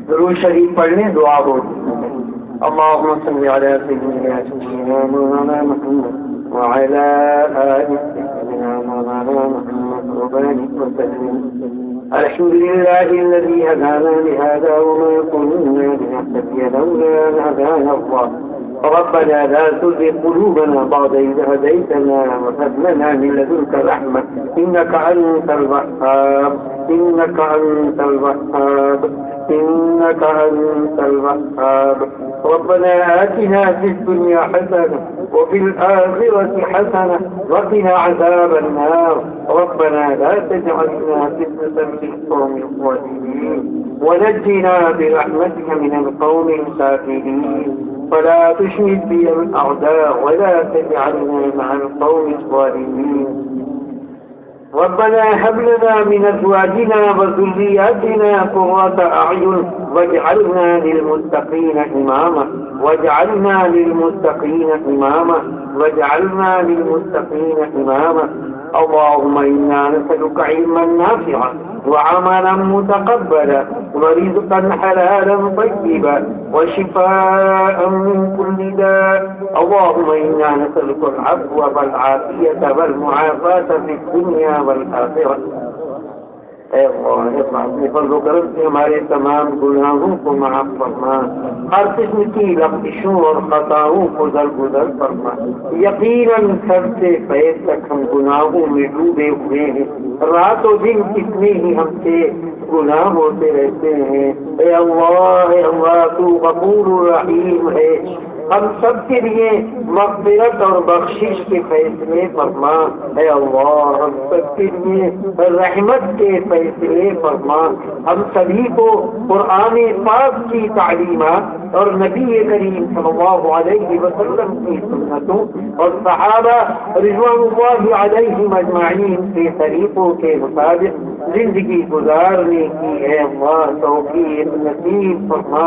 Speaker 2: درود شریف پڑھنے دعا ہو. اللهم صل على سيدنا مولانا محمد وعلى آل سيدنا مولانا محمد وبارك وسلم. الحمد لله الذي هدانا لهذا وما كنا لنهتدي لولا أن هدانا الله. ربنا لا تزغ قلوبنا بعد إذ هديتنا وهب لنا من لدنك رحمة إنك أنت الوهاب إنك أنت الوهاب إنك أنت الوهاب. ربنا آتنا في الدنيا حسنة وفي الآخرة حسنة وقنا عذاب النار. ربنا لا تجعلنا فتنة للقوم الظالمين ونجنا برحمتك من القوم الكافرين. فلا تشمت بي الأعداء ولا تجعلنا مع القوم الظالمين. ربنا هب لنا من أزواجنا وذرياتنا قرة أعين واجعلنا للمتقين إماما واجعلنا للمتقين إماما واجعلنا للمتقين إماما. اللهم إنا نسألك علما نافعا وعملا متقبلا ورزقا حلالا طيبا وشفاء من كل داء. اللهم إنا نسألك العفو والعافية والمعافاة في الدنيا والآخرة. اے اللہ اپنے فضل و کرم سے ہمارے تمام گناہوں کو معاف فرما، ہر قسم کی لغزشوں اور خطاؤں کو درگزر فرما. یقیناً سر سے پیر تک ہم گناہوں میں ڈوبے ہوئے ہیں، رات و دن کتنے ہی ہم سے گناہ ہوتے رہتے ہیں. اے اللہ تو غفور رحیم ہے، ہم سب کے لیے مغفرت اور بخشش کے فیصلے فرما. اے اللہ ہم سب کے لیے رحمت کے فیصلے فرما. ہم سبھی کو قرآن پاک کی تعلیمات اور نبی کریم صلی اللہ علیہ وسلم کی سنتوں اور صحابہ رضوان اللہ علیہم اجمعین کے طریقوں کے مطابق زندگی گزارنے کی اے اللہ توفیق نصیب فرما.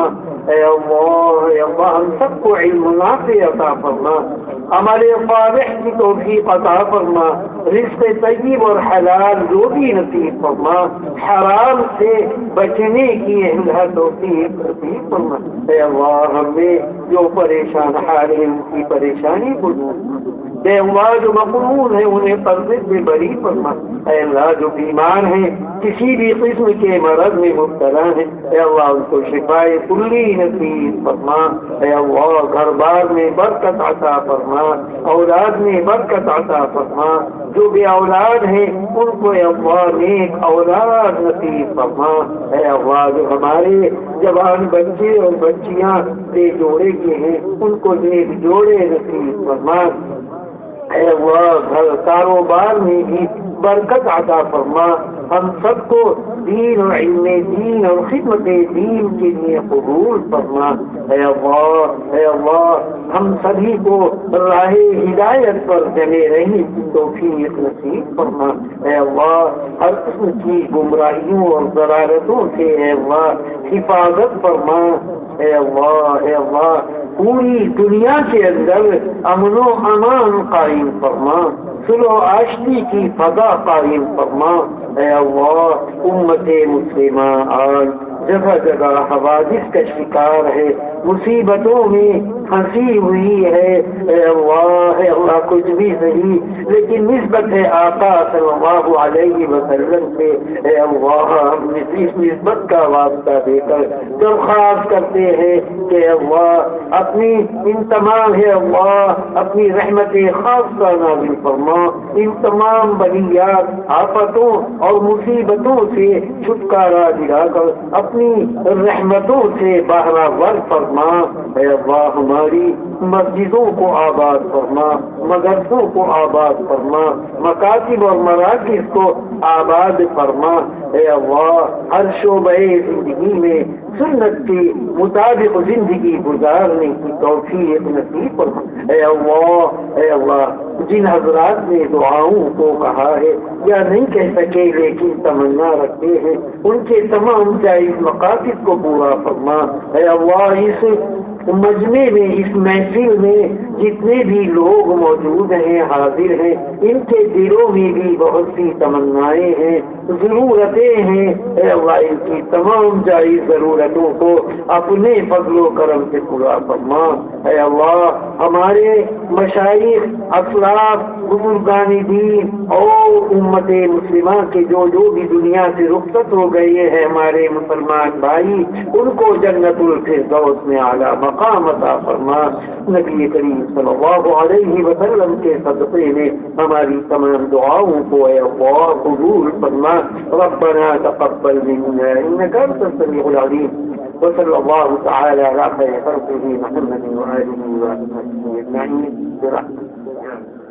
Speaker 2: اے اللہ ہم سب کو علم نافع عطا فرما، ہمارے صالح کی توفیق عطا فرما، رزق طیب اور حلال روزی نصیب فرما، حرام سے بچنے کی اللہ توفیق نصیب فرما. اے اللہ ہم میں جو پریشان حال ہے ان کی پریشانی کو دور فرما. اے اللہ جو مقروض ہیں انہیں قرضے سے بری فرما. اے اللہ جو بیمار ہیں کسی بھی قسم کے مرض میں مبتلا ہیں اے اللہ ان کو شفائے کلی نصیب فرما. اے اللہ گھر بار میں برکت عطا فرما، اولاد میں برکت عطا فرما. جو بے اولاد ہیں ان کو اے اللہ نیک اولاد نصیب فرما. اے اللہ جو ہمارے جوان بچے اور بچیاں بے جوڑے کے ہیں ان کو نیک جوڑے نصیب فرما. اے اللہ گھر کاروبار میں بھی برکت عطا فرما. ہم سب کو دین اور علم دین اور خدمت دین کے لیے قبول فرما. اے اللہ ہم سبھی کو راہ ہدایت پر جمے رہنے کی توفیق نصیب فرما. اے اللہ ہر قسم کی گمراہیوں اور ضلالتوں سے اے اللہ حفاظت فرما. اے اللہ پوری دنیا کے اندر امن و امان قائم فرما، صلح و آشتی کی فضا قائم فرما. اے اللہ امت مسلمہ آج جگہ جگہ حوادث کا شکار ہے، مصیبتوں میں پھنسی ہوئی ہے،
Speaker 3: اے اللہ کچھ بھی نہیں، لیکن نسبت ہے آقا صلی اللہ علیہ وسلم سے، اے اللہ ہم اس نسبت کا واسطہ دے کر درخواست کرتے ہیں کہ اللہ اپنی ان تمام ہے اللہ اپنی رحمت خاصہ نازل فرما، ان تمام بلیات آفتوں اور مصیبتوں سے چھٹکارا دلا کر اپنی رحمتوں سے بہرہ ور فرما، اے اللہ ہماری مسجدوں کو آباد فرما، مدرسوں کو آباد فرما، مکاتب اور مراکز کو آباد فرما، اے اللہ ہر شعبہ زندگی میں سنت کے مطابق زندگی گزارنے کی توفیق نصیب فرما، اے اللہ جن حضرات نے دعاؤں کو کہا ہے یا نہیں کہہ سکے لیکن تمنا رکھتے ہیں ان کے تمام جائز مقاصد کو پورا فرما، اے اللہ اس مجمع میں اس محفل میں جتنے بھی لوگ موجود ہیں حاضر ہیں ان کے دلوں میں بھی بہت سی تمنائیں ہیں ضرورتیں ہیں، اے اللہ ان کی تمام جائز ضرورتوں کو اپنے فضل و کرم سے پورا فرما، اے اللہ ہمارے مشائخ اسلاف بزرگان دین اور امت مسلمہ کے جو بھی دنیا سے رخصت ہو گئے ہیں ہمارے مسلمان بھائی ان کو جنت الفردوس میں اعلیٰ مقام عطا فرما، نبی کریم صلی اللہ علیہ وسلم کے صدقے میں ہماری تمام دعاؤں کو اے اللہ قبول فرما، ربنا تقبل منا انك انت السميع العليم، وصلى الله تعالى على خير خلقه محمد وآله وصحبه أجمعين برحمته.